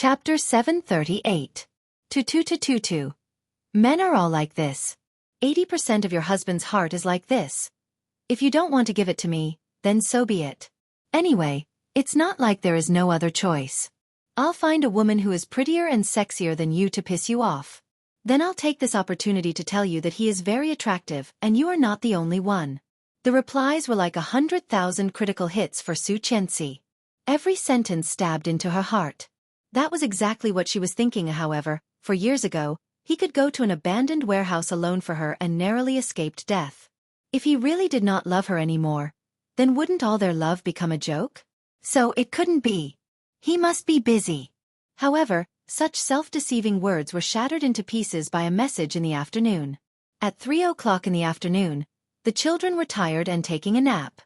Chapter 738. Tutu. Men are all like this. 80% of your husband's heart is like this. If you don't want to give it to me, then so be it. Anyway, it's not like there is no other choice. I'll find a woman who is prettier and sexier than you to piss you off. Then I'll take this opportunity to tell you that he is very attractive and you are not the only one. The replies were like 100,000 critical hits for Xueqi. Every sentence stabbed into her heart. That was exactly what she was thinking, however, for years ago, he could go to an abandoned warehouse alone for her and narrowly escaped death. If he really did not love her anymore, then wouldn't all their love become a joke? So it couldn't be. He must be busy. However, such self-deceiving words were shattered into pieces by a message in the afternoon. At 3 o'clock in the afternoon, the children were tired and taking a nap.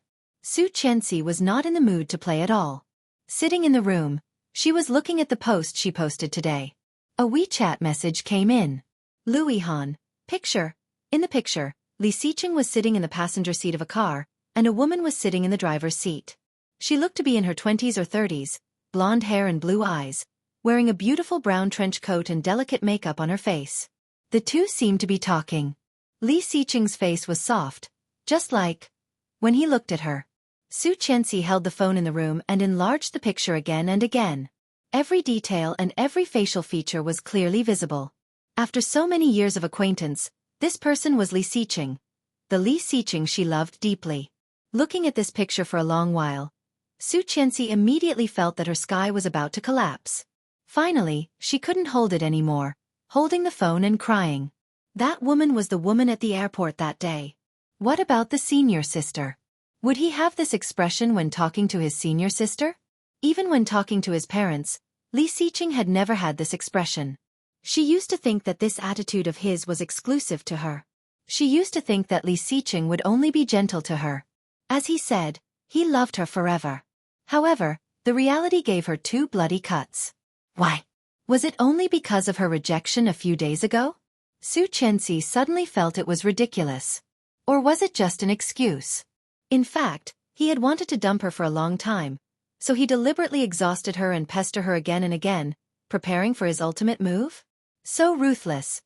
Xueqi was not in the mood to play at all. Sitting in the room, she was looking at the post she posted today. A WeChat message came in. Luihan, picture. In the picture, Li Xiqing was sitting in the passenger seat of a car, and a woman was sitting in the driver's seat. She looked to be in her 20s or 30s, blonde hair and blue eyes, wearing a beautiful brown trench coat and delicate makeup on her face. The two seemed to be talking. Li Xiqing's face was soft, just like when he looked at her. Xueqi held the phone in the room and enlarged the picture again and again. Every detail and every facial feature was clearly visible. After so many years of acquaintance, this person was Li Xiqing, the Li Xiqing she loved deeply. Looking at this picture for a long while, Xueqi immediately felt that her sky was about to collapse. Finally, she couldn't hold it anymore, holding the phone and crying. That woman was the woman at the airport that day. What about the senior sister? Would he have this expression when talking to his senior sister? Even when talking to his parents, Li Xiqing had never had this expression. She used to think that this attitude of his was exclusive to her. She used to think that Li Xiqing would only be gentle to her. As he said, he loved her forever. However, the reality gave her 2 bloody cuts. Why? Was it only because of her rejection a few days ago? Xueqi suddenly felt it was ridiculous. Or was it just an excuse? In fact, he had wanted to dump her for a long time, so he deliberately exhausted her and pestered her again and again, preparing for his ultimate move? So ruthless.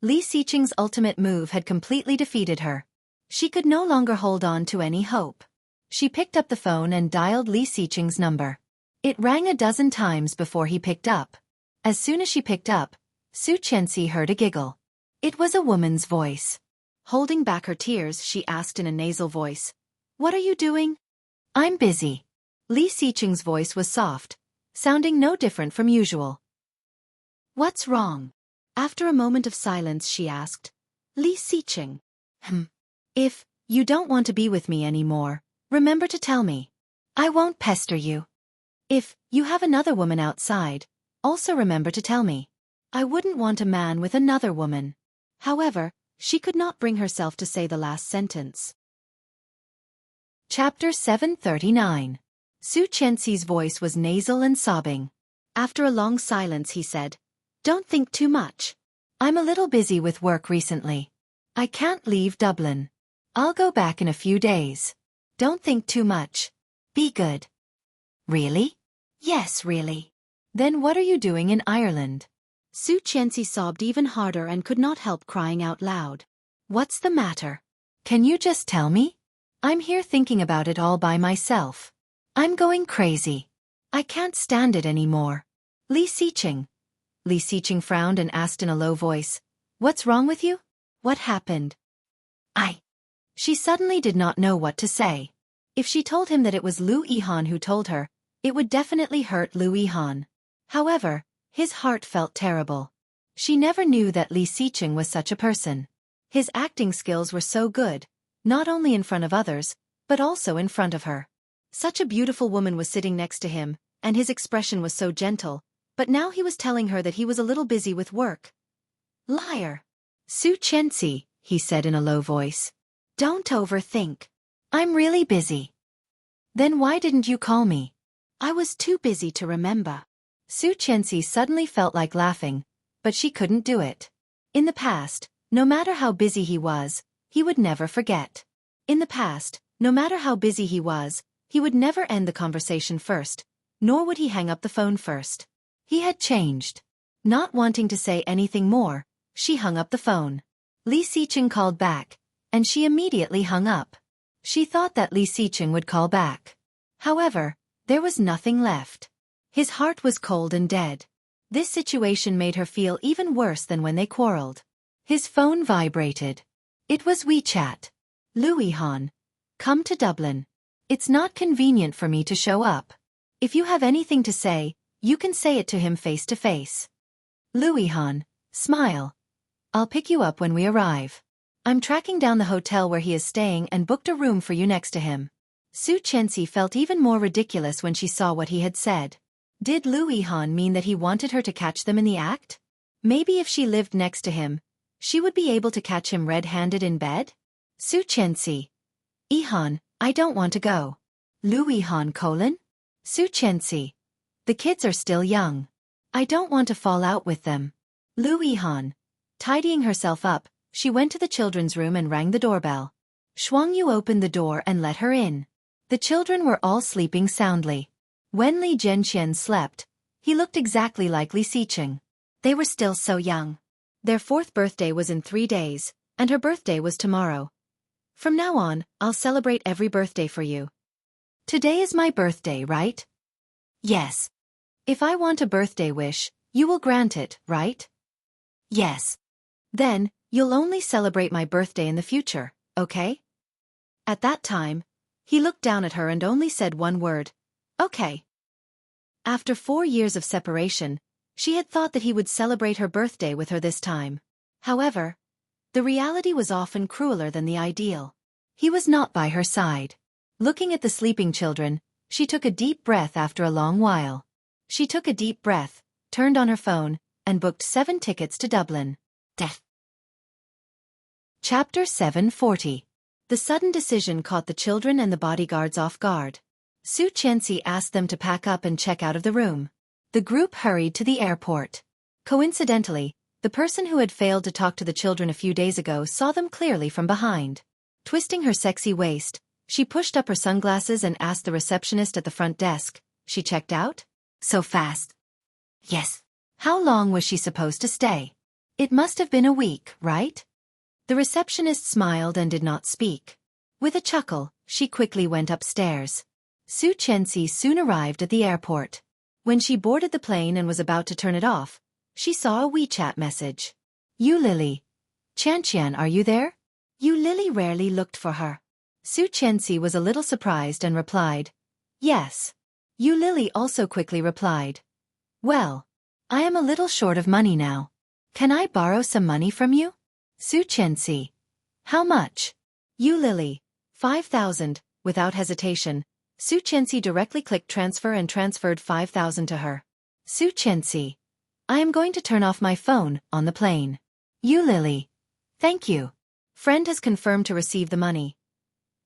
Li Xiqing's ultimate move had completely defeated her. She could no longer hold on to any hope. She picked up the phone and dialed Li Xiqing's number. It rang a dozen times before he picked up. As soon as she picked up, Xueqi heard a giggle. It was a woman's voice. Holding back her tears, she asked in a nasal voice, "What are you doing?" "I'm busy." Li Xiqing's voice was soft, sounding no different from usual. "What's wrong?" After a moment of silence she asked, "Li Xiqing. If you don't want to be with me anymore, remember to tell me. I won't pester you. If you have another woman outside, also remember to tell me. I wouldn't want a man with another woman." However, she could not bring herself to say the last sentence. Chapter 739. Xueqi's voice was nasal and sobbing. After a long silence he said, "Don't think too much. I'm a little busy with work recently. I can't leave Dublin. I'll go back in a few days. Don't think too much. Be good." "Really?" "Yes, really." "Then what are you doing in Ireland?" Xueqi sobbed even harder and could not help crying out loud. "What's the matter? Can you just tell me? I'm here thinking about it all by myself. I'm going crazy. I can't stand it anymore." Li Xiqing. Li Xiqing frowned and asked in a low voice, "What's wrong with you? What happened?" She suddenly did not know what to say. If she told him that it was Luihan who told her, it would definitely hurt Luihan. However, his heart felt terrible. She never knew that Li Xiqing was such a person. His acting skills were so good, not only in front of others, but also in front of her. Such a beautiful woman was sitting next to him, and his expression was so gentle, but now he was telling her that he was a little busy with work. "Liar." "Xueqi," he said in a low voice. "Don't overthink. I'm really busy." "Then why didn't you call me?" "I was too busy to remember." Xueqi suddenly felt like laughing, but she couldn't do it. In the past, no matter how busy he was, he would never forget. In the past, no matter how busy he was, he would never end the conversation first, nor would he hang up the phone first. He had changed. Not wanting to say anything more, she hung up the phone. Li Sicheng called back, and she immediately hung up. She thought that Li Sicheng would call back. However, there was nothing left. His heart was cold and dead. This situation made her feel even worse than when they quarreled. His phone vibrated. It was WeChat. Louis Han. Come to Dublin. It's not convenient for me to show up. If you have anything to say, you can say it to him face to face. Louis Han. Smile. I'll pick you up when we arrive. I'm tracking down the hotel where he is staying and booked a room for you next to him. Xueqi felt even more ridiculous when she saw what he had said. Did Louis Han mean that he wanted her to catch them in the act? Maybe if she lived next to him, she would be able to catch him red-handed in bed? Xueqi. Han, I don't want to go. Louis Han : Xueqi. The kids are still young. I don't want to fall out with them. Louis Han. Tidying herself up, she went to the children's room and rang the doorbell. Xueqi opened the door and let her in. The children were all sleeping soundly. When Li Zhenqian slept, he looked exactly like Li Sicheng. They were still so young. Their 4th birthday was in 3 days, and her birthday was tomorrow. From now on, I'll celebrate every birthday for you. Today is my birthday, right? Yes. If I want a birthday wish, you will grant it, right? Yes. Then, you'll only celebrate my birthday in the future, okay? At that time, he looked down at her and only said one word, okay. After 4 years of separation, she had thought that he would celebrate her birthday with her this time. However, the reality was often crueler than the ideal. He was not by her side. Looking at the sleeping children, she took a deep breath after a long while. She took a deep breath, turned on her phone, and booked 7 tickets to Dublin. Death. Chapter 740. The sudden decision caught the children and the bodyguards off guard. Xueqi asked them to pack up and check out of the room. The group hurried to the airport. Coincidentally, the person who had failed to talk to the children a few days ago saw them clearly from behind. Twisting her sexy waist, she pushed up her sunglasses and asked the receptionist at the front desk, "She checked out? So fast?" "Yes." "How long was she supposed to stay?" "It must have been a week, right?" The receptionist smiled and did not speak. With a chuckle, she quickly went upstairs. Xueqi soon arrived at the airport. When she boarded the plane and was about to turn it off, she saw a WeChat message. "You Lily. Qianqian, are you there?" You Lily rarely looked for her. Xueqi was a little surprised and replied, "Yes." You Lily also quickly replied, "Well, I am a little short of money now. Can I borrow some money from you?" Xueqi. "How much?" You Lily. 5,000, without hesitation. Xueqi directly clicked transfer and transferred 5,000 to her. Xueqi. "I am going to turn off my phone on the plane." You Lily. "Thank you. Friend has confirmed to receive the money."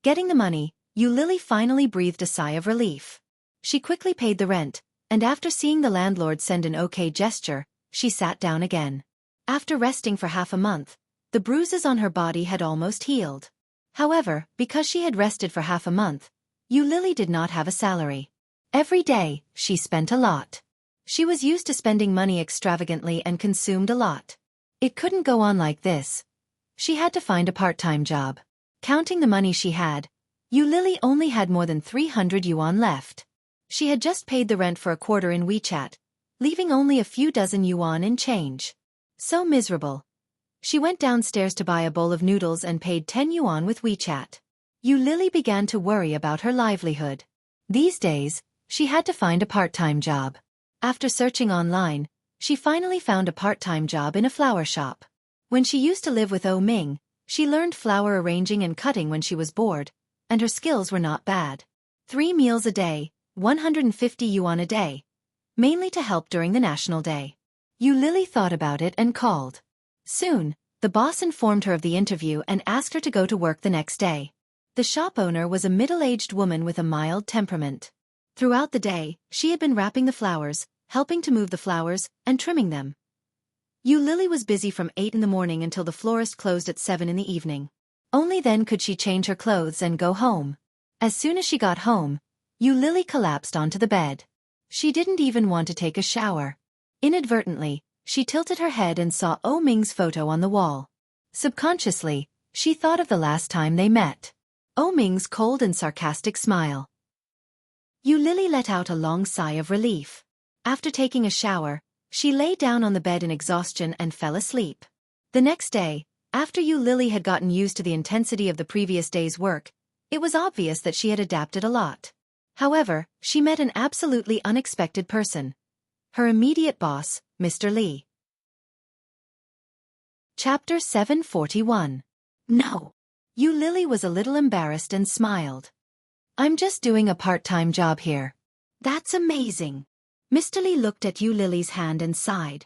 Getting the money, You Lily finally breathed a sigh of relief. She quickly paid the rent, and after seeing the landlord send an okay gesture, she sat down again. After resting for half a month, the bruises on her body had almost healed. However, because she had rested for half a month, You Lily did not have a salary. Every day, she spent a lot. She was used to spending money extravagantly and consumed a lot. It couldn't go on like this. She had to find a part-time job. Counting the money she had, You Lily only had more than 300 yuan left. She had just paid the rent for a quarter in WeChat, leaving only a few dozen yuan in change. So miserable. She went downstairs to buy a bowl of noodles and paid 10 yuan with WeChat. You Lily began to worry about her livelihood. These days, she had to find a part-time job. After searching online, she finally found a part-time job in a flower shop. When she used to live with Oh Ming, she learned flower arranging and cutting when she was bored, and her skills were not bad. 3 meals a day, 150 yuan a day. Mainly to help during the National Day. You Lily thought about it and called. Soon, the boss informed her of the interview and asked her to go to work the next day. The shop owner was a middle-aged woman with a mild temperament. Throughout the day, she had been wrapping the flowers, helping to move the flowers, and trimming them. You Lily was busy from 8 in the morning until the florist closed at 7 in the evening. Only then could she change her clothes and go home. As soon as she got home, You Lily collapsed onto the bed. She didn't even want to take a shower. Inadvertently, she tilted her head and saw Oh Ming's photo on the wall. Subconsciously, she thought of the last time they met. Oh Ming's cold and sarcastic smile. Yu Lily let out a long sigh of relief. After taking a shower, she lay down on the bed in exhaustion and fell asleep. The next day, after Yu Lily had gotten used to the intensity of the previous day's work, it was obvious that she had adapted a lot. However, she met an absolutely unexpected person. Her immediate boss, Mr. Li. Chapter 741. No. Yu Lily was a little embarrassed and smiled. I'm just doing a part-time job here. That's amazing. Mr. Li looked at Yu Lily's hand and sighed.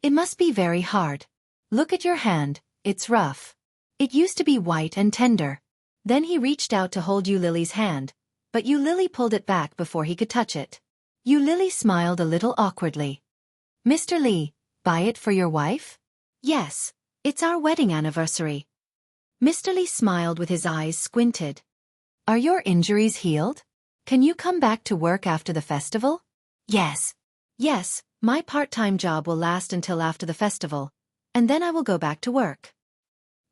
It must be very hard. Look at your hand, it's rough. It used to be white and tender. Then he reached out to hold Yu Lily's hand, but Yu Lily pulled it back before he could touch it. Yu Lily smiled a little awkwardly. Mr. Li, buy it for your wife? Yes, it's our wedding anniversary. Mr. Li smiled with his eyes squinted. Are your injuries healed? Can you come back to work after the festival? Yes. Yes, my part-time job will last until after the festival, and then I will go back to work.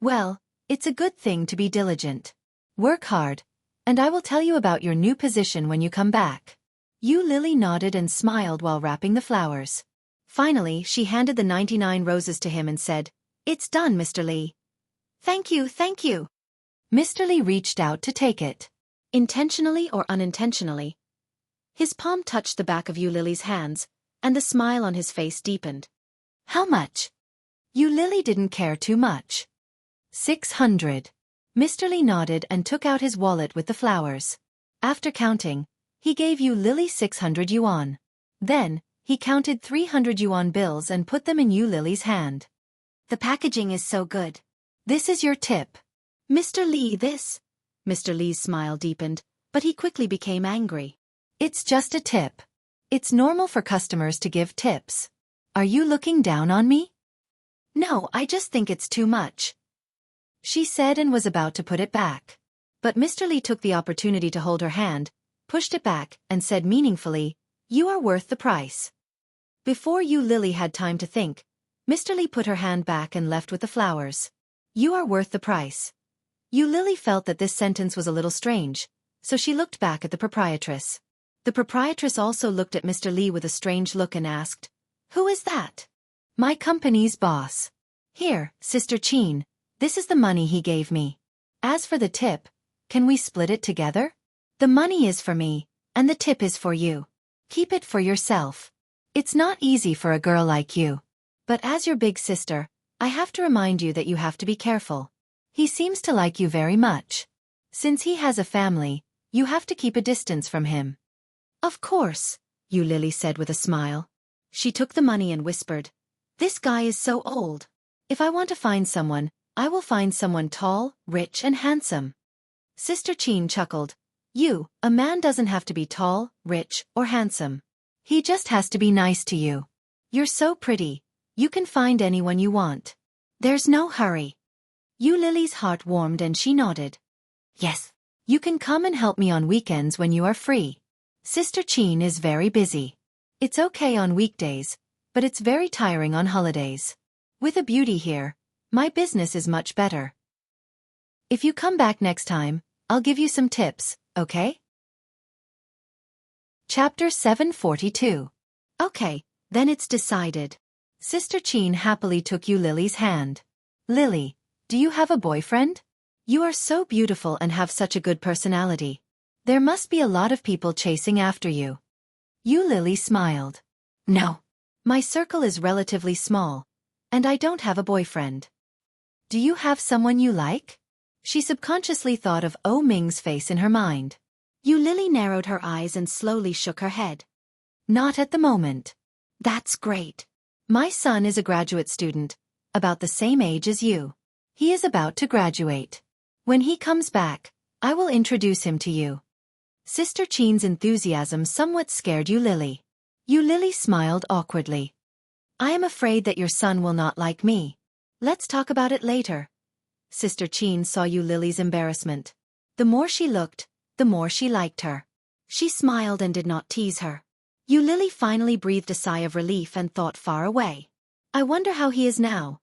Well, it's a good thing to be diligent. Work hard, and I will tell you about your new position when you come back. Yu Lily nodded and smiled while wrapping the flowers. Finally, she handed the 99 roses to him and said, It's done, Mr. Li. Thank you, thank you. Mr. Li reached out to take it. Intentionally or unintentionally, his palm touched the back of Yu Lily's hands, and the smile on his face deepened. How much? Yu Lily didn't care too much. 600. Mr. Li nodded and took out his wallet with the flowers. After counting, he gave Yu Lily 600 yuan. Then, he counted 300 yuan bills and put them in Yu Lily's hand. The packaging is so good. This is your tip. Mr. Li, this? Mr. Li's smile deepened, but he quickly became angry. It's just a tip. It's normal for customers to give tips. Are you looking down on me? No, I just think it's too much. She said and was about to put it back. But Mr. Li took the opportunity to hold her hand, pushed it back, and said meaningfully, You are worth the price. Before Yu Lily had time to think, Mr. Li put her hand back and left with the flowers. You are worth the price. Yu Lily felt that this sentence was a little strange, so she looked back at the proprietress. The proprietress also looked at Mr. Li with a strange look and asked, Who is that? My company's boss. Here, Sister Qin, this is the money he gave me. As for the tip, can we split it together? The money is for me, and the tip is for you. Keep it for yourself. It's not easy for a girl like you. But as your big sister, I have to remind you that you have to be careful. He seems to like you very much. Since he has a family, you have to keep a distance from him. Of course, Yu Lily said with a smile. She took the money and whispered, This guy is so old. If I want to find someone, I will find someone tall, rich and handsome. Sister Qin chuckled. A man doesn't have to be tall, rich, or handsome. He just has to be nice to you. You're so pretty. You can find anyone you want. There's no hurry. Yu Lily's heart warmed and she nodded. Yes. You can come and help me on weekends when you are free. Sister Qin is very busy. It's okay on weekdays, but it's very tiring on holidays. With a beauty here, my business is much better. If you come back next time, I'll give you some tips, okay? Chapter 742. Okay, then it's decided. Sister Qin happily took Yu Lily's hand. Lily, do you have a boyfriend? You are so beautiful and have such a good personality. There must be a lot of people chasing after you. Yu Lily smiled. No. My circle is relatively small, and I don't have a boyfriend. Do you have someone you like? She subconsciously thought of Oh Ming's face in her mind. Yu Lily narrowed her eyes and slowly shook her head. Not at the moment. That's great. My son is a graduate student, about the same age as you. He is about to graduate. When he comes back, I will introduce him to you. Sister Qin's enthusiasm somewhat scared Yu Lily. Yu Lily smiled awkwardly. I am afraid that your son will not like me. Let's talk about it later. Sister Qin saw Yu Lily's embarrassment. The more she looked, the more she liked her. She smiled and did not tease her. Lily finally breathed a sigh of relief and thought far away. I wonder how he is now.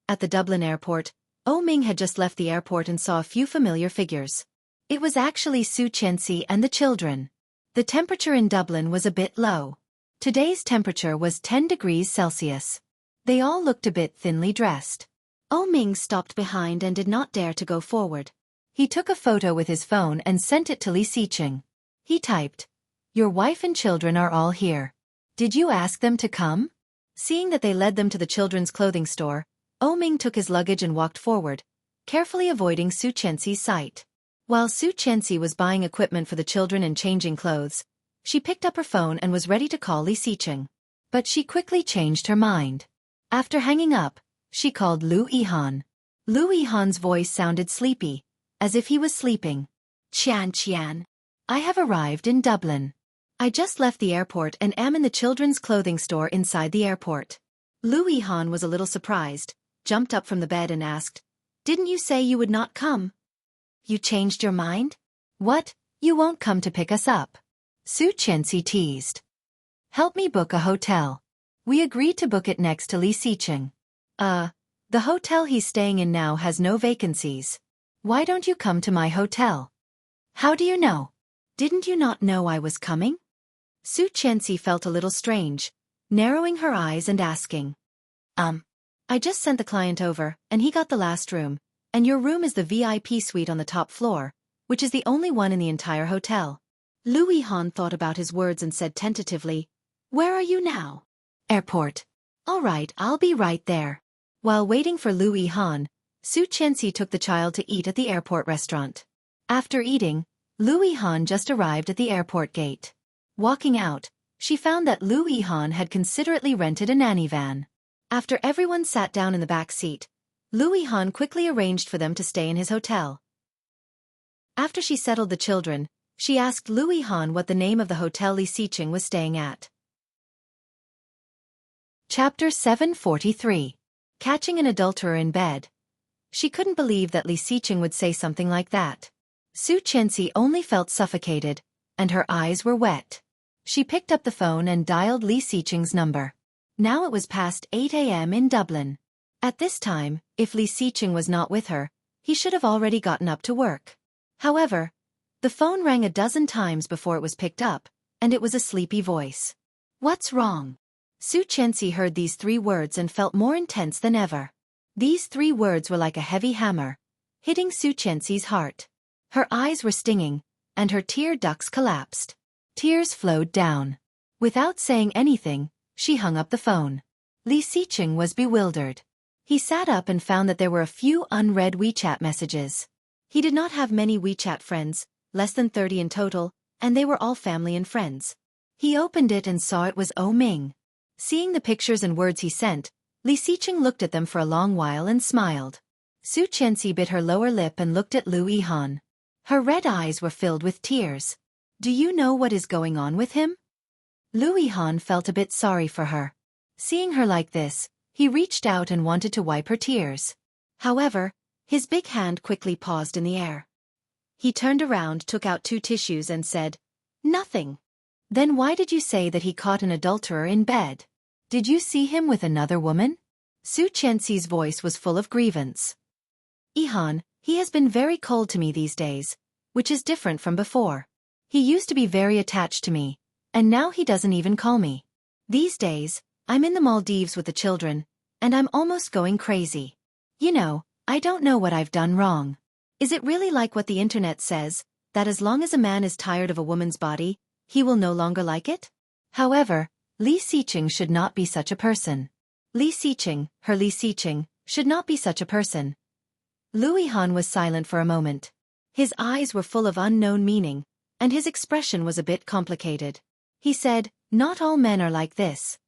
At the Dublin airport, Ming had just left the airport and saw a few familiar figures. It was actually Xueqi and the children. The temperature in Dublin was a bit low. Today's temperature was 10 degrees Celsius. They all looked a bit thinly dressed. Ming stopped behind and did not dare to go forward. He took a photo with his phone and sent it to Li Xiqing. He typed, "Your wife and children are all here. Did you ask them to come?" Seeing that they led them to the children's clothing store, Ming took his luggage and walked forward, carefully avoiding Xueqi's sight. While Xueqi was buying equipment for the children and changing clothes, she picked up her phone and was ready to call Li Xiqing. But she quickly changed her mind. After hanging up, she called Lu Yihan. Lu Yihan's voice sounded sleepy, as if he was sleeping. Qian, I have arrived in Dublin. I just left the airport and am in the children's clothing store inside the airport. Lu Yihan was a little surprised, jumped up from the bed and asked, "Didn't you say you would not come? You changed your mind? What, you won't come to pick us up?" Xueqi teased. "Help me book a hotel. We agreed to book it next to Li Xiqing. The hotel he's staying in now has no vacancies. Why don't you come to my hotel?" "How do you know? Didn't you not know I was coming?" Xueqi felt a little strange, narrowing her eyes and asking. I just sent the client over, and he got the last room, and your room is the VIP suite on the top floor, which is the only one in the entire hotel." Lu Yihan thought about his words and said tentatively, "Where are you now?" "Airport." "All right, I'll be right there." While waiting for Lu Yihan, Xueqi took the child to eat at the airport restaurant. After eating, Lu Yihan just arrived at the airport gate. Walking out, she found that Lu Yihan had considerately rented a nanny van. After everyone sat down in the back seat, Lu Yihan quickly arranged for them to stay in his hotel. After she settled the children, she asked Lu Yihan what the name of the hotel Li Xiqing was staying at. Chapter 743. Catching an adulterer in bed. She couldn't believe that Li Xiqing would say something like that. Xueqi only felt suffocated, and her eyes were wet. She picked up the phone and dialed Li Xiqing's number. Now it was past 8 a.m. in Dublin. At this time, if Li Xiqing was not with her, he should have already gotten up to work. However, the phone rang a dozen times before it was picked up, and it was a sleepy voice. "What's wrong?" Xueqi heard these 3 words and felt more intense than ever. These 3 words were like a heavy hammer, hitting Xueqi's heart. Her eyes were stinging, and her tear ducts collapsed. Tears flowed down. Without saying anything, she hung up the phone. Li Xiqing was bewildered. He sat up and found that there were a few unread WeChat messages. He did not have many WeChat friends, less than 30 in total, and they were all family and friends. He opened it and saw it was Ming. Seeing the pictures and words he sent, Li Xiqing looked at them for a long while and smiled. Xueqi bit her lower lip and looked at Lu Yihan. Her red eyes were filled with tears. "Do you know what is going on with him?" Lu Yihan felt a bit sorry for her. Seeing her like this, he reached out and wanted to wipe her tears. However, his big hand quickly paused in the air. He turned around, took out 2 tissues and said, "Nothing." "Then why did you say that he caught an adulterer in bed? Did you see him with another woman?" Xueqi's voice was full of grievance. "Yihan, he has been very cold to me these days, which is different from before. He used to be very attached to me, and now he doesn't even call me. These days, I'm in the Maldives with the children, and I'm almost going crazy. You know, I don't know what I've done wrong. Is it really like what the internet says, that as long as a man is tired of a woman's body, he will no longer like it?" However, Li Xiqing should not be such a person. Li Xiqing, should not be such a person. Lu Yihan was silent for a moment. His eyes were full of unknown meaning, and his expression was a bit complicated. He said, "Not all men are like this."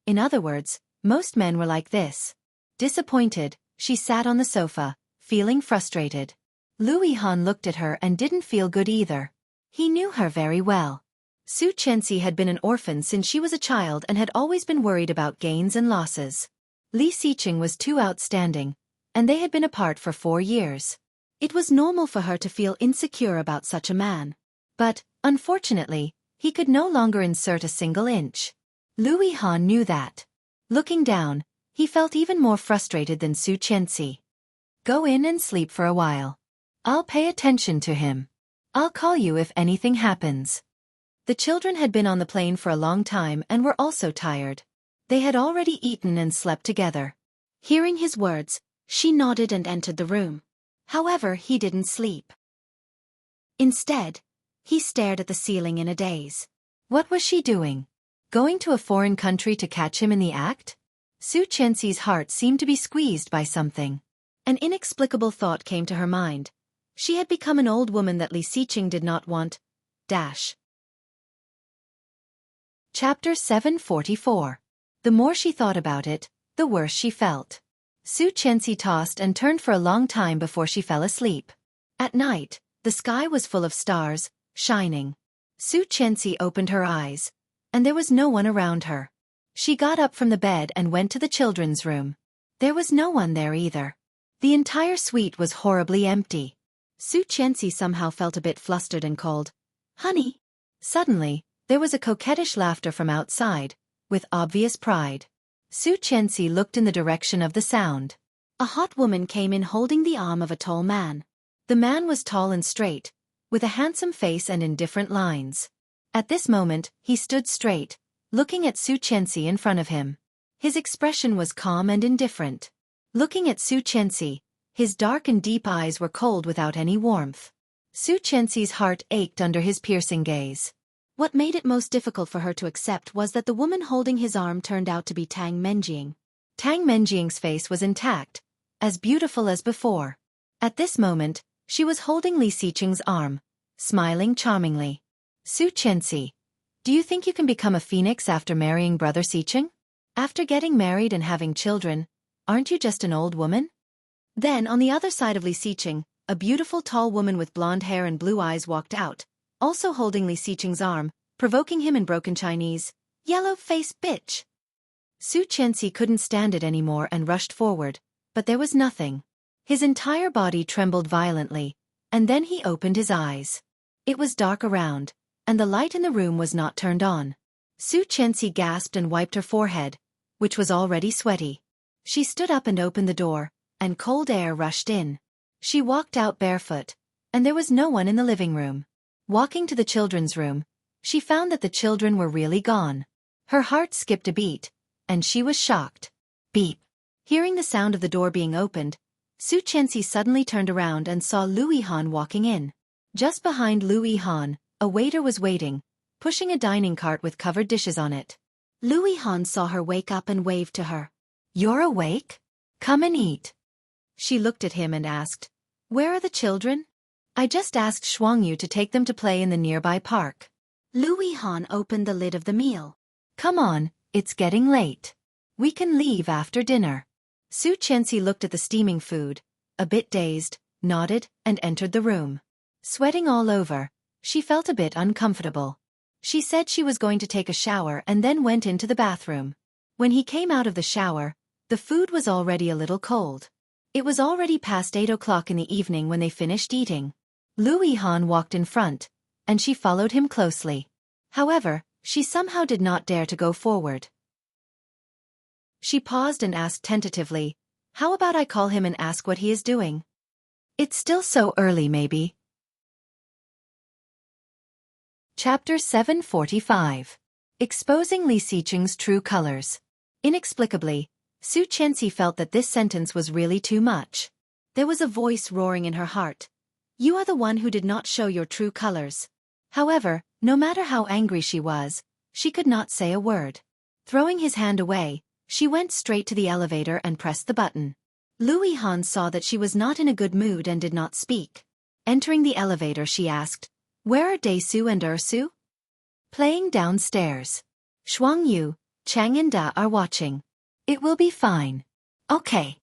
In other words, most men were like this. Disappointed, she sat on the sofa, feeling frustrated. Lu Yihan looked at her and didn't feel good either. He knew her very well. Xueqi had been an orphan since she was a child and had always been worried about gains and losses. Li Xiqing was too outstanding, and they had been apart for 4 years. It was normal for her to feel insecure about such a man. But, unfortunately, He could no longer insert a single inch. Lu Yihan knew that. Looking down, he felt even more frustrated than Xueqi. Go in and sleep for a while. I'll pay attention to him. I'll call you if anything happens. The children had been on the plane for a long time and were also tired. They had already eaten and slept together. Hearing his words, she nodded and entered the room. However, he didn't sleep. Instead, he stared at the ceiling in a daze. What was she doing? Going to a foreign country to catch him in the act? Xueqi's heart seemed to be squeezed by something. An inexplicable thought came to her mind. She had become an old woman that Li Xiqing did not want. Chapter 744. The more she thought about it, the worse she felt. Xueqi tossed and turned for a long time before she fell asleep. At night, the sky was full of stars, shining. Xueqi opened her eyes, and there was no one around her. She got up from the bed and went to the children's room. There was no one there either. The entire suite was horribly empty. Xueqi somehow felt a bit flustered and called, "Honey." Suddenly, there was a coquettish laughter from outside, with obvious pride. Xueqi looked in the direction of the sound. A hot woman came in holding the arm of a tall man. The man was tall and straight, with a handsome face and indifferent lines. At this moment, he stood straight, looking at Xueqi in front of him. His expression was calm and indifferent. Looking at Xueqi, his dark and deep eyes were cold without any warmth. Xueqi's heart ached under his piercing gaze. What made it most difficult for her to accept was that the woman holding his arm turned out to be Tang Menjing. Tang Menjing's face was intact, as beautiful as before. At this moment, she was holding Li Xiqing's arm, smiling charmingly. Xueqi, do you think you can become a phoenix after marrying Brother Xiqing? After getting married and having children, aren't you just an old woman? Then on the other side of Li Xiqing, a beautiful tall woman with blonde hair and blue eyes walked out, also holding Li Xiqing's arm, provoking him in broken Chinese, "Yellow-faced bitch." Xueqi couldn't stand it anymore and rushed forward, but there was nothing. His entire body trembled violently, and then he opened his eyes. It was dark around, and the light in the room was not turned on. Xueqi gasped and wiped her forehead, which was already sweaty. She stood up and opened the door, and cold air rushed in. She walked out barefoot, and there was no one in the living room. Walking to the children's room, she found that the children were really gone. Her heart skipped a beat, and she was shocked. Beep. Hearing the sound of the door being opened, Xueqi suddenly turned around and saw Lu Yihan walking in. Just behind Lu Yihan, a waiter was waiting, pushing a dining cart with covered dishes on it. Lu Yihan saw her wake up and waved to her. "You're awake? Come and eat." She looked at him and asked, "Where are the children?" "I just asked Xueqi to take them to play in the nearby park." Lu Yihan opened the lid of the meal. "Come on, it's getting late. We can leave after dinner." Xueqi looked at the steaming food, a bit dazed, nodded, and entered the room. Sweating all over, she felt a bit uncomfortable. She said she was going to take a shower and then went into the bathroom. When he came out of the shower, the food was already a little cold. It was already past 8 o'clock in the evening when they finished eating. Lu Yihan walked in front, and she followed him closely. However, she somehow did not dare to go forward. She paused and asked tentatively, "How about I call him and ask what he is doing? It's still so early maybe." Chapter 745. Exposing Li Xiqing's True Colors. Inexplicably, Xueqi felt that this sentence was really too much. There was a voice roaring in her heart. "You are the one who did not show your true colors." However, no matter how angry she was, she could not say a word. Throwing his hand away, she went straight to the elevator and pressed the button. Lu Yihan saw that she was not in a good mood and did not speak. Entering the elevator, she asked, "Where are Daesu and Ersu?" "Playing downstairs. Xuangyu, Chang and Da are watching. It will be fine." "Okay."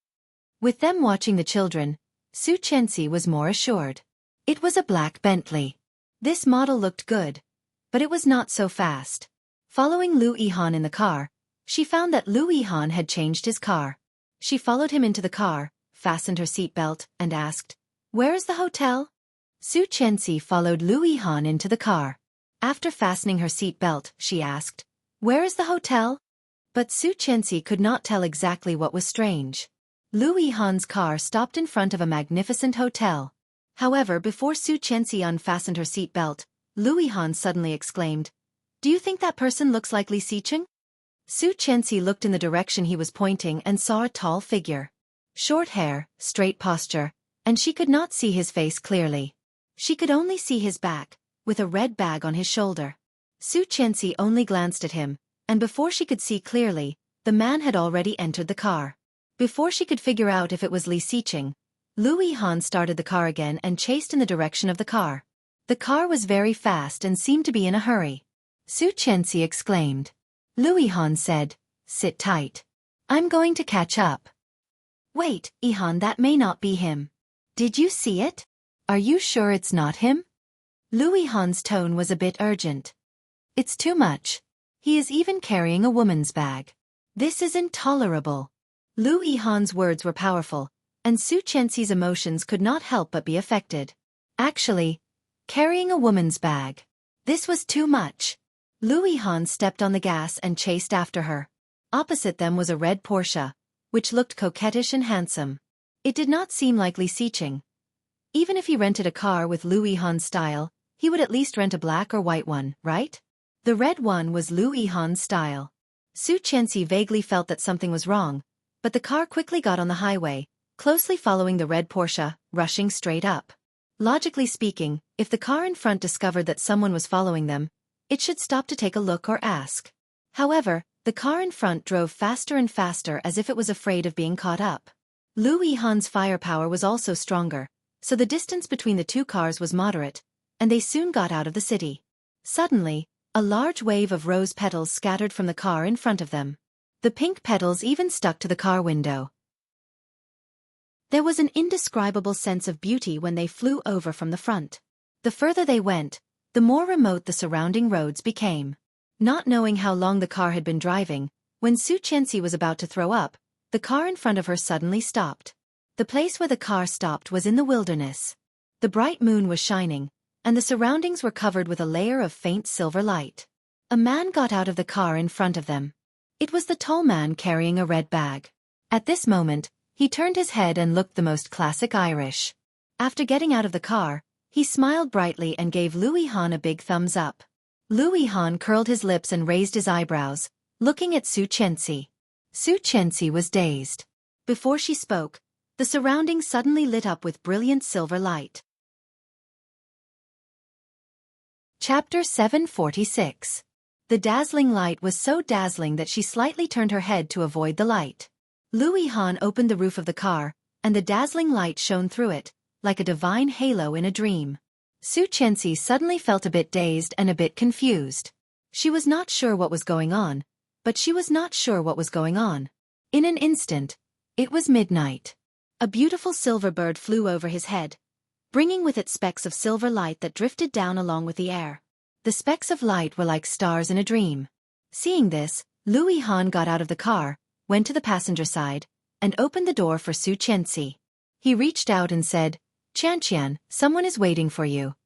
With them watching the children, Xueqi was more assured. It was a black Bentley. This model looked good, but it was not so fast. Following Lu Yihan in the car, she found that Lu Yihan had changed his car. She followed him into the car, fastened her seatbelt, and asked, "Where is the hotel?" Xueqi followed Lu Yihan into the car. After fastening her seat belt, she asked, "Where is the hotel?" But Xueqi could not tell exactly what was strange. Louis Han's car stopped in front of a magnificent hotel. However, before Xueqi unfastened her seat belt, Louis Han suddenly exclaimed, "Do you think that person looks like Li Xiqing?" Xueqi looked in the direction he was pointing and saw a tall figure. Short hair, straight posture, and she could not see his face clearly. She could only see his back, with a red bag on his shoulder. Xueqi only glanced at him, and before she could see clearly, the man had already entered the car. Before she could figure out if it was Li Xiqing, Louis Han started the car again and chased in the direction of the car. The car was very fast and seemed to be in a hurry. Xueqi exclaimed. Louis Han said, "Sit tight. I'm going to catch up." "Wait, Ihan, that may not be him. Did you see it? Are you sure it's not him?" Louis Han's tone was a bit urgent. "It's too much. He is even carrying a woman's bag. This is intolerable." Louis Han's words were powerful, and Xueqi's emotions could not help but be affected. Actually, carrying a woman's bag. This was too much. Louis Han stepped on the gas and chased after her. Opposite them was a red Porsche, which looked coquettish and handsome. It did not seem like Li Xiqing. Even if he rented a car with Louis Han's style, he would at least rent a black or white one, right? The red one was Louis Han's style. Xueqi vaguely felt that something was wrong, but the car quickly got on the highway, closely following the red Porsche, rushing straight up. Logically speaking, if the car in front discovered that someone was following them, it should stop to take a look or ask. However, the car in front drove faster and faster as if it was afraid of being caught up. Louis Han's firepower was also stronger, so the distance between the two cars was moderate, and they soon got out of the city. Suddenly, a large wave of rose petals scattered from the car in front of them. The pink petals even stuck to the car window. There was an indescribable sense of beauty when they flew over from the front. The further they went, the more remote the surrounding roads became. Not knowing how long the car had been driving, when Xueqi was about to throw up, the car in front of her suddenly stopped. The place where the car stopped was in the wilderness. The bright moon was shining, and the surroundings were covered with a layer of faint silver light. A man got out of the car in front of them. It was the tall man carrying a red bag. At this moment, he turned his head and looked the most classic Irish. After getting out of the car, he smiled brightly and gave Louis Han a big thumbs up. Louis Han curled his lips and raised his eyebrows, looking at Xueqi. Xueqi was dazed. Before she spoke, the surroundings suddenly lit up with brilliant silver light. Chapter 746. The dazzling light was so dazzling that she slightly turned her head to avoid the light. Louis Han opened the roof of the car, and the dazzling light shone through it, like a divine halo in a dream. Xueqi suddenly felt a bit dazed and a bit confused. She was not sure what was going on, but she was not sure what was going on. In an instant, it was midnight. A beautiful silver bird flew over his head, bringing with it specks of silver light that drifted down along with the air. The specks of light were like stars in a dream. Seeing this, Louis Han got out of the car, went to the passenger side, and opened the door for Xueqi. He reached out and said, "Qianqian, someone is waiting for you."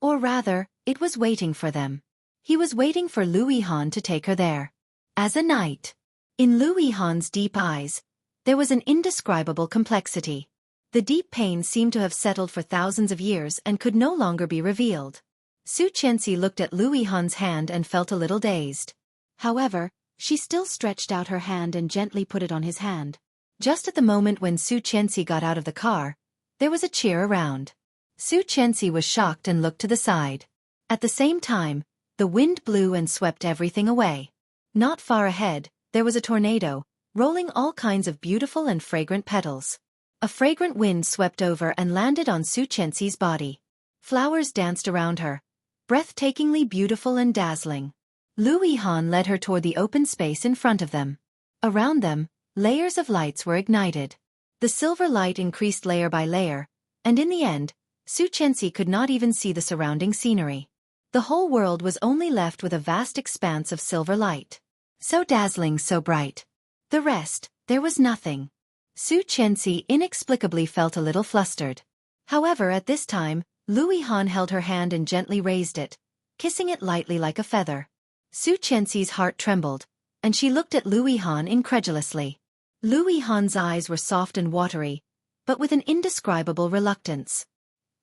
Or rather, it was waiting for them. He was waiting for Louis Han to take her there. As a knight. In Louis Han's deep eyes, there was an indescribable complexity. The deep pain seemed to have settled for thousands of years and could no longer be revealed. Xueqi looked at Louis Han's hand and felt a little dazed. However, she still stretched out her hand and gently put it on his hand. Just at the moment when Xueqi got out of the car, there was a cheer around. Xueqi was shocked and looked to the side. At the same time, the wind blew and swept everything away. Not far ahead, there was a tornado, rolling all kinds of beautiful and fragrant petals. A fragrant wind swept over and landed on Xueqi's body. Flowers danced around her, breathtakingly beautiful and dazzling. Louis Han led her toward the open space in front of them. Around them, layers of lights were ignited. The silver light increased layer by layer, and in the end, Xueqi could not even see the surrounding scenery. The whole world was only left with a vast expanse of silver light. So dazzling, so bright. The rest, there was nothing. Xueqi inexplicably felt a little flustered. However, at this time, Louis Han held her hand and gently raised it, kissing it lightly like a feather. Xueqi's heart trembled, and she looked at Lu Yihan incredulously. Lu Yihan's eyes were soft and watery, but with an indescribable reluctance.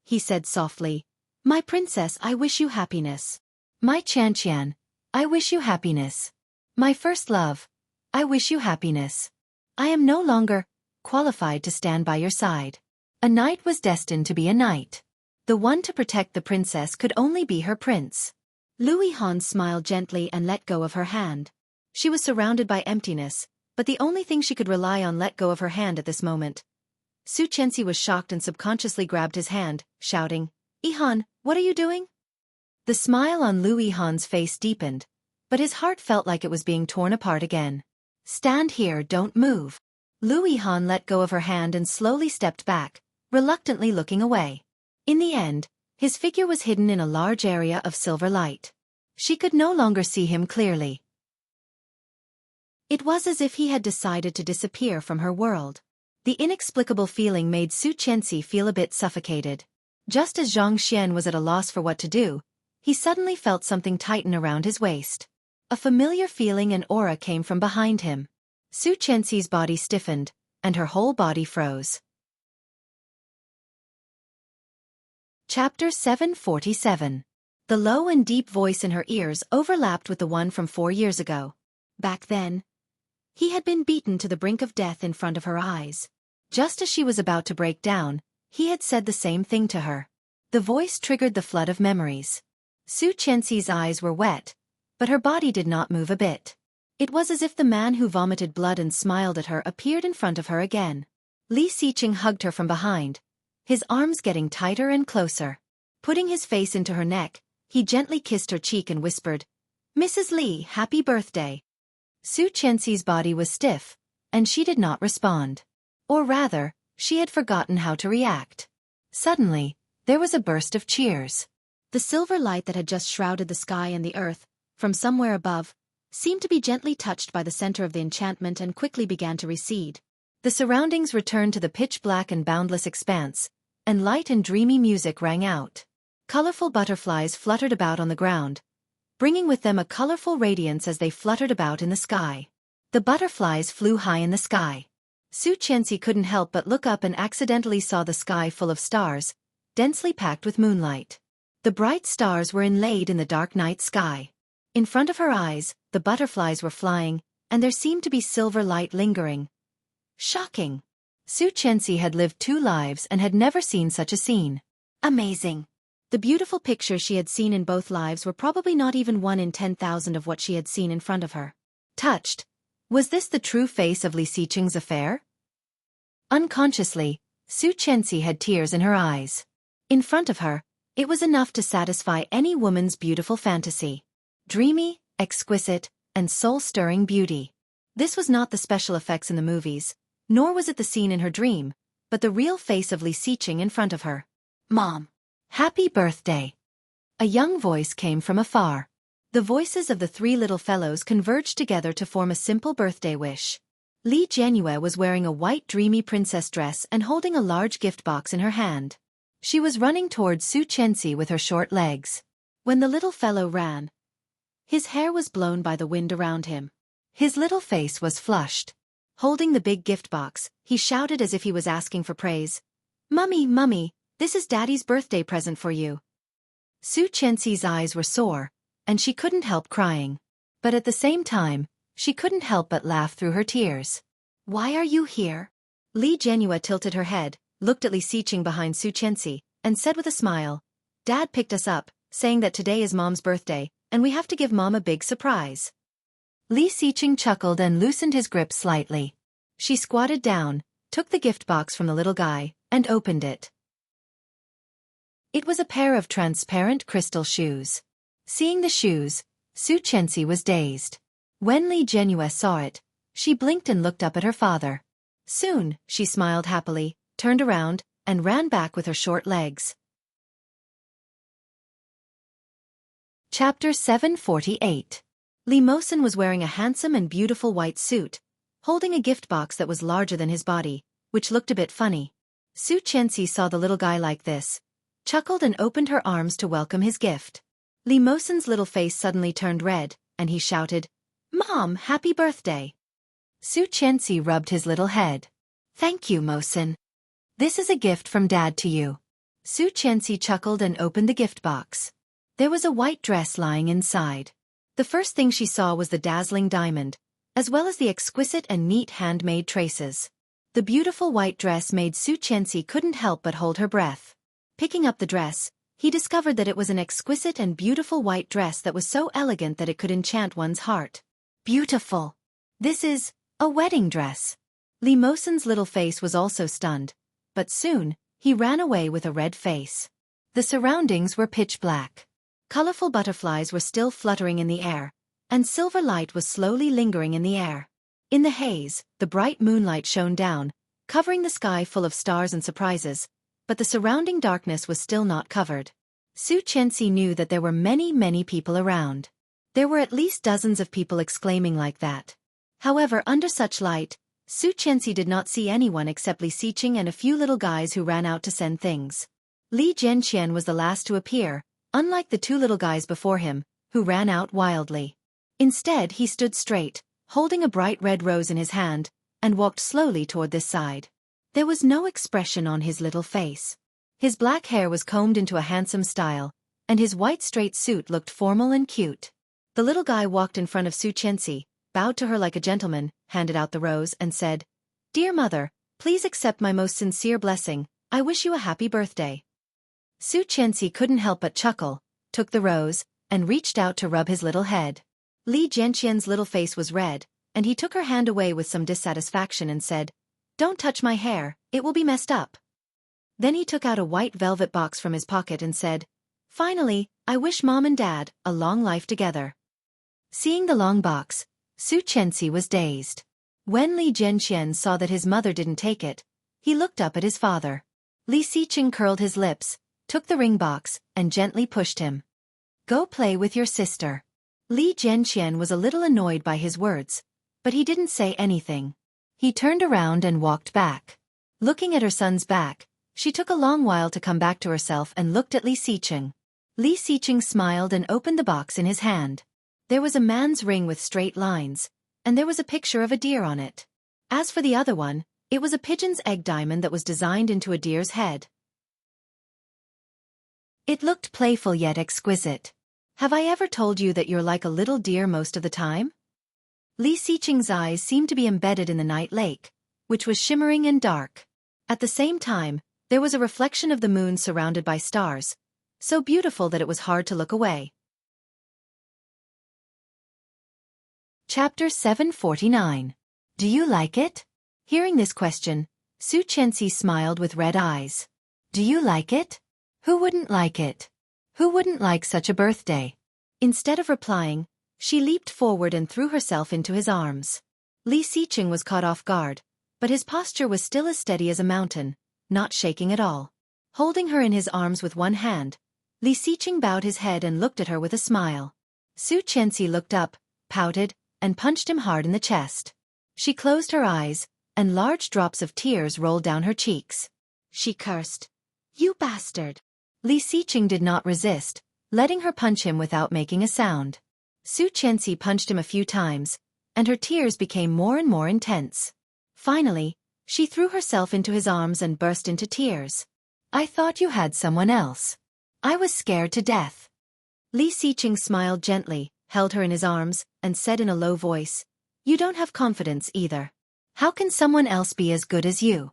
He said softly, "My princess, I wish you happiness. My Qianqian, I wish you happiness. My first love, I wish you happiness. I am no longer qualified to stand by your side." A knight was destined to be a knight. The one to protect the princess could only be her prince. Lu Yihan smiled gently and let go of her hand. She was surrounded by emptiness, but the only thing she could rely on let go of her hand at this moment. Xueqi was shocked and subconsciously grabbed his hand, shouting, "Yihan, what are you doing?" The smile on Lu Yihan's face deepened, but his heart felt like it was being torn apart again. "Stand here, don't move." Lu Yihan let go of her hand and slowly stepped back, reluctantly looking away. In the end, his figure was hidden in a large area of silver light. She could no longer see him clearly. It was as if he had decided to disappear from her world. The inexplicable feeling made Xueqi feel a bit suffocated. Just as Zhang Xian was at a loss for what to do, he suddenly felt something tighten around his waist. A familiar feeling and aura came from behind him. Xueqi's body stiffened, and her whole body froze. Chapter 747. The low and deep voice in her ears overlapped with the one from 4 years ago. Back then, he had been beaten to the brink of death in front of her eyes. Just as she was about to break down, he had said the same thing to her. The voice triggered the flood of memories. Xueqi's eyes were wet, but her body did not move a bit. It was as if the man who vomited blood and smiled at her appeared in front of her again. Li Xiqing hugged her from behind, his arms getting tighter and closer. Putting his face into her neck, he gently kissed her cheek and whispered, "Mrs. Li, happy birthday." Xueqi's body was stiff, and she did not respond. Or rather, she had forgotten how to react. Suddenly, there was a burst of cheers. The silver light that had just shrouded the sky and the earth, from somewhere above, seemed to be gently touched by the center of the enchantment and quickly began to recede. The surroundings returned to the pitch-black and boundless expanse, and light and dreamy music rang out. Colorful butterflies fluttered about on the ground, bringing with them a colorful radiance as they fluttered about in the sky. The butterflies flew high in the sky. Xueqi couldn't help but look up and accidentally saw the sky full of stars, densely packed with moonlight. The bright stars were inlaid in the dark night sky. In front of her eyes, the butterflies were flying, and there seemed to be silver light lingering. Shocking! Xueqi had lived 2 lives and had never seen such a scene. Amazing! The beautiful pictures she had seen in both lives were probably not even 1 in 10,000 of what she had seen in front of her. Touched. Was this the true face of Li Xiqing's affair? Unconsciously, Xueqi had tears in her eyes. In front of her, it was enough to satisfy any woman's beautiful fantasy. Dreamy, exquisite, and soul-stirring beauty. This was not the special effects in the movies, nor was it the scene in her dream, but the real face of Li Xiqing in front of her. "Mom! Happy birthday!" A young voice came from afar. The voices of the 3 little fellows converged together to form a simple birthday wish. Li Jianyue was wearing a white dreamy princess dress and holding a large gift box in her hand. She was running towards Xueqi with her short legs. When the little fellow ran, his hair was blown by the wind around him. His little face was flushed. Holding the big gift box, he shouted as if he was asking for praise. "Mummy, Mummy, this is Daddy's birthday present for you." Xueqi's eyes were sore, and she couldn't help crying. But at the same time, she couldn't help but laugh through her tears. "Why are you here?" Li Jianyue tilted her head, looked at Li Xiqing behind Xueqi, and said with a smile, "Dad picked us up, saying that today is Mom's birthday, and we have to give Mom a big surprise." Li Xiqing chuckled and loosened his grip slightly. She squatted down, took the gift box from the little guy, and opened it. It was a pair of transparent crystal shoes. Seeing the shoes, Xueqi was dazed. When Li Jianyue saw it, she blinked and looked up at her father. Soon, she smiled happily, turned around, and ran back with her short legs. Chapter 748. Li Mosen was wearing a handsome and beautiful white suit, holding a gift box that was larger than his body, which looked a bit funny. Xueqi saw the little guy like this, chuckled and opened her arms to welcome his gift. Li Mosen's little face suddenly turned red, and he shouted, "Mom, happy birthday!" Xueqi rubbed his little head. "Thank you, Mosen. This is a gift from Dad to you." Xueqi chuckled and opened the gift box. There was a white dress lying inside. The first thing she saw was the dazzling diamond, as well as the exquisite and neat handmade traces. The beautiful white dress made Xueqi couldn't help but hold her breath. Picking up the dress, he discovered that it was an exquisite and beautiful white dress that was so elegant that it could enchant one's heart. Beautiful! This is a wedding dress. Li Mosen's little face was also stunned, but soon, he ran away with a red face. The surroundings were pitch black. Colorful butterflies were still fluttering in the air, and silver light was slowly lingering in the air. In the haze, the bright moonlight shone down, covering the sky full of stars and surprises, but the surrounding darkness was still not covered. Xueqi knew that there were many people around. There were at least dozens of people exclaiming like that. However, under such light, Xueqi did not see anyone except Li Xiqing and a few little guys who ran out to send things. Li Zhenqian was the last to appear, unlike the two little guys before him, who ran out wildly. Instead, he stood straight, holding a bright red rose in his hand, and walked slowly toward this side. There was no expression on his little face. His black hair was combed into a handsome style, and his white straight suit looked formal and cute. The little guy walked in front of Xueqi, bowed to her like a gentleman, handed out the rose, and said, "Dear mother, please accept my most sincere blessing. I wish you a happy birthday." Xueqi couldn't help but chuckle, took the rose, and reached out to rub his little head. Li Zhenqian's little face was red, and he took her hand away with some dissatisfaction and said, "Don't touch my hair, it will be messed up." Then he took out a white velvet box from his pocket and said, "Finally, I wish Mom and Dad a long life together." Seeing the long box, Xueqi was dazed. When Li Zhenqian saw that his mother didn't take it, he looked up at his father. Li Xiqing curled his lips, took the ring box, and gently pushed him. "Go play with your sister." Li Zhenqian was a little annoyed by his words, but he didn't say anything. He turned around and walked back. Looking at her son's back, she took a long while to come back to herself and looked at Li Xiqing. Li Xiqing smiled and opened the box in his hand. There was a man's ring with straight lines, and there was a picture of a deer on it. As for the other one, it was a pigeon's egg diamond that was designed into a deer's head. It looked playful yet exquisite. "Have I ever told you that you're like a little deer most of the time?" Li Xiqing's eyes seemed to be embedded in the night lake, which was shimmering and dark. At the same time, there was a reflection of the moon surrounded by stars, so beautiful that it was hard to look away. Chapter 749. Do you like it? Hearing this question, Xueqi smiled with red eyes. Do you like it? Who wouldn't like it? Who wouldn't like such a birthday? Instead of replying, she leaped forward and threw herself into his arms. Li Xiqing was caught off guard, but his posture was still as steady as a mountain, not shaking at all. Holding her in his arms with one hand, Li Xiqing bowed his head and looked at her with a smile. Xueqi looked up, pouted, and punched him hard in the chest. She closed her eyes, and large drops of tears rolled down her cheeks. She cursed, "You bastard!" Li Xiqing did not resist, letting her punch him without making a sound. Xueqi punched him a few times, and her tears became more and more intense. Finally, she threw herself into his arms and burst into tears. "I thought you had someone else. I was scared to death." Li Xiqing smiled gently, held her in his arms, and said in a low voice, "You don't have confidence either. How can someone else be as good as you?"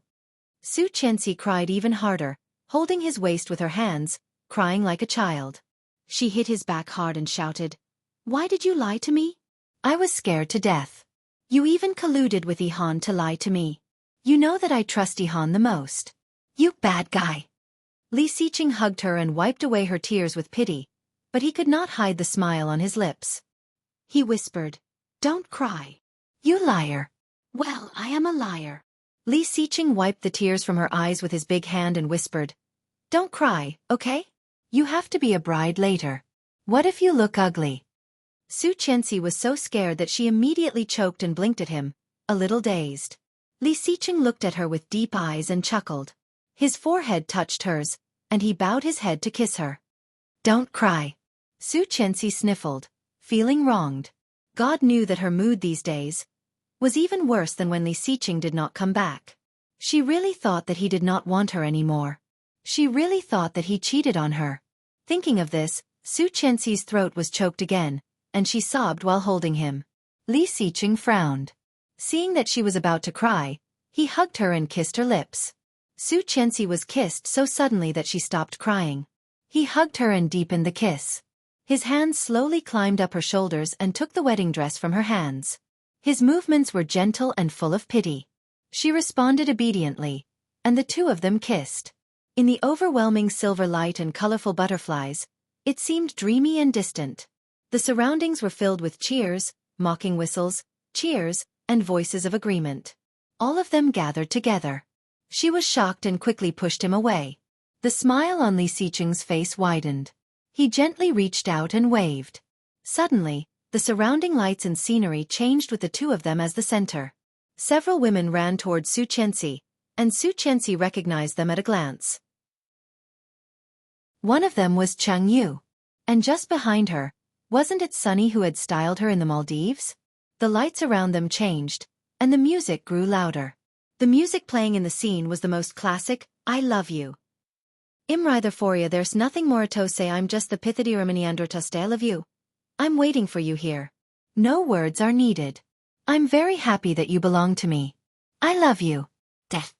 Xueqi cried even harder, holding his waist with her hands, crying like a child. She hit his back hard and shouted, "Why did you lie to me? I was scared to death. You even colluded with Ihan to lie to me. You know that I trust Ihan the most. You bad guy." Li Xiqing hugged her and wiped away her tears with pity, but he could not hide the smile on his lips. He whispered, "Don't cry. You liar." "Well, I am a liar." Li Xiqing wiped the tears from her eyes with his big hand and whispered, "Don't cry, okay? You have to be a bride later. What if you look ugly?" Xueqi was so scared that she immediately choked and blinked at him, a little dazed. Li Xiqing looked at her with deep eyes and chuckled. His forehead touched hers, and he bowed his head to kiss her. "Don't cry. Xueqi sniffled, feeling wronged. God knew that her mood these days was even worse than when Li Xiqing did not come back. She really thought that he did not want her anymore. She really thought that he cheated on her. Thinking of this, Xueqi's throat was choked again, and she sobbed while holding him. Li Xiqing frowned. Seeing that she was about to cry, he hugged her and kissed her lips. Xueqi was kissed so suddenly that she stopped crying. He hugged her and deepened the kiss. His hands slowly climbed up her shoulders and took the wedding dress from her hands. His movements were gentle and full of pity. She responded obediently, and the two of them kissed. In the overwhelming silver light and colorful butterflies, it seemed dreamy and distant. The surroundings were filled with cheers, mocking whistles, cheers, and voices of agreement. All of them gathered together. She was shocked and quickly pushed him away. The smile on Li Xiqing's face widened. He gently reached out and waved. Suddenly, the surrounding lights and scenery changed with the two of them as the center. Several women ran toward Xueqi, and Xueqi recognized them at a glance. One of them was Cheng Yu. And just behind her, wasn't it Sunny who had styled her in the Maldives? The lights around them changed, and the music grew louder. The music playing in the scene was the most classic, I Love You. Imritherphoria, there's nothing more to say, I'm just the Pithidiramaniandrotustale of you. I'm waiting for you here. No words are needed. I'm very happy that you belong to me. I love you. Death.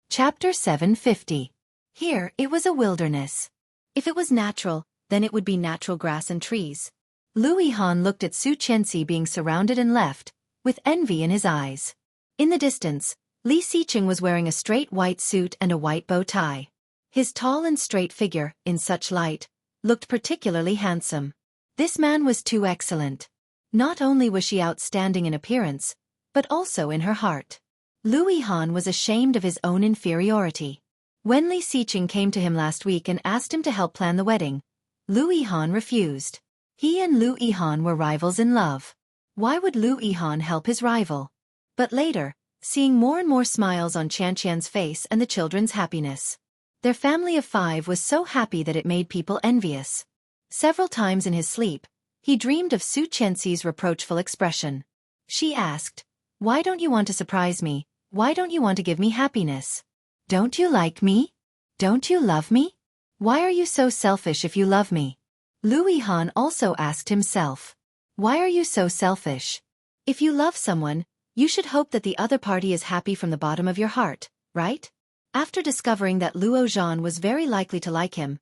Chapter 750. Here, it was a wilderness. If it was natural, then it would be natural grass and trees. Lu Yihan looked at Xueqi being surrounded and left, with envy in his eyes. In the distance, Li Xiqing was wearing a straight white suit and a white bow tie. His tall and straight figure, in such light, looked particularly handsome. This man was too excellent. Not only was she outstanding in appearance, but also in her heart. Lu Yihan was ashamed of his own inferiority. When Li Xiqing came to him last week and asked him to help plan the wedding, Lu Yihan refused. He and Lu Yihan were rivals in love. Why would Lu Yihan help his rival? But later, seeing more and more smiles on Qianqian's face and the children's happiness. Their family of 5 was so happy that it made people envious. Several times in his sleep, he dreamed of Xueqi's reproachful expression. She asked, "Why don't you want to surprise me? Why don't you want to give me happiness? Don't you like me? Don't you love me? Why are you so selfish if you love me?" Lu Yihan also asked himself, "Why are you so selfish? If you love someone, you should hope that the other party is happy from the bottom of your heart, right?" After discovering that Luo Zhan was very likely to like him,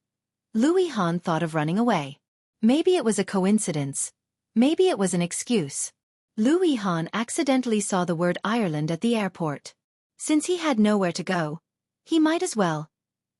Lu Yihan thought of running away. Maybe it was a coincidence. Maybe it was an excuse. Lu Yihan accidentally saw the word Ireland at the airport. Since he had nowhere to go, he might as well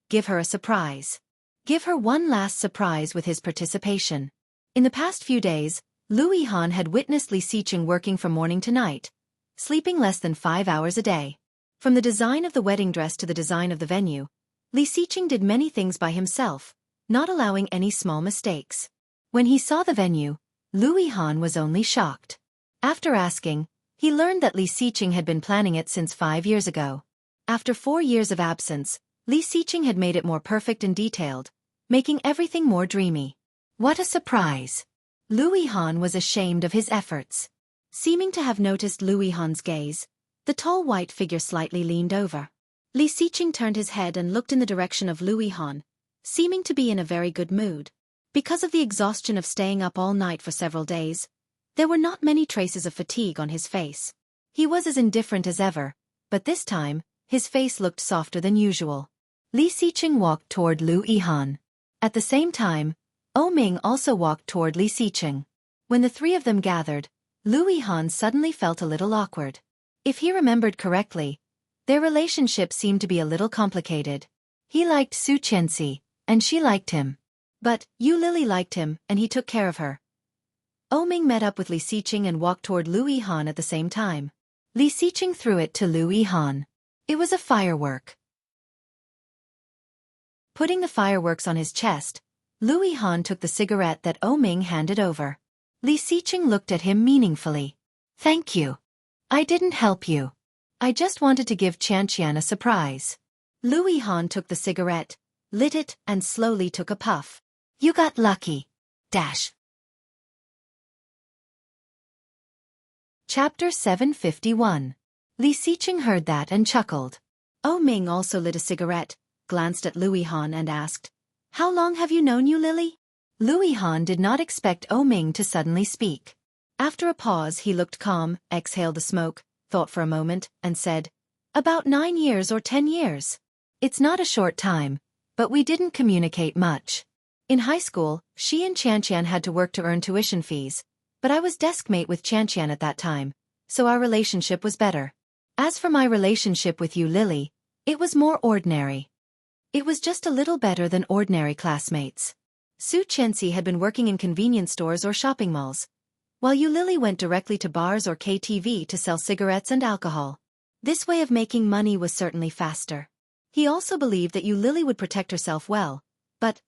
give her a surprise. Give her one last surprise with his participation. In the past few days, Lu Yihan had witnessed Li Xiqing working from morning to night, sleeping less than 5 hours a day. From the design of the wedding dress to the design of the venue, Li Xiqing did many things by himself, not allowing any small mistakes. When he saw the venue, Lu Yihan was only shocked. After asking, he learned that Li Xiqing had been planning it since 5 years ago. After 4 years of absence, Li Xiqing had made it more perfect and detailed, making everything more dreamy. What a surprise! Lu Yihan was ashamed of his efforts. Seeming to have noticed Lu Yihan's gaze, the tall white figure slightly leaned over. Li Xiqing turned his head and looked in the direction of Lu Yihan, seeming to be in a very good mood. Because of the exhaustion of staying up all night for several days, there were not many traces of fatigue on his face. He was as indifferent as ever, but this time, his face looked softer than usual. Li Xiqing walked toward Lu Yihan. At the same time, O Ming also walked toward Li Xiqing. When the 3 of them gathered, Lu Yihan suddenly felt a little awkward. If he remembered correctly, their relationship seemed to be a little complicated. He liked Xueqi, and she liked him. But Yu Lily liked him, and he took care of her. O Ming met up with Li Xiqing and walked toward Lu Yihan at the same time. Li Xiqing threw it to Lu Yihan. It was a firework. Putting the fireworks on his chest, Lu Yihan took the cigarette that O Ming handed over. Li Xiqing looked at him meaningfully. "Thank you. I didn't help you. I just wanted to give Qianqian a surprise." Lu Yihan took the cigarette, lit it, and slowly took a puff. You got lucky. Dash. Chapter 751. Li Siqing heard that and chuckled. Oh Ming also lit a cigarette, glanced at Louis Han and asked, How long have you known you, Lily? Louis Han did not expect Oh Ming to suddenly speak. After a pause he looked calm, exhaled the smoke, thought for a moment, and said, About 9 years or 10 years. It's not a short time, but we didn't communicate much. In high school, she and Qianqian had to work to earn tuition fees, but I was deskmate with Qianqian at that time, so our relationship was better. As for my relationship with you, Lily, it was more ordinary. It was just a little better than ordinary classmates. Xueqi had been working in convenience stores or shopping malls, while you, Lily, went directly to bars or KTV to sell cigarettes and alcohol. This way of making money was certainly faster. He also believed that you, Lily, would protect herself well, but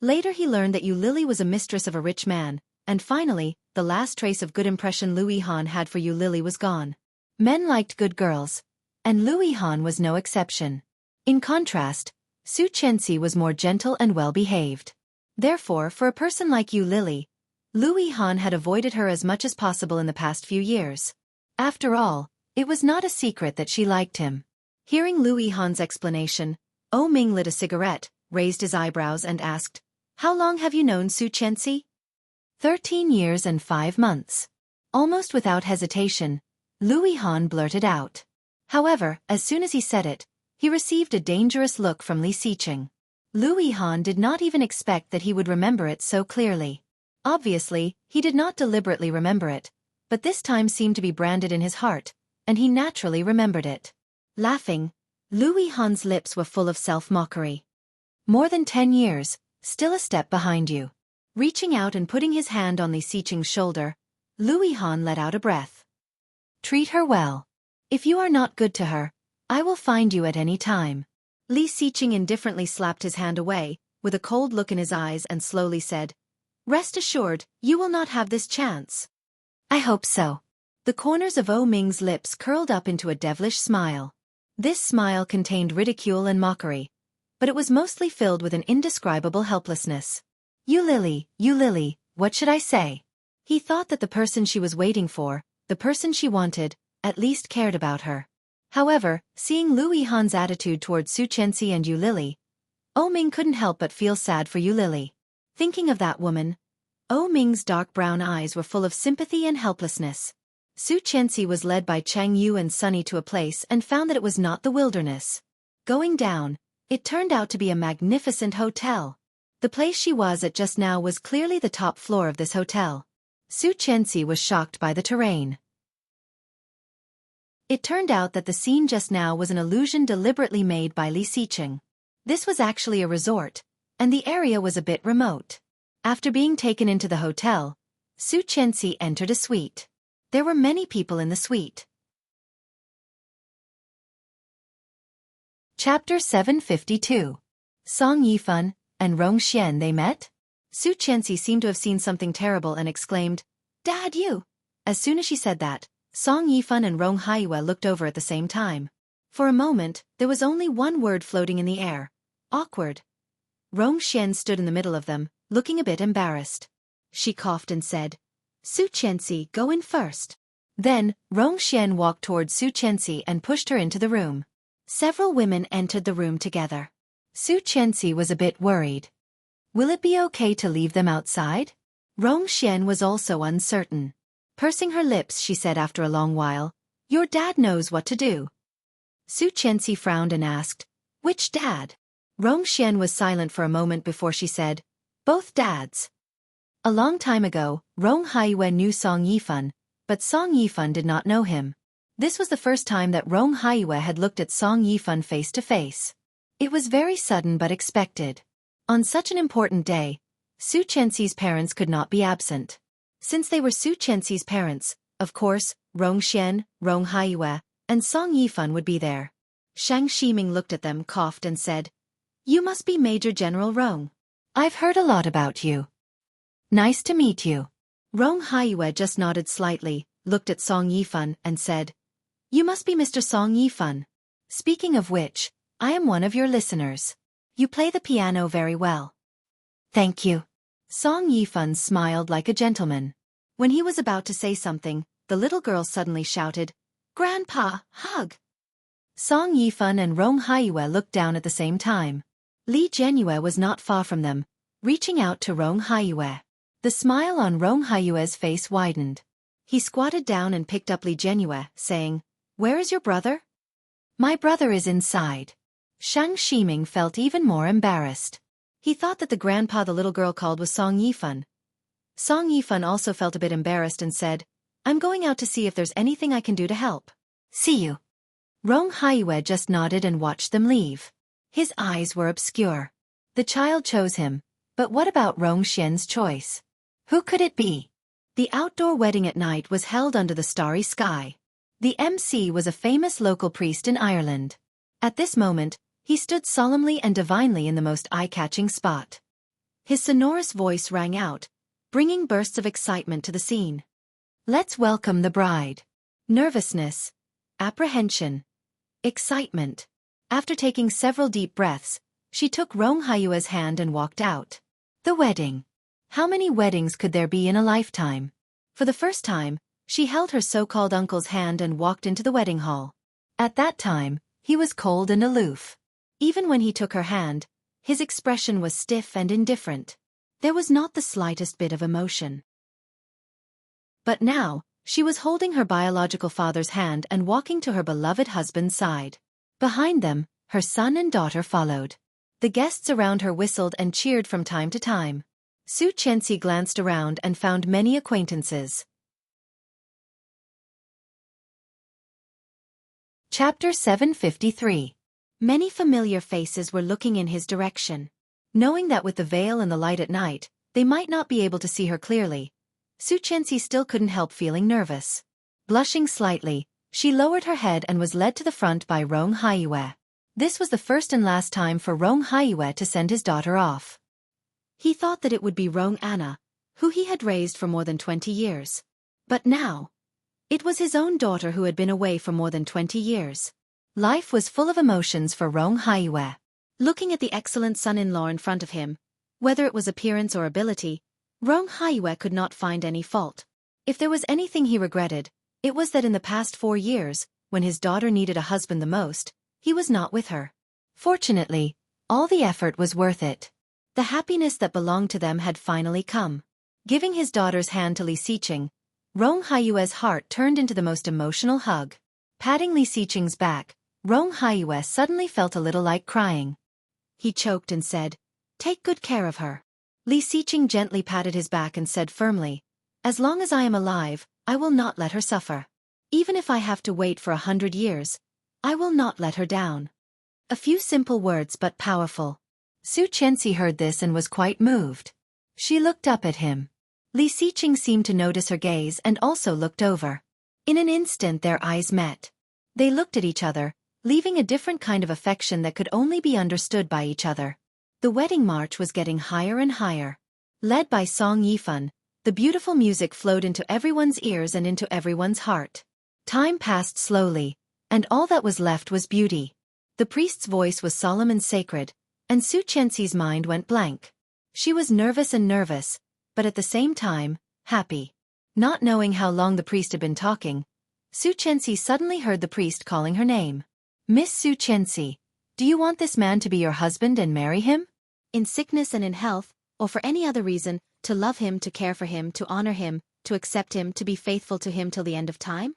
later he learned that you, Lily, was a mistress of a rich man, and finally, the last trace of good impression Louis Han had for you, Lily, was gone. Men liked good girls, and Louis Han was no exception. In contrast, Xueqi was more gentle and well-behaved. Therefore, for a person like you, Lily, Louis Han had avoided her as much as possible in the past few years. After all, it was not a secret that she liked him. Hearing Louis Han's explanation, Oh Ming lit a cigarette, raised his eyebrows and asked, How long have you known Xueqi? 13 years and 5 months. Almost without hesitation, Louis Han blurted out. However, as soon as he said it, he received a dangerous look from Li Siqing. Louis Han did not even expect that he would remember it so clearly. Obviously, he did not deliberately remember it, but this time seemed to be branded in his heart, and he naturally remembered it. Laughing, Louis Han's lips were full of self-mockery. More than 10 years, still a step behind you. Reaching out and putting his hand on Li Siqing's shoulder, Louis Han let out a breath. Treat her well. If you are not good to her, I will find you at any time. Li Siqing indifferently slapped his hand away, with a cold look in his eyes, and slowly said, Rest assured, you will not have this chance. I hope so. The corners of Oh Ming's lips curled up into a devilish smile. This smile contained ridicule and mockery, but it was mostly filled with an indescribable helplessness. You Lily, what should I say? He thought that the person she was waiting for, the person she wanted, at least cared about her. However, seeing Louis Han's attitude towards Xueqi and you, Lily, Oh Ming couldn't help but feel sad for you, Lily. Thinking of that woman, Oh Ming's dark brown eyes were full of sympathy and helplessness. Xueqi was led by Cheng Yu and Sunny to a place and found that it was not the wilderness. Going down, it turned out to be a magnificent hotel. The place she was at just now was clearly the top floor of this hotel. Xueqi was shocked by the terrain. It turned out that the scene just now was an illusion deliberately made by Li Siqing. This was actually a resort, and the area was a bit remote. After being taken into the hotel, Xueqi entered a suite. There were many people in the suite. Chapter 752. Song Yifan and Rong Xian, they met? Xueqi seemed to have seen something terrible and exclaimed, Dad, you! As soon as she said that, Song Yifan and Rong Haiyue looked over at the same time. For a moment, there was only one word floating in the air. Awkward. Rong Xian stood in the middle of them, looking a bit embarrassed. She coughed and said, Xueqi, go in first. Then, Rong Xian walked towards Xueqi and pushed her into the room. Several women entered the room together. Xueqi was a bit worried. Will it be okay to leave them outside? Rong Xian was also uncertain. Pursing her lips, she said after a long while, Your dad knows what to do. Xueqi frowned and asked, Which dad? Rong Xian was silent for a moment before she said, Both dads. A long time ago, Rong Haiyue knew Song Yifan, but Song Yifan did not know him. This was the first time that Rong Haiyue had looked at Song Yifan face to face. It was very sudden but expected. On such an important day, Xueqi's parents could not be absent. Since they were Xueqi's parents, of course, Rong Xian, Rong Haiyue, and Song Yifan would be there. Shang Ximing looked at them, coughed and said, You must be Major General Rong. I've heard a lot about you. Nice to meet you. Rong Haiyue just nodded slightly, looked at Song Yifan, and said, You must be Mr. Song Yifan. Speaking of which, I am one of your listeners. You play the piano very well. Thank you. Song Yifan smiled like a gentleman. When he was about to say something, the little girl suddenly shouted, "Grandpa, hug!" Song Yifan and Rong Haiyue looked down at the same time. Li Jianyue was not far from them, reaching out to Rong Haiyue. The smile on Rong Haiyue's face widened. He squatted down and picked up Li Jianyue, saying, "Where is your brother?" "My brother is inside." Shang Ximing felt even more embarrassed. He thought that the grandpa the little girl called was Song Yifan. Song Yifan also felt a bit embarrassed and said, "I'm going out to see if there's anything I can do to help." "See you." Rong Haiyue just nodded and watched them leave. His eyes were obscure. The child chose him, but what about Rong Xian's choice? Who could it be? The outdoor wedding at night was held under the starry sky. The MC was a famous local priest in Ireland. At this moment, he stood solemnly and divinely in the most eye-catching spot. His sonorous voice rang out, bringing bursts of excitement to the scene. Let's welcome the bride. Nervousness, apprehension, excitement. After taking several deep breaths, she took Rong Haiyue's hand and walked out. The wedding. How many weddings could there be in a lifetime? For the first time, she held her so-called uncle's hand and walked into the wedding hall. At that time, he was cold and aloof. Even when he took her hand, his expression was stiff and indifferent. There was not the slightest bit of emotion. But now, she was holding her biological father's hand and walking to her beloved husband's side. Behind them, her son and daughter followed. The guests around her whistled and cheered from time to time. Xueqi glanced around and found many acquaintances. Chapter 753. Many familiar faces were looking in his direction. Knowing that with the veil and the light at night, they might not be able to see her clearly, Xueqi still couldn't help feeling nervous. Blushing slightly, she lowered her head and was led to the front by Rong Haiyue. This was the first and last time for Rong Haiyue to send his daughter off. He thought that it would be Rong Anna, who he had raised for more than 20 years. But now, it was his own daughter who had been away for more than 20 years. Life was full of emotions for Rong Haiyue. Looking at the excellent son-in-law in front of him, whether it was appearance or ability, Rong Haiyue could not find any fault. If there was anything he regretted, it was that in the past 4 years, when his daughter needed a husband the most, he was not with her. Fortunately, all the effort was worth it. The happiness that belonged to them had finally come. Giving his daughter's hand to Li Xiqing, Rong Haiyue's heart turned into the most emotional hug. Patting Li Xiqing's back, Rong Haiyue suddenly felt a little like crying. He choked and said, "Take good care of her." Li Xiqing gently patted his back and said firmly, "As long as I am alive, I will not let her suffer. Even if I have to wait for 100 years, I will not let her down." A few simple words but powerful. Xueqi heard this and was quite moved. She looked up at him. Li Xiqing seemed to notice her gaze and also looked over. In an instant their eyes met. They looked at each other, leaving a different kind of affection that could only be understood by each other. The wedding march was getting higher and higher. Led by Song Yifan, the beautiful music flowed into everyone's ears and into everyone's heart. Time passed slowly, and all that was left was beauty. The priest's voice was solemn and sacred, and Xueqi's mind went blank. She was nervous, but at the same time, happy. Not knowing how long the priest had been talking, Xueqi suddenly heard the priest calling her name. "Miss Xueqi, do you want this man to be your husband and marry him? In sickness and in health, or for any other reason, to love him, to care for him, to honor him, to accept him, to be faithful to him till the end of time?"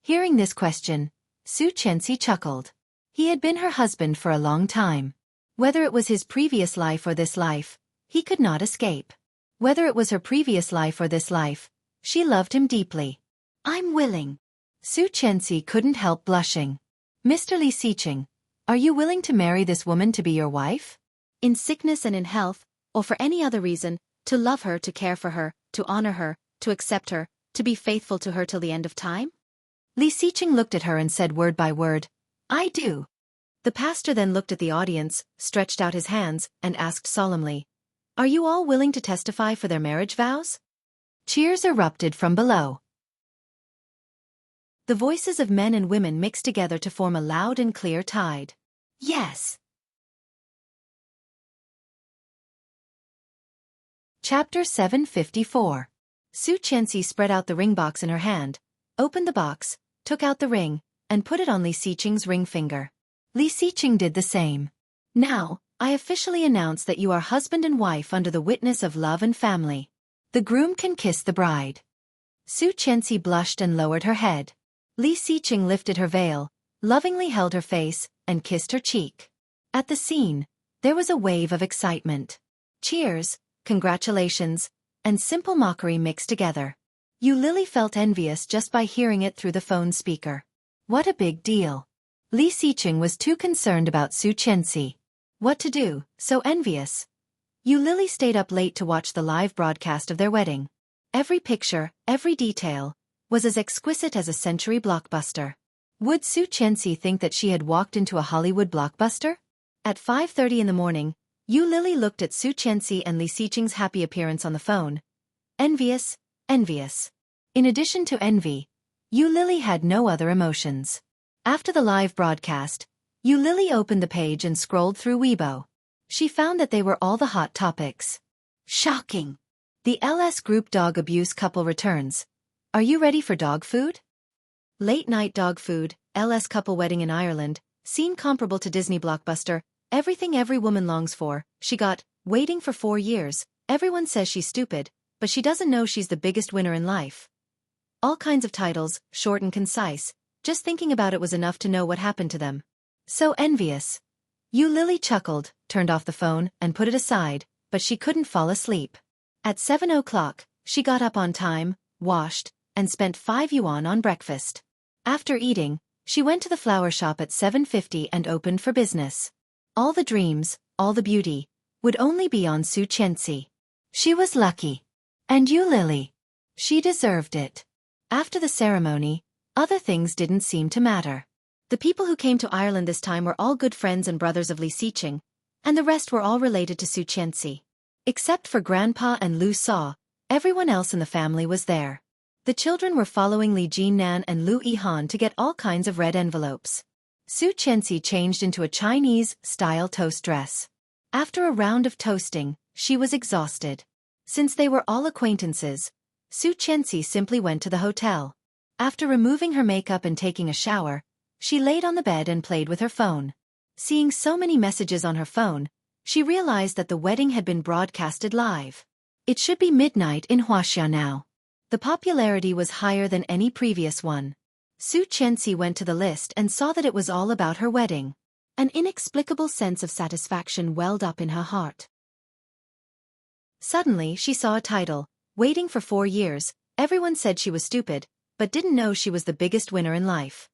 Hearing this question, Xueqi chuckled. He had been her husband for a long time. Whether it was his previous life or this life, he could not escape. Whether it was her previous life or this life, she loved him deeply. "I'm willing." Xueqi couldn't help blushing. "Mr. Li Xiqing, are you willing to marry this woman to be your wife? In sickness and in health, or for any other reason, to love her, to care for her, to honor her, to accept her, to be faithful to her till the end of time?" Li Xiqing looked at her and said word by word, "I do." The pastor then looked at the audience, stretched out his hands, and asked solemnly, "Are you all willing to testify for their marriage vows?" Cheers erupted from below. The voices of men and women mixed together to form a loud and clear tide. "Yes." Chapter 754. Xueqi spread out the ring box in her hand, opened the box, took out the ring, and put it on Li Xiqing's ring finger. Li Xiqing did the same. Now, I officially announce that you are husband and wife under the witness of love and family. The groom can kiss the bride. Xueqi blushed and lowered her head. Li Xiqing lifted her veil, lovingly held her face, and kissed her cheek. At the scene, there was a wave of excitement. Cheers, congratulations, and simple mockery mixed together. Yu Lily felt envious just by hearing it through the phone speaker. What a big deal. Li Xiqing was too concerned about Xueqi. What to do, so envious. Yu Lily stayed up late to watch the live broadcast of their wedding. Every picture, every detail, was as exquisite as a century blockbuster. Would Xueqi think that she had walked into a Hollywood blockbuster? At 5:30 in the morning, Yu Lily looked at Xueqi and Li Xiqing's happy appearance on the phone. Envious, envious. In addition to envy, Yu Lily had no other emotions. After the live broadcast, Yu Lily opened the page and scrolled through Weibo. She found that they were all the hot topics. Shocking! The LS Group dog abuse couple returns. Are you ready for dog food? Late-night dog food, LS couple wedding in Ireland, scene comparable to Disney blockbuster, everything every woman longs for. She got, waiting for 4 years, everyone says she's stupid, but she doesn't know she's the biggest winner in life. All kinds of titles, short and concise, just thinking about it was enough to know what happened to them. So envious. Yu Lily chuckled, turned off the phone, and put it aside, but she couldn't fall asleep. At 7 o'clock, she got up on time, washed, and spent 5 yuan on breakfast. After eating, she went to the flower shop at 7:50 and opened for business. All the dreams, all the beauty, would only be on Xueqi. She was lucky. And Yu Lily. She deserved it. After the ceremony, other things didn't seem to matter. The people who came to Ireland this time were all good friends and brothers of Li Xiqing, and the rest were all related to Xueqi. Except for Grandpa and Lu Sa, everyone else in the family was there. The children were following Li Jinnan and Lu Yihan to get all kinds of red envelopes. Xueqi changed into a Chinese-style toast dress. After a round of toasting, she was exhausted. Since they were all acquaintances, Xueqi simply went to the hotel. After removing her makeup and taking a shower, she laid on the bed and played with her phone. Seeing so many messages on her phone, she realized that the wedding had been broadcasted live. It should be midnight in Huaxia now. The popularity was higher than any previous one. Xueqi went to the list and saw that it was all about her wedding. An inexplicable sense of satisfaction welled up in her heart. Suddenly she saw a title, waiting for 4 years. Everyone said she was stupid, but didn't know she was the biggest winner in life.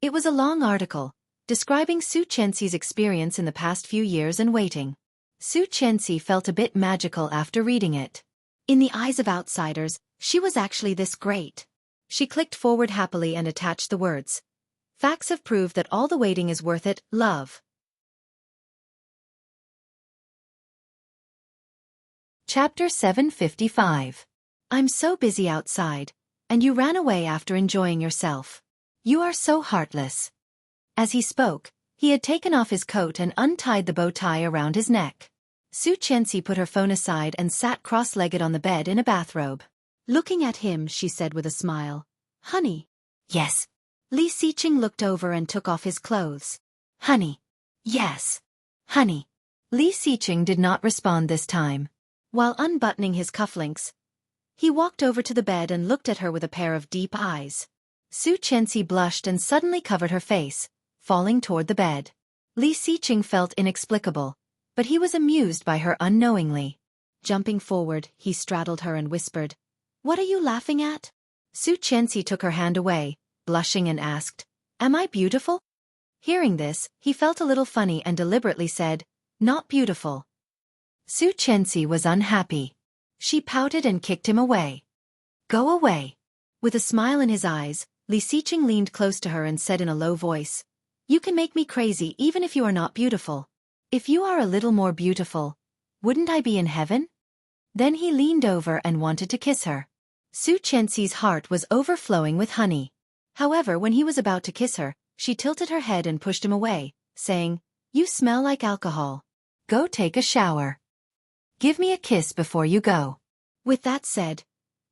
It was a long article, describing Xueqi's experience in the past few years and waiting. Xueqi felt a bit magical after reading it. In the eyes of outsiders, she was actually this great. She clicked forward happily and attached the words. Facts have proved that all the waiting is worth it, love. Chapter 755. I'm so busy outside, and you ran away after enjoying yourself. You are so heartless. As he spoke, he had taken off his coat and untied the bow tie around his neck. Xueqi put her phone aside and sat cross-legged on the bed in a bathrobe. Looking at him, she said with a smile, Honey. Yes. Li Xiqing looked over and took off his clothes. Honey. Yes. Honey. Li Xiqing did not respond this time. While unbuttoning his cufflinks, he walked over to the bed and looked at her with a pair of deep eyes. Xueqi blushed and suddenly covered her face, falling toward the bed. Li Xiqing felt inexplicable, but he was amused by her unknowingly. Jumping forward, he straddled her and whispered, What are you laughing at? Xueqi took her hand away, blushing and asked, Am I beautiful? Hearing this, he felt a little funny and deliberately said, Not beautiful. Xueqi was unhappy. She pouted and kicked him away. Go away. With a smile in his eyes, Li Xiqing leaned close to her and said in a low voice, You can make me crazy even if you are not beautiful. If you are a little more beautiful, wouldn't I be in heaven? Then he leaned over and wanted to kiss her. Xueqi's heart was overflowing with honey. However, when he was about to kiss her, she tilted her head and pushed him away, saying, You smell like alcohol. Go take a shower. Give me a kiss before you go. With that said,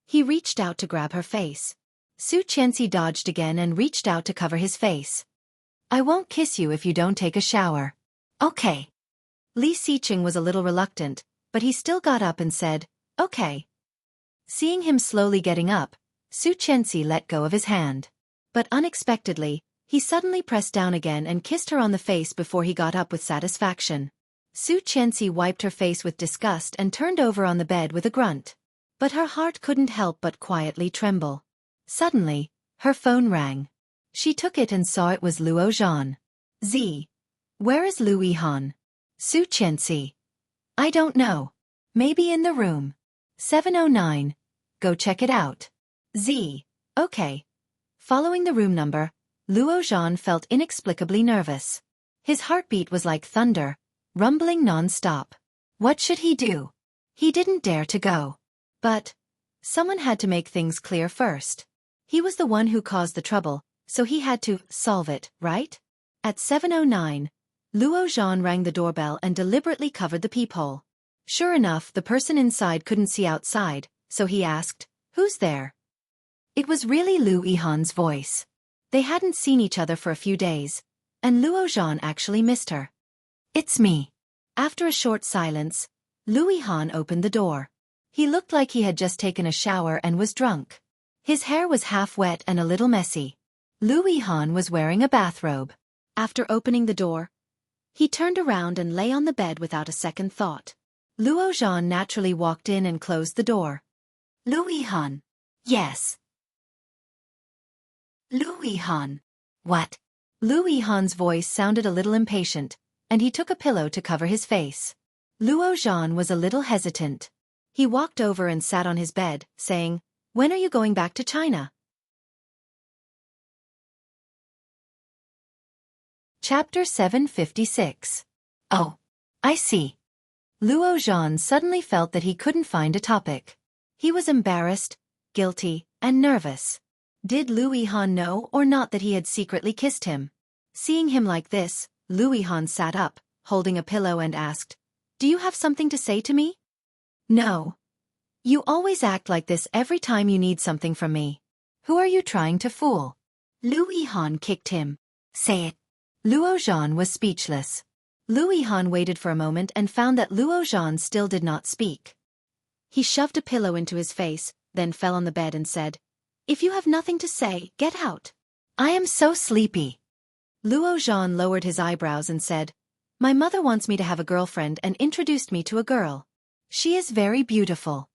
he reached out to grab her face. Xueqi dodged again and reached out to cover his face. I won't kiss you if you don't take a shower. Okay. Li Siqing was a little reluctant, but he still got up and said, okay. Seeing him slowly getting up, Xueqi let go of his hand. But unexpectedly, he suddenly pressed down again and kissed her on the face before he got up with satisfaction. Xueqi wiped her face with disgust and turned over on the bed with a grunt. But her heart couldn't help but quietly tremble. Suddenly, her phone rang. She took it and saw it was Luo Zhan. Z. Where is Lu Yihan? Xueqi. I don't know. Maybe in the room. 709. Go check it out. Z. Okay. Following the room number, Luo Zhan felt inexplicably nervous. His heartbeat was like thunder, rumbling non-stop. What should he do? He didn't dare to go. But someone had to make things clear first. He was the one who caused the trouble, so he had to solve it, right? At 7:09, Luo Zhan rang the doorbell and deliberately covered the peephole. Sure enough, the person inside couldn't see outside, so he asked, "Who's there?" It was really Lu Yihan's voice. They hadn't seen each other for a few days, and Luo Zhan actually missed her. "It's me." After a short silence, Lu Yihan opened the door. He looked like he had just taken a shower and was drunk. His hair was half wet and a little messy. Lu Yihan was wearing a bathrobe. After opening the door, he turned around and lay on the bed without a second thought. Luo Zhan naturally walked in and closed the door. Lu Yihan. Yes. Lu Yihan. What? Lu Yihan's voice sounded a little impatient, and he took a pillow to cover his face. Luo Zhan was a little hesitant. He walked over and sat on his bed, saying, "When are you going back to China?" Chapter 756. Oh, I see. Luo Zhan suddenly felt that he couldn't find a topic. He was embarrassed, guilty, and nervous. Did Lu Yihan know or not that he had secretly kissed him? Seeing him like this, Lu Yihan sat up, holding a pillow and asked, "Do you have something to say to me?" "No. You always act like this every time you need something from me. Who are you trying to fool?" Lu Yihan kicked him. "Say it." Luo Zhan was speechless. Lu Yihan waited for a moment and found that Luo Zhan still did not speak. He shoved a pillow into his face, then fell on the bed and said, "If you have nothing to say, get out. I am so sleepy." Luo Zhan lowered his eyebrows and said, "My mother wants me to have a girlfriend and introduced me to a girl. She is very beautiful."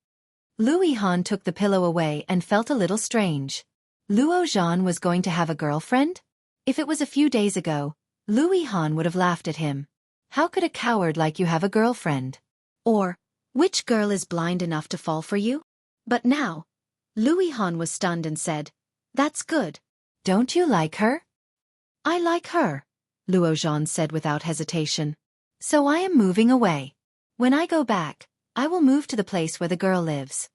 Lu Yihan took the pillow away and felt a little strange. Luo Zhan was going to have a girlfriend? If it was a few days ago, Lu Yihan would have laughed at him. How could a coward like you have a girlfriend? Or, which girl is blind enough to fall for you? But now, Lu Yihan was stunned and said, "That's good. Don't you like her?" "I like her," Luo Zhan said without hesitation. "So I am moving away. When I go back, I will move to the place where the girl lives."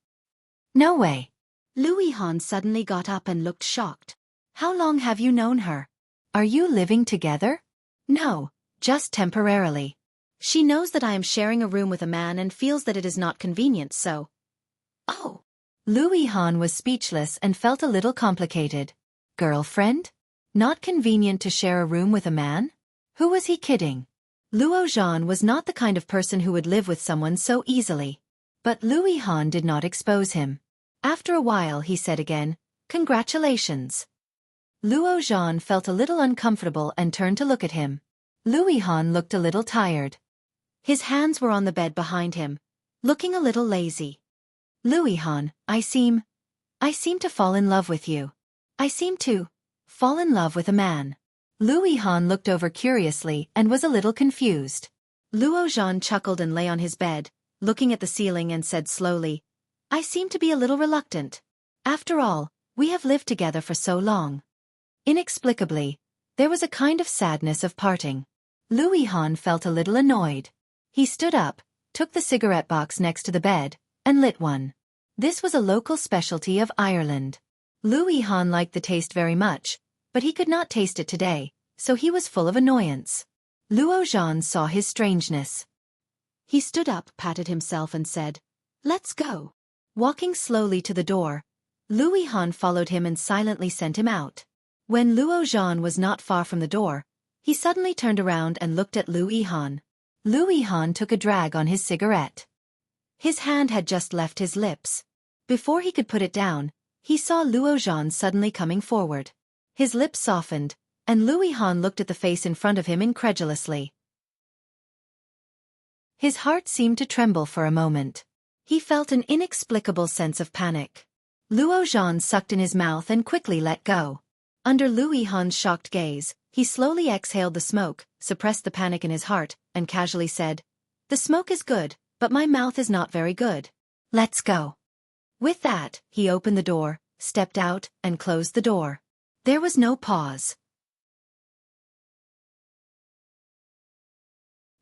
"No way." Lu Yihan suddenly got up and looked shocked. "How long have you known her? Are you living together?" "No, just temporarily. She knows that I am sharing a room with a man and feels that it is not convenient, so..." "Oh." Lu Yihan was speechless and felt a little complicated. Girlfriend? Not convenient to share a room with a man? Who was he kidding? Luo Zhan was not the kind of person who would live with someone so easily. But Lu Yihan did not expose him. After a while he said again, "Congratulations." Luo Zhan felt a little uncomfortable and turned to look at him. Lu Yihan looked a little tired. His hands were on the bed behind him, looking a little lazy. "Lu Yihan, I seem to fall in love with you. I seem to fall in love with a man." Lu Yihan looked over curiously and was a little confused. Luo Zhan chuckled and lay on his bed, looking at the ceiling and said slowly, "I seem to be a little reluctant. After all, we have lived together for so long." Inexplicably, there was a kind of sadness of parting. Lu Yihan felt a little annoyed. He stood up, took the cigarette box next to the bed, and lit one. This was a local specialty of Ireland. Lu Yihan liked the taste very much, but he could not taste it today, so he was full of annoyance. Luo Zhan saw his strangeness. He stood up, patted himself and said, "Let's go." Walking slowly to the door, Louis Han followed him and silently sent him out. When Luo Zhan was not far from the door, he suddenly turned around and looked at Louis Han. Louis Han took a drag on his cigarette. His hand had just left his lips. Before he could put it down, he saw Luo Zhan suddenly coming forward. His lips softened, and Louis Han looked at the face in front of him incredulously. His heart seemed to tremble for a moment. He felt an inexplicable sense of panic. Luo Zhan sucked in his mouth and quickly let go. Under Louis Han's shocked gaze, he slowly exhaled the smoke, suppressed the panic in his heart, and casually said, "The smoke is good, but my mouth is not very good. Let's go." With that, he opened the door, stepped out, and closed the door. There was no pause.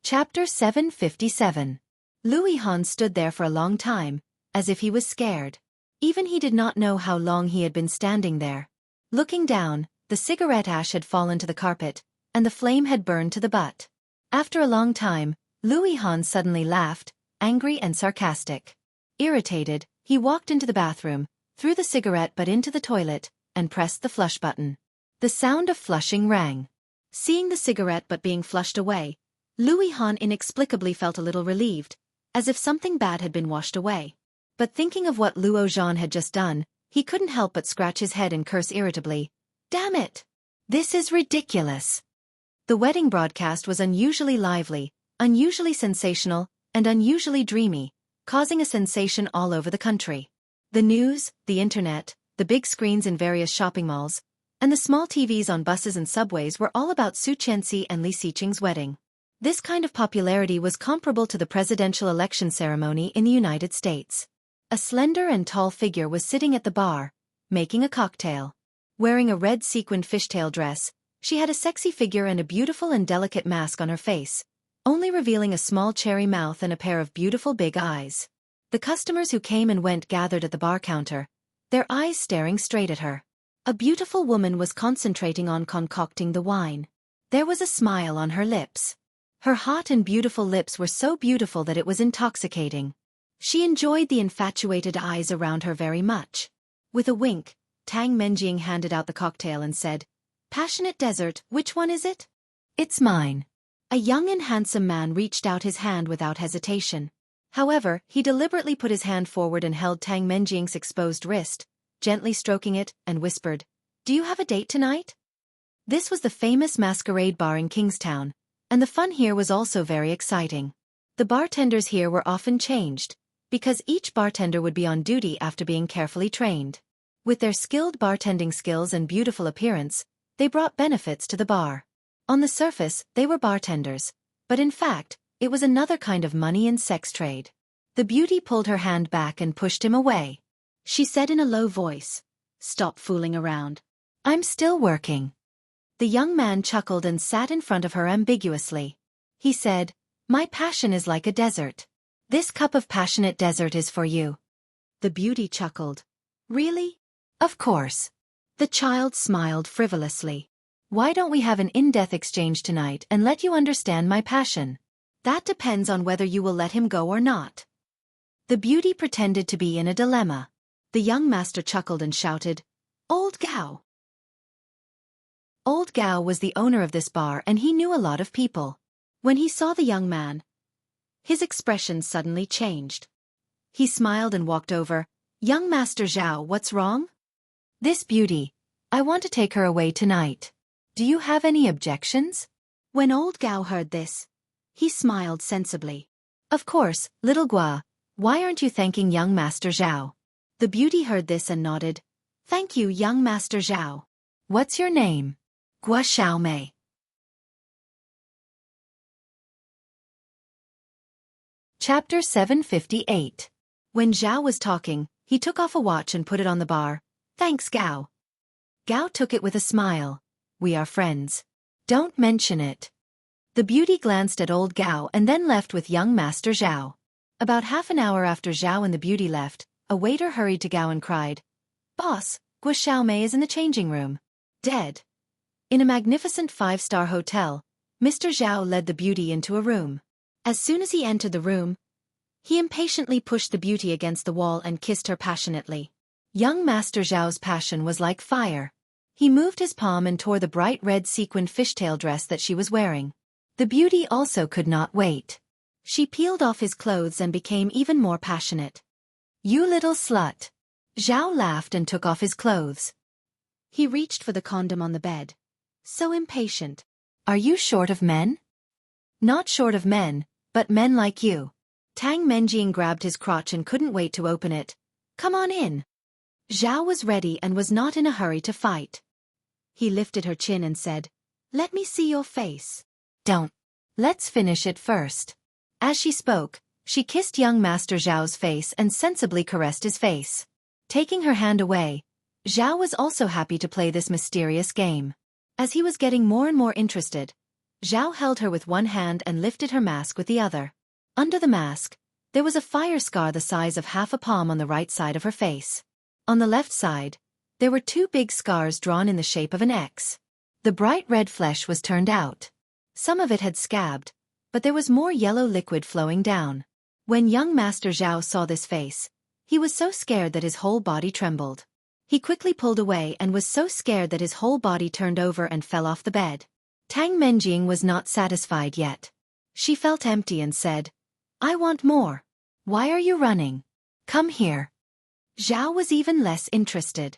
Chapter 757. Louis Han stood there for a long time, as if he was scared. Even he did not know how long he had been standing there. Looking down, the cigarette ash had fallen to the carpet, and the flame had burned to the butt. After a long time, Louis Han suddenly laughed, angry and sarcastic. Irritated, he walked into the bathroom, threw the cigarette butt into the toilet, and pressed the flush button. The sound of flushing rang. Seeing the cigarette butt being flushed away, Louis Han inexplicably felt a little relieved, as if something bad had been washed away. But thinking of what Luo Zhan had just done, he couldn't help but scratch his head and curse irritably. "Damn it! This is ridiculous!" The wedding broadcast was unusually lively, unusually sensational, and unusually dreamy, causing a sensation all over the country. The news, the internet, the big screens in various shopping malls, and the small TVs on buses and subways were all about Xueqi and Li Xiqing's wedding. This kind of popularity was comparable to the presidential election ceremony in the United States. A slender and tall figure was sitting at the bar, making a cocktail. Wearing a red sequined fishtail dress, she had a sexy figure and a beautiful and delicate mask on her face, only revealing a small cherry mouth and a pair of beautiful big eyes. The customers who came and went gathered at the bar counter, their eyes staring straight at her. A beautiful woman was concentrating on concocting the wine. There was a smile on her lips. Her hot and beautiful lips were so beautiful that it was intoxicating. She enjoyed the infatuated eyes around her very much. With a wink, Tang Menjing handed out the cocktail and said, "Passionate Desert, which one is it?" "It's mine." A young and handsome man reached out his hand without hesitation. However, he deliberately put his hand forward and held Tang Menjing's exposed wrist, gently stroking it, and whispered, "Do you have a date tonight?" This was the famous masquerade bar in Kingstown, and the fun here was also very exciting. The bartenders here were often changed, because each bartender would be on duty after being carefully trained. With their skilled bartending skills and beautiful appearance, they brought benefits to the bar. On the surface, they were bartenders, but in fact, it was another kind of money and sex trade. The beauty pulled her hand back and pushed him away. She said in a low voice, "Stop fooling around. I'm still working." The young man chuckled and sat in front of her ambiguously. He said, "My passion is like a desert. This cup of passionate desert is for you." The beauty chuckled. "Really?" "Of course." The child smiled frivolously. "Why don't we have an in-depth exchange tonight and let you understand my passion? That depends on whether you will let him go or not." The beauty pretended to be in a dilemma. The young master chuckled and shouted, "Old Gao." Old Gao was the owner of this bar and he knew a lot of people. When he saw the young man, his expression suddenly changed. He smiled and walked over. "Young Master Zhao, what's wrong?" "This beauty. I want to take her away tonight. Do you have any objections?" When old Gao heard this, he smiled sensibly. "Of course, little Gua, why aren't you thanking young Master Zhao?" The beauty heard this and nodded. "Thank you, young Master Zhao. What's your name?" "Gua Xiaomei." Chapter 758. When Zhao was talking, he took off a watch and put it on the bar. "Thanks, Gao." Gao took it with a smile. "We are friends. Don't mention it." The beauty glanced at old Gao and then left with young Master Zhao. About half an hour after Zhao and the beauty left, a waiter hurried to Gao and cried, "Boss, Gua Xiaomei is in the changing room. Dead." In a magnificent 5-star hotel, Mr. Zhao led the beauty into a room. As soon as he entered the room, he impatiently pushed the beauty against the wall and kissed her passionately. Young Master Zhao's passion was like fire. He moved his palm and tore the bright red sequined fishtail dress that she was wearing. The beauty also could not wait. She peeled off his clothes and became even more passionate. "You little slut." Zhao laughed and took off his clothes. He reached for the condom on the bed. So impatient. "Are you short of men?" "Not short of men, but men like you." Tang Menjing grabbed his crotch and couldn't wait to open it. "Come on in." Zhao was ready and was not in a hurry to fight. He lifted her chin and said, "Let me see your face." "Don't. Let's finish it first." As she spoke, she kissed young Master Zhao's face and sensibly caressed his face. Taking her hand away, Zhao was also happy to play this mysterious game. As he was getting more and more interested, Zhao held her with one hand and lifted her mask with the other. Under the mask, there was a fire scar the size of half a palm on the right side of her face. On the left side, there were two big scars drawn in the shape of an X. The bright red flesh was turned out. Some of it had scabbed, but there was more yellow liquid flowing down. When young Master Zhao saw this face, he was so scared that his whole body trembled. He quickly pulled away and was so scared that his whole body turned over and fell off the bed. Tang Menjing was not satisfied yet. She felt empty and said, "I want more. Why are you running? Come here." Zhao was even less interested.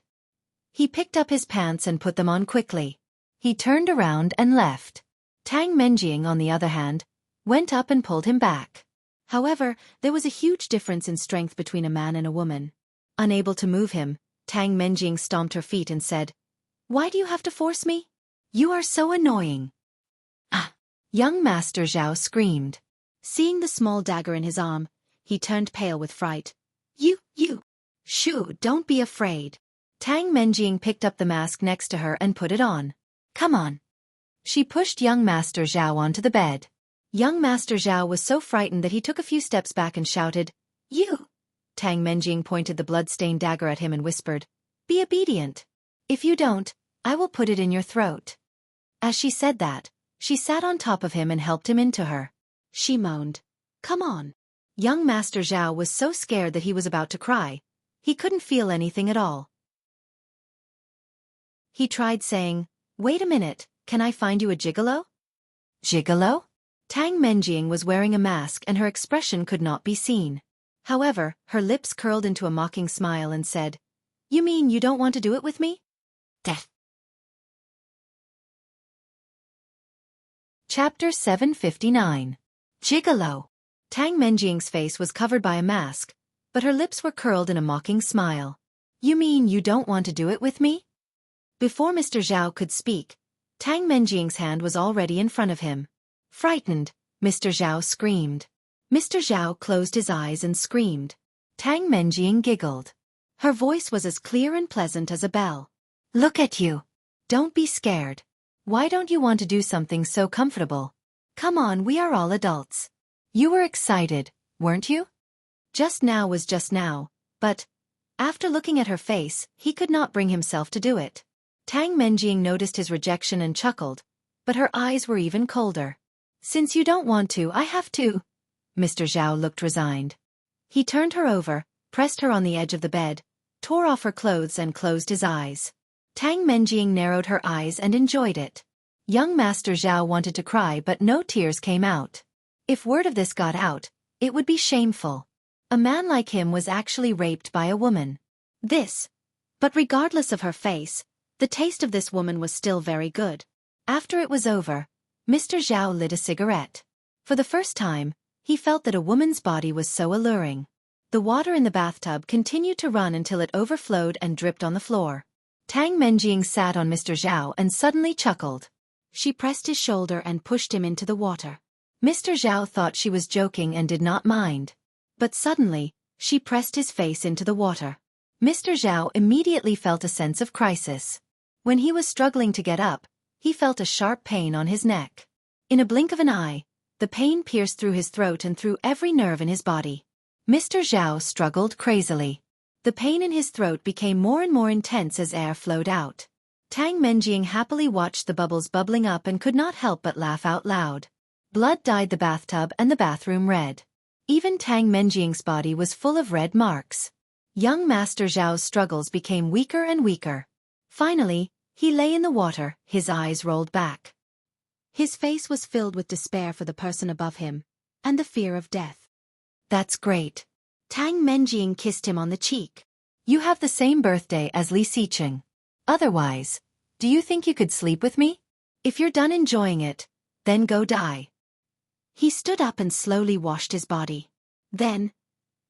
He picked up his pants and put them on quickly. He turned around and left. Tang Menjing, on the other hand, went up and pulled him back. However, there was a huge difference in strength between a man and a woman. Unable to move him, Tang Menjing stomped her feet and said, "Why do you have to force me? You are so annoying." "Ah!" Young Master Zhao screamed. Seeing the small dagger in his arm, he turned pale with fright. You. Shoo, don't be afraid." Tang Menjing picked up the mask next to her and put it on. "Come on." She pushed young Master Zhao onto the bed. Young Master Zhao was so frightened that he took a few steps back and shouted, "You!" Tang Menjing pointed the blood-stained dagger at him and whispered, "Be obedient. If you don't, I will put it in your throat." As she said that, she sat on top of him and helped him into her. She moaned, "Come on." Young Master Zhao was so scared that he was about to cry. He couldn't feel anything at all. He tried saying, "Wait a minute, can I find you a gigolo?" Gigolo? Tang Menjing was wearing a mask and her expression could not be seen. However, her lips curled into a mocking smile and said, "You mean you don't want to do it with me?" Death. Chapter 759. Gigolo. Tang Menjing's face was covered by a mask, but her lips were curled in a mocking smile. "You mean you don't want to do it with me?" Before Mr. Zhao could speak, Tang Menjing's hand was already in front of him. Frightened, Mr. Zhao screamed. Mr. Zhao closed his eyes and screamed. Tang Menjing giggled. Her voice was as clear and pleasant as a bell. "Look at you. Don't be scared. Why don't you want to do something so comfortable? Come on, we are all adults. You were excited, weren't you?" Just now was just now, but, after looking at her face, he could not bring himself to do it. Tang Menjing noticed his rejection and chuckled, but her eyes were even colder. "Since you don't want to, I have to." Mr. Zhao looked resigned. He turned her over, pressed her on the edge of the bed, tore off her clothes and closed his eyes. Tang Menjing narrowed her eyes and enjoyed it. Young Master Zhao wanted to cry but no tears came out. If word of this got out, it would be shameful. A man like him was actually raped by a woman. But regardless of her face, the taste of this woman was still very good. After it was over, Mr. Zhao lit a cigarette. For the first time, he felt that a woman's body was so alluring. The water in the bathtub continued to run until it overflowed and dripped on the floor. Tang Menjing sat on Mr. Zhao and suddenly chuckled. She pressed his shoulder and pushed him into the water. Mr. Zhao thought she was joking and did not mind. But suddenly, she pressed his face into the water. Mr. Zhao immediately felt a sense of crisis. When he was struggling to get up, he felt a sharp pain on his neck. In a blink of an eye, the pain pierced through his throat and through every nerve in his body. Mr. Zhao struggled crazily. The pain in his throat became more and more intense as air flowed out. Tang Menjing happily watched the bubbles bubbling up and could not help but laugh out loud. Blood dyed the bathtub and the bathroom red. Even Tang Menjing's body was full of red marks. Young Master Zhao's struggles became weaker and weaker. Finally, he lay in the water, his eyes rolled back. His face was filled with despair for the person above him, and the fear of death. That's great. Tang Menjing kissed him on the cheek. You have the same birthday as Li Xiqing. Otherwise, do you think you could sleep with me? If you're done enjoying it, then go die. He stood up and slowly washed his body. Then,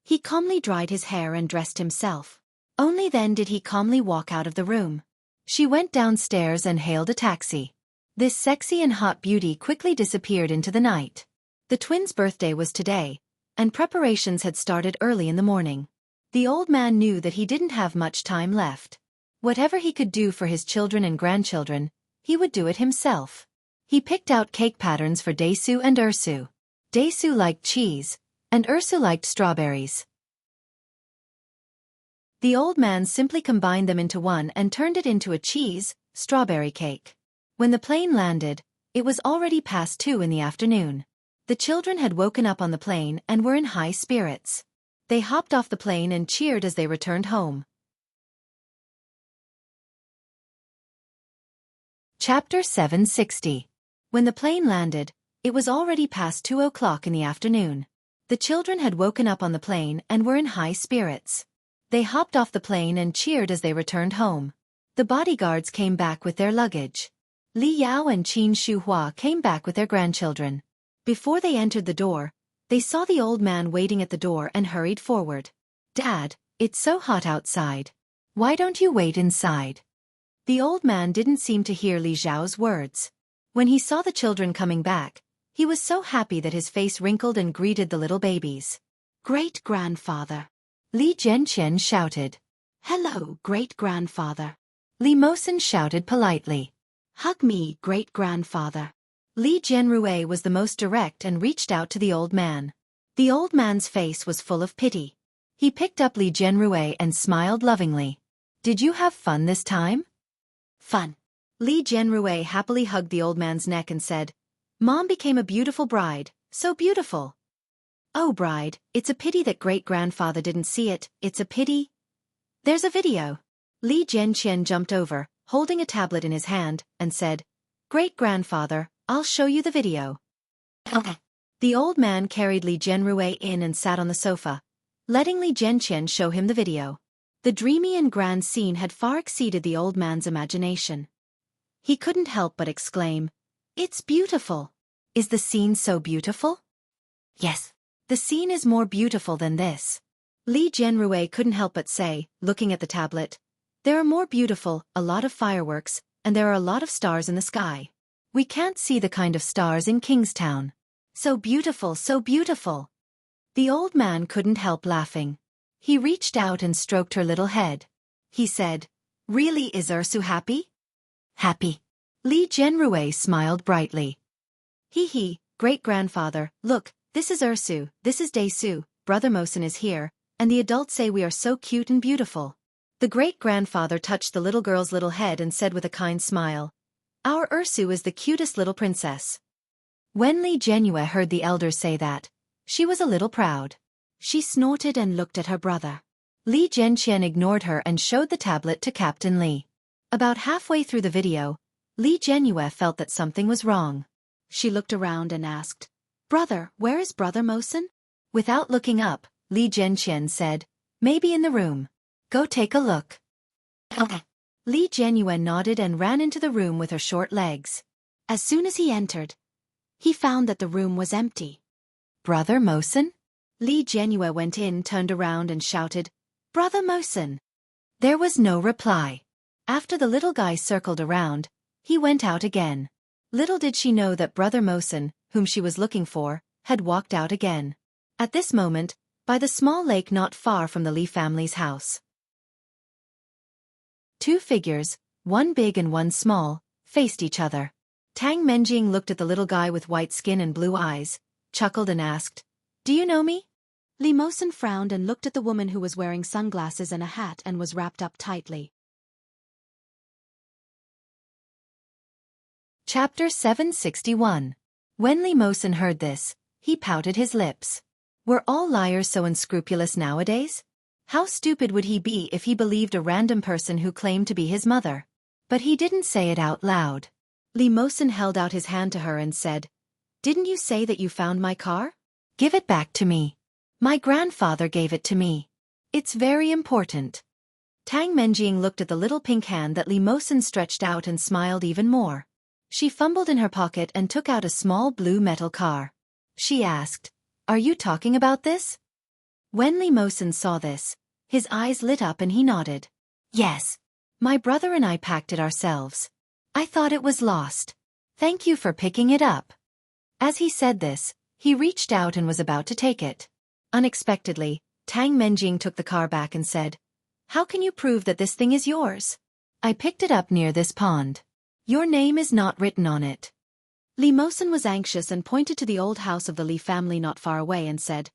he calmly dried his hair and dressed himself. Only then did he calmly walk out of the room. She went downstairs and hailed a taxi. This sexy and hot beauty quickly disappeared into the night. The twins' birthday was today, and preparations had started early in the morning. The old man knew that he didn't have much time left. Whatever he could do for his children and grandchildren, he would do it himself. He picked out cake patterns for Daesu and Ursu. Daesu liked cheese, and Ursu liked strawberries. The old man simply combined them into one and turned it into a strawberry cake. When the plane landed, it was already past 2 in the afternoon. The children had woken up on the plane and were in high spirits. They hopped off the plane and cheered as they returned home. Chapter 760. When the plane landed, it was already past 2 o'clock in the afternoon. The children had woken up on the plane and were in high spirits. They hopped off the plane and cheered as they returned home. The bodyguards came back with their luggage. Li Yao and Qin Shuhua came back with their grandchildren. Before they entered the door, they saw the old man waiting at the door and hurried forward. Dad, it's so hot outside. Why don't you wait inside? The old man didn't seem to hear Li Zhao's words. When he saw the children coming back, he was so happy that his face wrinkled and greeted the little babies. Great-grandfather. Li Zhenqian shouted. Hello, great-grandfather. Li Mosen shouted politely. Hug me, great-grandfather. Li Zhenrui was the most direct and reached out to the old man. The old man's face was full of pity. He picked up Li Zhenrui and smiled lovingly. Did you have fun this time? Fun. Li Zhenrui happily hugged the old man's neck and said, Mom became a beautiful bride, so beautiful. Oh bride, it's a pity that great-grandfather didn't see it, it's a pity. There's a video. Li Zhenqian jumped over, holding a tablet in his hand, and said, Great-grandfather, I'll show you the video. Okay. The old man carried Li Zhenrui in and sat on the sofa, letting Li Zhenqian show him the video. The dreamy and grand scene had far exceeded the old man's imagination. He couldn't help but exclaim, It's beautiful. Is the scene so beautiful? Yes. The scene is more beautiful than this. Li Zhenrui couldn't help but say, looking at the tablet, There are more beautiful, a lot of fireworks, and there are a lot of stars in the sky. We can't see the kind of stars in Kingstown. So beautiful, so beautiful. The old man couldn't help laughing. He reached out and stroked her little head. He said, Really, is Ursu happy? Happy. Li Zhenrui smiled brightly. Hee, great-grandfather, look, this is Ursu, this is Daesu, Brother Mosen is here, and the adults say we are so cute and beautiful. The great-grandfather touched the little girl's little head and said with a kind smile, Our Ursu is the cutest little princess. When Li Zhenrui heard the elders say that, she was a little proud. She snorted and looked at her brother. Li Zhenqian ignored her and showed the tablet to Captain Li. About halfway through the video, Li Zhenrui felt that something was wrong. She looked around and asked, Brother, where is Brother Mosen? Without looking up, Li Zhenqian said, Maybe in the room. Go take a look. Okay. Li Zhenrui nodded and ran into the room with her short legs. As soon as he entered, he found that the room was empty. Brother Mosen? Li Zhenrui went in, turned around and shouted, Brother Mosen. There was no reply. After the little guy circled around, he went out again. Little did she know that Brother Mosen, whom she was looking for, had walked out again. At this moment, by the small lake not far from the Li family's house. 2 figures, one big and one small, faced each other. Tang Menjing looked at the little guy with white skin and blue eyes, chuckled and asked, Do you know me? Li Mosen frowned and looked at the woman who was wearing sunglasses and a hat and was wrapped up tightly. Chapter 761. When Li Mosen heard this, he pouted his lips. Were all liars so unscrupulous nowadays? How stupid would he be if he believed a random person who claimed to be his mother? But he didn't say it out loud. Li Mosen held out his hand to her and said, "Didn't you say that you found my car? Give it back to me. My grandfather gave it to me. It's very important." Tang Menjing looked at the little pink hand that Li Mosen stretched out and smiled even more. She fumbled in her pocket and took out a small blue metal car. She asked, "Are you talking about this?" When Li Mosen saw this, his eyes lit up and he nodded. "Yes. My brother and I packed it ourselves. I thought it was lost. Thank you for picking it up." As he said this, he reached out and was about to take it. Unexpectedly, Tang Menjing took the car back and said, "How can you prove that this thing is yours? I picked it up near this pond. Your name is not written on it." Li Mosen was anxious and pointed to the old house of the Li family not far away and said,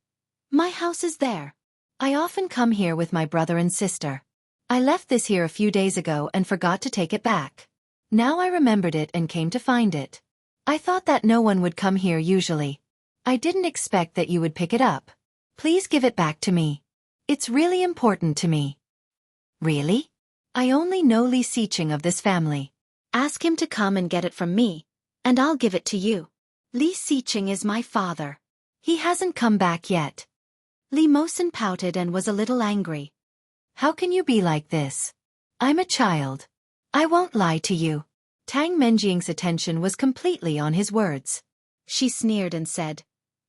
"My house is there. I often come here with my brother and sister. I left this here a few days ago and forgot to take it back. Now I remembered it and came to find it. I thought that no one would come here usually. I didn't expect that you would pick it up. Please give it back to me. It's really important to me." "Really? I only know Li Xiqing of this family. Ask him to come and get it from me, and I'll give it to you. Li Xiqing is my father. He hasn't come back yet." Li Mosen pouted and was a little angry. "How can you be like this? I'm a child. I won't lie to you." Tang Menjing's attention was completely on his words. She sneered and said,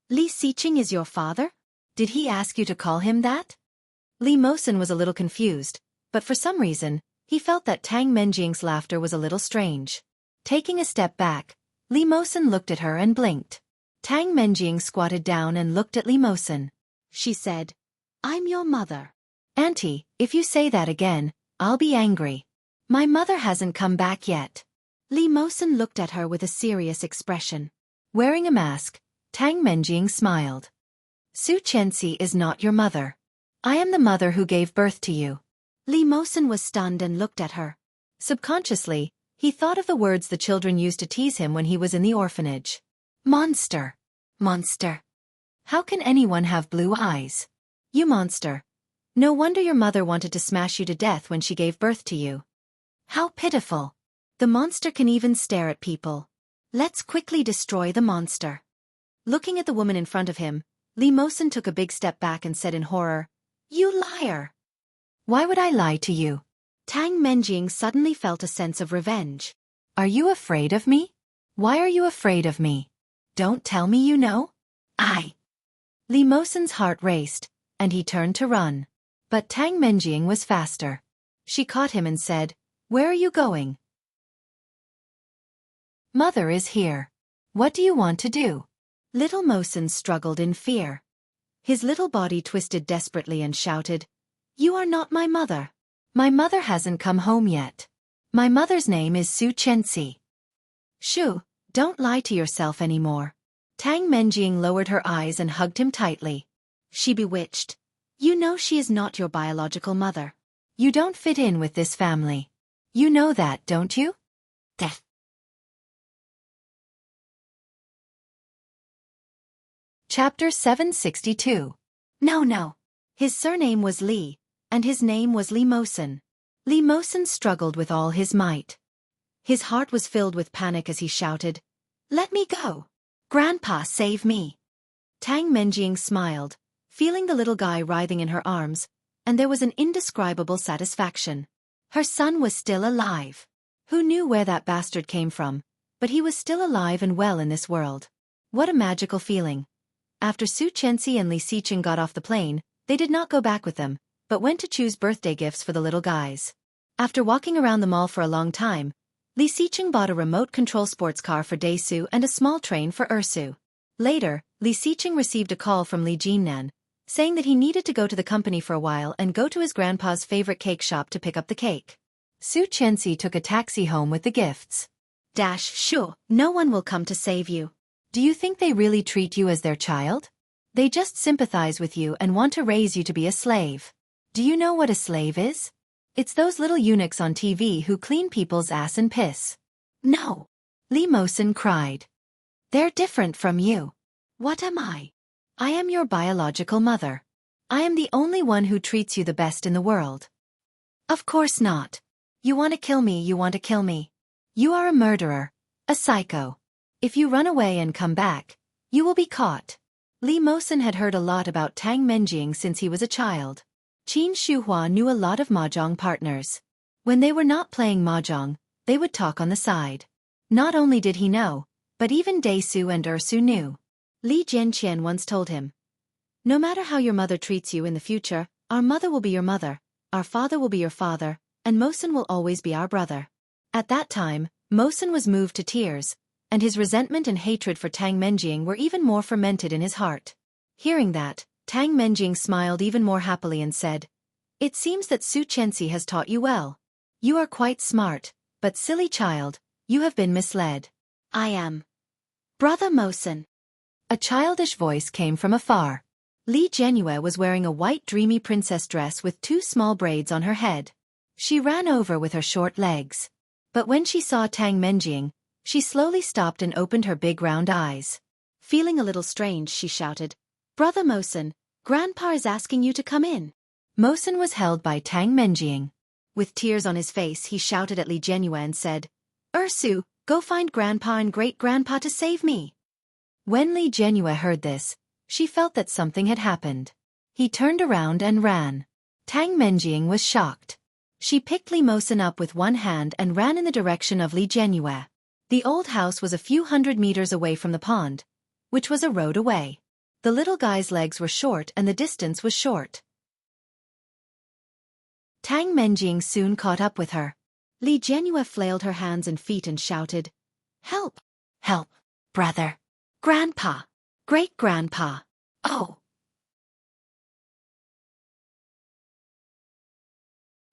"Li Xiqing is your father? Did he ask you to call him that?" Li Mosen was a little confused, but for some reason, he felt that Tang Menjing's laughter was a little strange. Taking a step back, Li Mosen looked at her and blinked. Tang Menjing squatted down and looked at Li Mosen. She said, "I'm your mother." "Auntie, if you say that again, I'll be angry. My mother hasn't come back yet." Li Mosen looked at her with a serious expression. Wearing a mask, Tang Menjing smiled. "Xueqi is not your mother. I am the mother who gave birth to you." Li Mosen was stunned and looked at her. Subconsciously, he thought of the words the children used to tease him when he was in the orphanage. "Monster. Monster. How can anyone have blue eyes? You monster. No wonder your mother wanted to smash you to death when she gave birth to you. How pitiful. The monster can even stare at people. Let's quickly destroy the monster." Looking at the woman in front of him, Li Mosen took a big step back and said in horror, "You liar! Why would I lie to you?" Tang Menjing suddenly felt a sense of revenge. "Are you afraid of me? Why are you afraid of me? Don't tell me you know." Li Mosen's heart raced, and he turned to run. But Tang Menjing was faster. She caught him and said, "Where are you going?" "Mother is here. What do you want to do?" Little Mosen struggled in fear. His little body twisted desperately and shouted, "You are not my mother. My mother hasn't come home yet. My mother's name is Xueqi." "Shu, don't lie to yourself anymore." Tang Menjing lowered her eyes and hugged him tightly. She bewitched. "You know she is not your biological mother. You don't fit in with this family. You know that, don't you?" Death. Chapter 762. No. His surname was Li, and his name was Li Mosen. Li Mosen struggled with all his might. His heart was filled with panic as he shouted, "Let me go! Grandpa, save me!" Tang Menjing smiled, feeling the little guy writhing in her arms, and there was an indescribable satisfaction. Her son was still alive. Who knew where that bastard came from? But he was still alive and well in this world. What a magical feeling. After Xueqi and Li Xiqing got off the plane, they did not go back with them, but went to choose birthday gifts for the little guys. After walking around the mall for a long time, Li Xiqing bought a remote-control sports car for Daesu and a small train for Ursu. Later, Li Xiqing received a call from Li Jinnan, saying that he needed to go to the company for a while and go to his grandpa's favorite cake shop to pick up the cake. Xueqi took a taxi home with the gifts. Sure, no one will come to save you. Do you think they really treat you as their child? They just sympathize with you and want to raise you to be a slave. Do you know what a slave is? It's those little eunuchs on TV who clean people's ass and piss. No. Li Mosen cried. They're different from you. What am I? I am your biological mother. I am the only one who treats you the best in the world. Of course not. You want to kill me, you want to kill me. You are a murderer, a psycho. If you run away and come back, you will be caught. Li Mosen had heard a lot about Tang Menjing since he was a child. Qin Shuhua knew a lot of mahjong partners. When they were not playing mahjong, they would talk on the side. Not only did he know, but even Daisu and Ursu knew. Li Jianqian once told him, "No matter how your mother treats you in the future, our mother will be your mother, our father will be your father, and Mosen will always be our brother." At that time, Mosen was moved to tears, and his resentment and hatred for Tang Menjing were even more fermented in his heart. Hearing that, Tang Menjing smiled even more happily and said, "It seems that Su Chenxi has taught you well. You are quite smart, but silly child, you have been misled. I am Brother Mosen." A childish voice came from afar. Li Jianyue was wearing a white dreamy princess dress with 2 small braids on her head. She ran over with her short legs. But when she saw Tang Menjing, she slowly stopped and opened her big round eyes. Feeling a little strange, she shouted, "Brother Mosen, Grandpa is asking you to come in." Mosen was held by Tang Menjing. With tears on his face, he shouted at Li Jianyue and said, "Ursu, go find Grandpa and Great-Grandpa to save me." When Li Jianyue heard this, she felt that something had happened. He turned around and ran. Tang Menjing was shocked. She picked Li Mosen up with one hand and ran in the direction of Li Jianyue. The old house was a few hundred meters away from the pond, which was a road away. The little guy's legs were short and the distance was short. Tang Menjing soon caught up with her. Li Jianyue flailed her hands and feet and shouted, "Help! Help! Brother! Grandpa! Great-Grandpa! Oh!"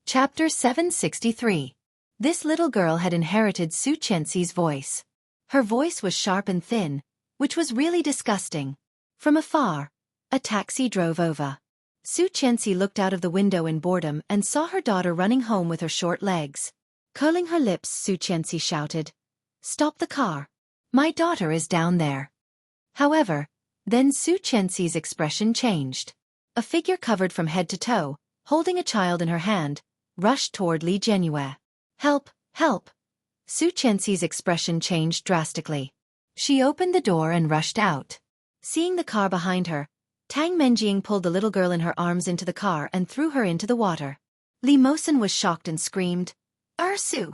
Chapter 763. This little girl had inherited Su Chenxi's voice. Her voice was sharp and thin, which was really disgusting. From afar, a taxi drove over. Su Chenxi looked out of the window in boredom and saw her daughter running home with her short legs. Curling her lips, Su Chenxi shouted, "Stop the car. My daughter is down there." However, then Su Chenxi's expression changed. A figure covered from head to toe, holding a child in her hand, rushed toward Li Jianyue. "Help! Help!" Su Chenxi's expression changed drastically. She opened the door and rushed out. Seeing the car behind her, Tang Menjing pulled the little girl in her arms into the car and threw her into the water. Li Mosen was shocked and screamed, "Ursu!"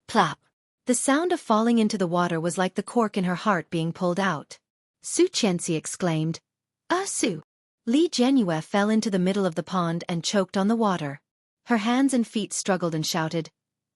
Plop! The sound of falling into the water was like the cork in her heart being pulled out. Su Chenxi exclaimed, "Ursu!" Li Jianyue fell into the middle of the pond and choked on the water. Her hands and feet struggled and shouted,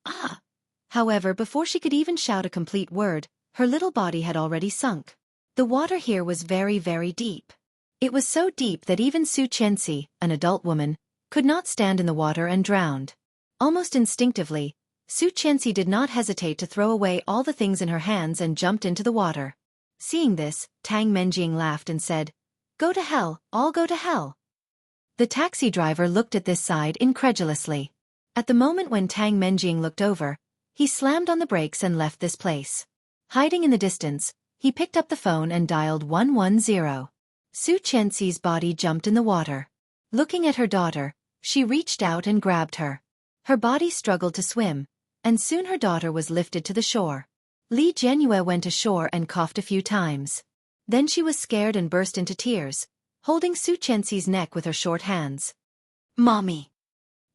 "Ah!" However, before she could even shout a complete word, her little body had already sunk. The water here was very, very deep. It was so deep that even Su Chenxi, an adult woman, could not stand in the water and drowned. Almost instinctively, Su Chenxi did not hesitate to throw away all the things in her hands and jumped into the water. Seeing this, Tang Menjing laughed and said, "Go to hell, all go to hell." The taxi driver looked at this side incredulously. At the moment when Tang Menjing looked over, he slammed on the brakes and left this place. Hiding in the distance, he picked up the phone and dialed 110. Su Chenxi's body jumped in the water. Looking at her daughter, she reached out and grabbed her. Her body struggled to swim, and soon her daughter was lifted to the shore. Li Jianyue went ashore and coughed a few times. Then she was scared and burst into tears, holding Su Chenxi's neck with her short hands. "Mommy!"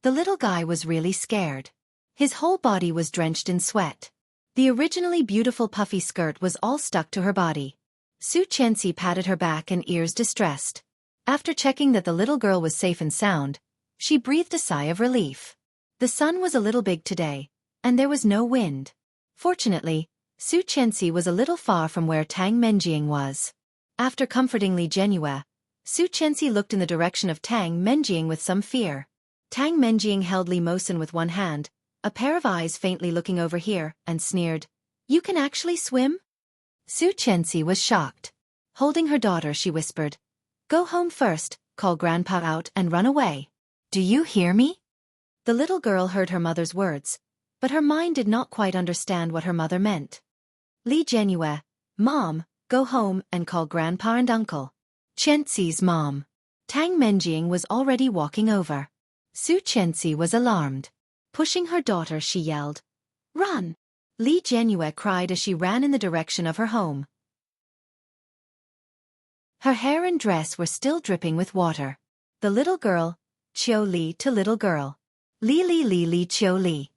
The little guy was really scared. His whole body was drenched in sweat. The originally beautiful puffy skirt was all stuck to her body. Su Chenxi patted her back and ears distressed. After checking that the little girl was safe and sound, she breathed a sigh of relief. The sun was a little big today, and there was no wind. Fortunately, Su Chenxi was a little far from where Tang Menjing was. After comforting Li Jianyue, Su Chenxi looked in the direction of Tang Menjing with some fear. Tang Menjing held Li Mosen with one hand, a pair of eyes faintly looking over here, and sneered, "You can actually swim?" Su Chenxi was shocked. Holding her daughter, she whispered, "Go home first, call Grandpa out and run away. Do you hear me?" The little girl heard her mother's words, but her mind did not quite understand what her mother meant. "Li Jianyue, Mom, Go home and call Grandpa and Uncle. Chenxi's mom. Tang Menjing was already walking over. Xueqi was alarmed. Pushing her daughter, she yelled, "Run!" Li Jianyue cried as she ran in the direction of her home. Her hair and dress were still dripping with water. The little girl, Qiu Li to little girl. Li Li Li Li Qiu Li.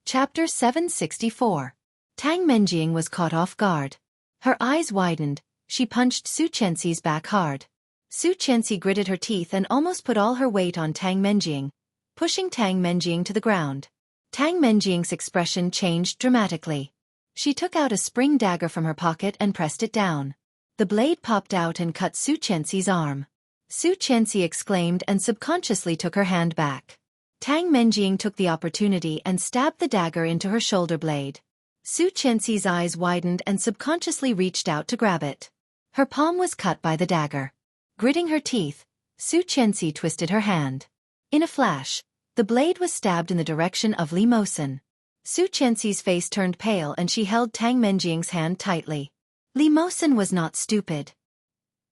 Chapter 764. Tang Menjing was caught off guard. Her eyes widened, she punched Xueqi's back hard. Xueqi gritted her teeth and almost put all her weight on Tang Menjing, pushing Tang Menjing to the ground. Tang Menjing's expression changed dramatically. She took out a spring dagger from her pocket and pressed it down. The blade popped out and cut Xueqi's arm. Xueqi exclaimed and subconsciously took her hand back. Tang Menjing took the opportunity and stabbed the dagger into her shoulder blade. Xueqi's eyes widened and subconsciously reached out to grab it. Her palm was cut by the dagger. Gritting her teeth, Xueqi twisted her hand. In a flash, the blade was stabbed in the direction of Li Mosen. Xueqi's face turned pale and she held Tang Menjing's hand tightly. Li Mosen was not stupid.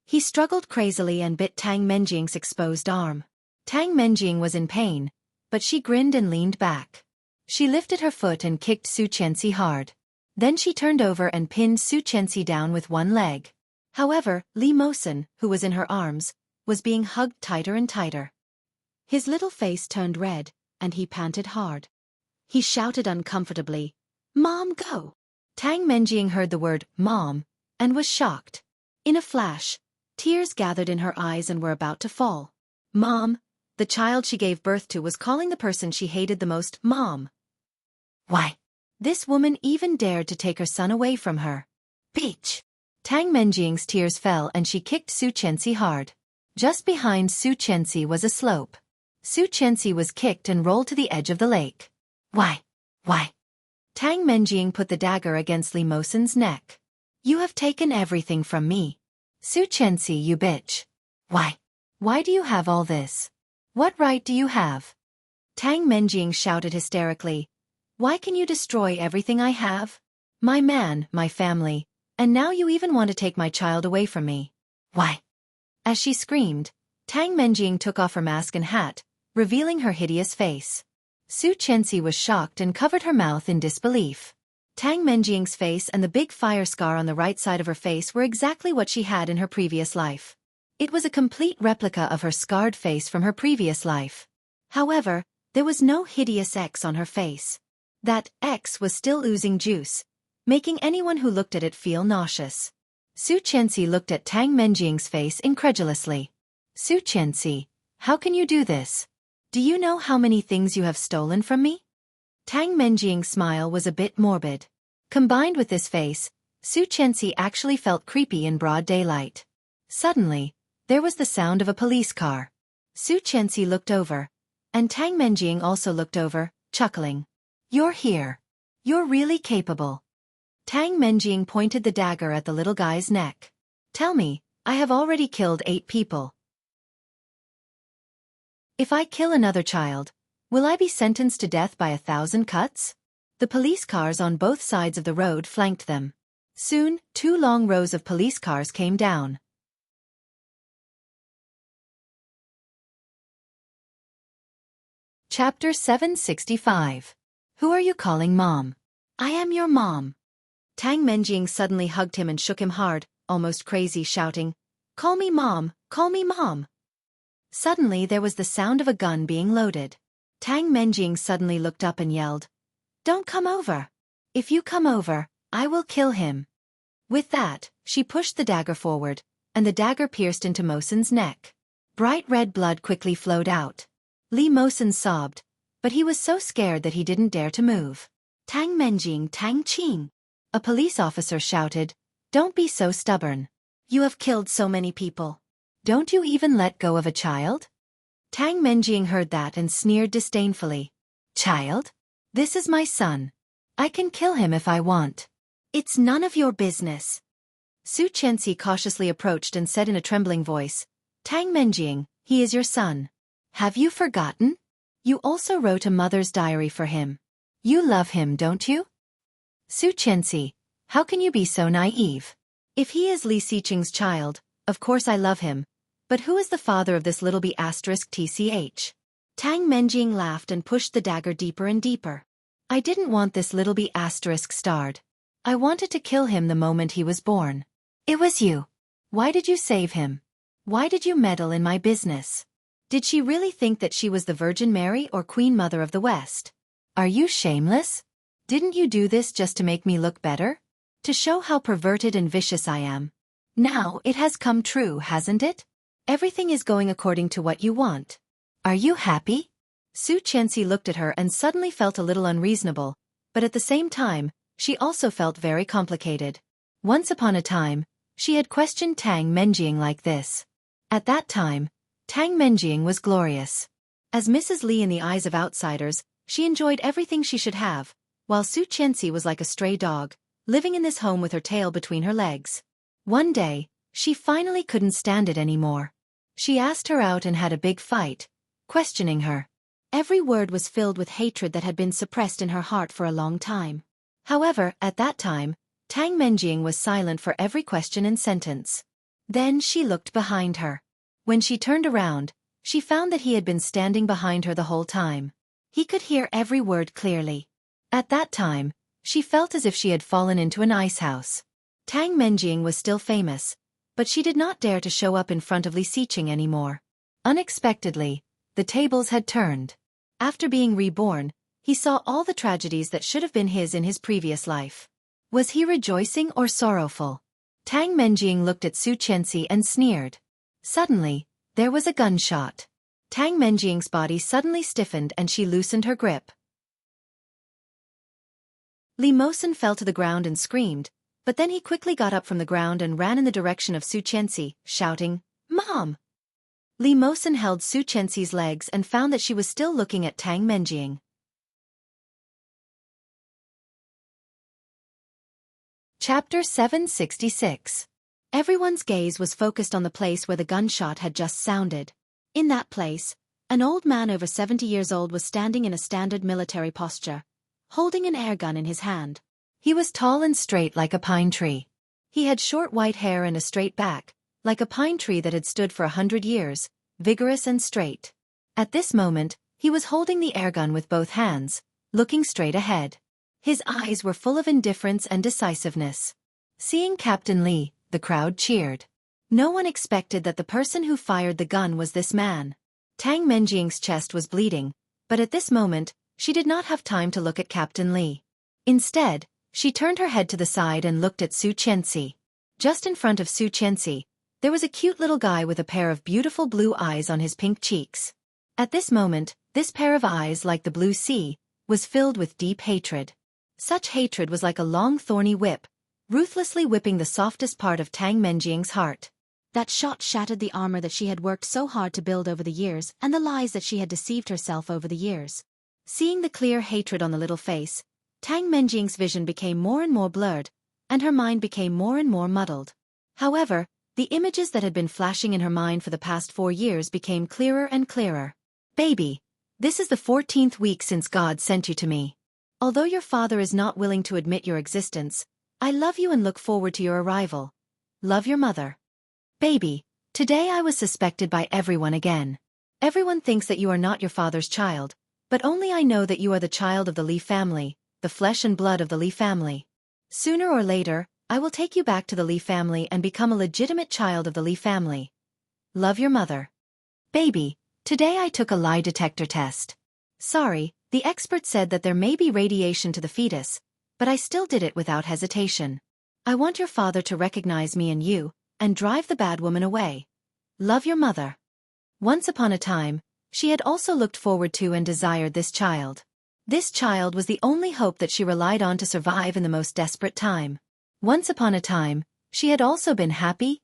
He struggled crazily and bit Tang Menjing's exposed arm. Tang Menjing was in pain, but she grinned and leaned back. She lifted her foot and kicked Xueqi hard. Then she turned over and pinned Xueqi down with one leg. However, Li Mosen, who was in her arms, was being hugged tighter and tighter. His little face turned red, and he panted hard. He shouted uncomfortably, "Mom, go!" Tang Menjing heard the word, "Mom," and was shocked. In a flash, tears gathered in her eyes and were about to fall. Mom, the child she gave birth to, was calling the person she hated the most, Mom. Why? This woman even dared to take her son away from her. Bitch! Tang Menjing's tears fell and she kicked Xueqi hard. Just behind Xueqi was a slope. Xueqi was kicked and rolled to the edge of the lake. Why? Why? Tang Menjing put the dagger against Li Mosen's neck. You have taken everything from me. Xueqi, you bitch. Why? Why do you have all this? What right do you have? Tang Menjing shouted hysterically. Why can you destroy everything I have? My man, my family. And now you even want to take my child away from me. Why? As she screamed, Tang Menjing took off her mask and hat, revealing her hideous face. Xueqi was shocked and covered her mouth in disbelief. Tang Menjing's face and the big fire scar on the right side of her face were exactly what she had in her previous life. It was a complete replica of her scarred face from her previous life. However, there was no hideous X on her face. That X was still oozing juice, making anyone who looked at it feel nauseous. Xueqi looked at Tang Menjing's face incredulously. Xueqi, how can you do this? Do you know how many things you have stolen from me? Tang Menjing's smile was a bit morbid. Combined with this face, Xueqi actually felt creepy in broad daylight. Suddenly, there was the sound of a police car. Xueqi looked over, and Tang Menjing also looked over, chuckling. You're here. You're really capable. Tang Menjing pointed the dagger at the little guy's neck. Tell me, I have already killed 8 people. If I kill another child, will I be sentenced to death by 1,000 cuts? The police cars on both sides of the road flanked them. Soon, 2 long rows of police cars came down. Chapter 765. Who are you calling Mom? I am your mom. Tang Menjing suddenly hugged him and shook him hard, almost crazy, shouting, Call me Mom, call me Mom. Suddenly there was the sound of a gun being loaded. Tang Menjing suddenly looked up and yelled, Don't come over. If you come over, I will kill him. With that, she pushed the dagger forward, and the dagger pierced into Mosen's neck. Bright red blood quickly flowed out. Li Mosen sobbed, but he was so scared that he didn't dare to move. Tang Menjing, Tang Qing. A police officer shouted, Don't be so stubborn. You have killed so many people. Don't you even let go of a child? Tang Menjing heard that and sneered disdainfully. Child? This is my son. I can kill him if I want. It's none of your business. Xueqi cautiously approached and said in a trembling voice, Tang Menjing, he is your son. Have you forgotten? You also wrote a mother's diary for him. You love him, don't you? Xueqi, how can you be so naive? If he is Li Xiqing's child, of course I love him. But who is the father of this little b*tch? Tang Menjing laughed and pushed the dagger deeper and deeper. I didn't want this little b*starred. I wanted to kill him the moment he was born. It was you. Why did you save him? Why did you meddle in my business? Did she really think that she was the Virgin Mary or Queen Mother of the West? Are you shameless? Didn't you do this just to make me look better? To show how perverted and vicious I am? Now it has come true, hasn't it? Everything is going according to what you want. Are you happy? Xueqi looked at her and suddenly felt a little unreasonable, but at the same time, she also felt very complicated. Once upon a time, she had questioned Tang Menjing like this. At that time, Tang Menjing was glorious. As Mrs. Li in the eyes of outsiders, she enjoyed everything she should have, while Xueqi was like a stray dog, living in this home with her tail between her legs. One day, she finally couldn't stand it anymore. She asked her out and had a big fight, questioning her. Every word was filled with hatred that had been suppressed in her heart for a long time. However, at that time, Tang Menjing was silent for every question and sentence. Then she looked behind her. When she turned around, she found that he had been standing behind her the whole time. He could hear every word clearly. At that time, she felt as if she had fallen into an ice house. Tang Menjing was still famous, but she did not dare to show up in front of Li Xiqing anymore. Unexpectedly, the tables had turned. After being reborn, he saw all the tragedies that should have been his in his previous life. Was he rejoicing or sorrowful? Tang Menjing looked at Xueqi and sneered. Suddenly, there was a gunshot. Tang Menjing's body suddenly stiffened and she loosened her grip. Li Mosen fell to the ground and screamed, but then he quickly got up from the ground and ran in the direction of Xueqi, shouting, "Mom!" Li Mosen held Xueqi's legs and found that she was still looking at Tang Menjing. Chapter 766. Everyone's gaze was focused on the place where the gunshot had just sounded. In that place, an old man over 70 years old was standing in a standard military posture, holding an airgun in his hand. He was tall and straight like a pine tree. He had short white hair and a straight back, like a pine tree that had stood for 100 years, vigorous and straight. At this moment, he was holding the airgun with both hands, looking straight ahead. His eyes were full of indifference and decisiveness. Seeing Captain Li, the crowd cheered. No one expected that the person who fired the gun was this man. Tang Menjing's chest was bleeding, but at this moment, she did not have time to look at Captain Li. Instead, she turned her head to the side and looked at Xueqi. Just in front of Xueqi, there was a cute little guy with a pair of beautiful blue eyes on his pink cheeks. At this moment, this pair of eyes, like the blue sea, was filled with deep hatred. Such hatred was like a long thorny whip, ruthlessly whipping the softest part of Tang Menjing's heart. That shot shattered the armor that she had worked so hard to build over the years and the lies that she had deceived herself over the years. Seeing the clear hatred on the little face, Tang Menjing's vision became more and more blurred, and her mind became more and more muddled. However, the images that had been flashing in her mind for the past 4 years became clearer and clearer. Baby, this is the 14th week since God sent you to me. Although your father is not willing to admit your existence, I love you and look forward to your arrival. Love, your mother. Baby, today I was suspected by everyone again. Everyone thinks that you are not your father's child, but only I know that you are the child of the Li family, the flesh and blood of the Li family. Sooner or later, I will take you back to the Li family and become a legitimate child of the Li family. Love, your mother. Baby, today I took a lie detector test. Sorry, the expert said that there may be radiation to the fetus, but I still did it without hesitation. I want your father to recognize me and you, and drive the bad woman away. Love, your mother. Once upon a time, she had also looked forward to and desired this child. This child was the only hope that she relied on to survive in the most desperate time. Once upon a time, she had also been happy,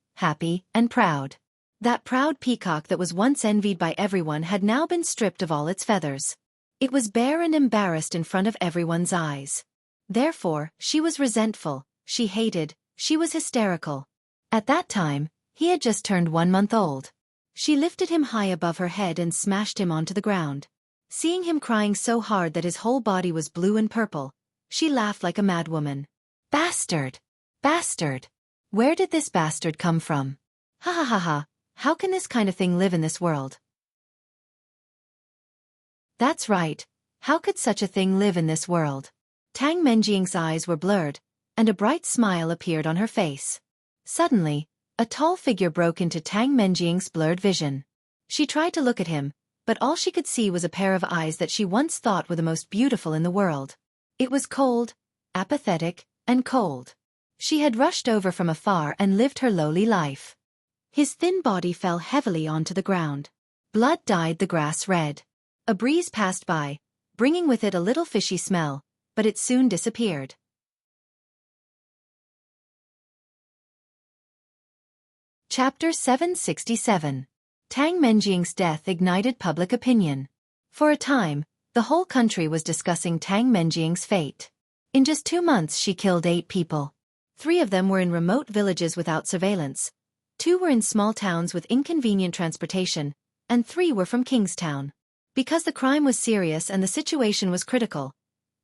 and proud. That proud peacock that was once envied by everyone had now been stripped of all its feathers. It was bare and embarrassed in front of everyone's eyes. Therefore, she was resentful, she hated, she was hysterical. At that time, he had just turned 1 month old. She lifted him high above her head and smashed him onto the ground. Seeing him crying so hard that his whole body was blue and purple, She laughed like a madwoman. Bastard! Bastard! Where did this bastard come from? Ha ha ha ha, how can this kind of thing live in this world? That's right, how could such a thing live in this world? Tang Menjing's eyes were blurred, and a bright smile appeared on her face. Suddenly, a tall figure broke into Tang Menjing's blurred vision. She tried to look at him, but all she could see was a pair of eyes that she once thought were the most beautiful in the world. It was cold, apathetic, and cold. She had rushed over from afar and lived her lowly life. His thin body fell heavily onto the ground. Blood dyed the grass red. A breeze passed by, bringing with it a little fishy smell, but it soon disappeared. Chapter 767. Tang Menjing's death ignited public opinion. For a time, the whole country was discussing Tang Menjing's fate. In just 2 months she killed 8 people. 3 of them were in remote villages without surveillance, 2 were in small towns with inconvenient transportation, and 3 were from Kingstown. Because the crime was serious and the situation was critical,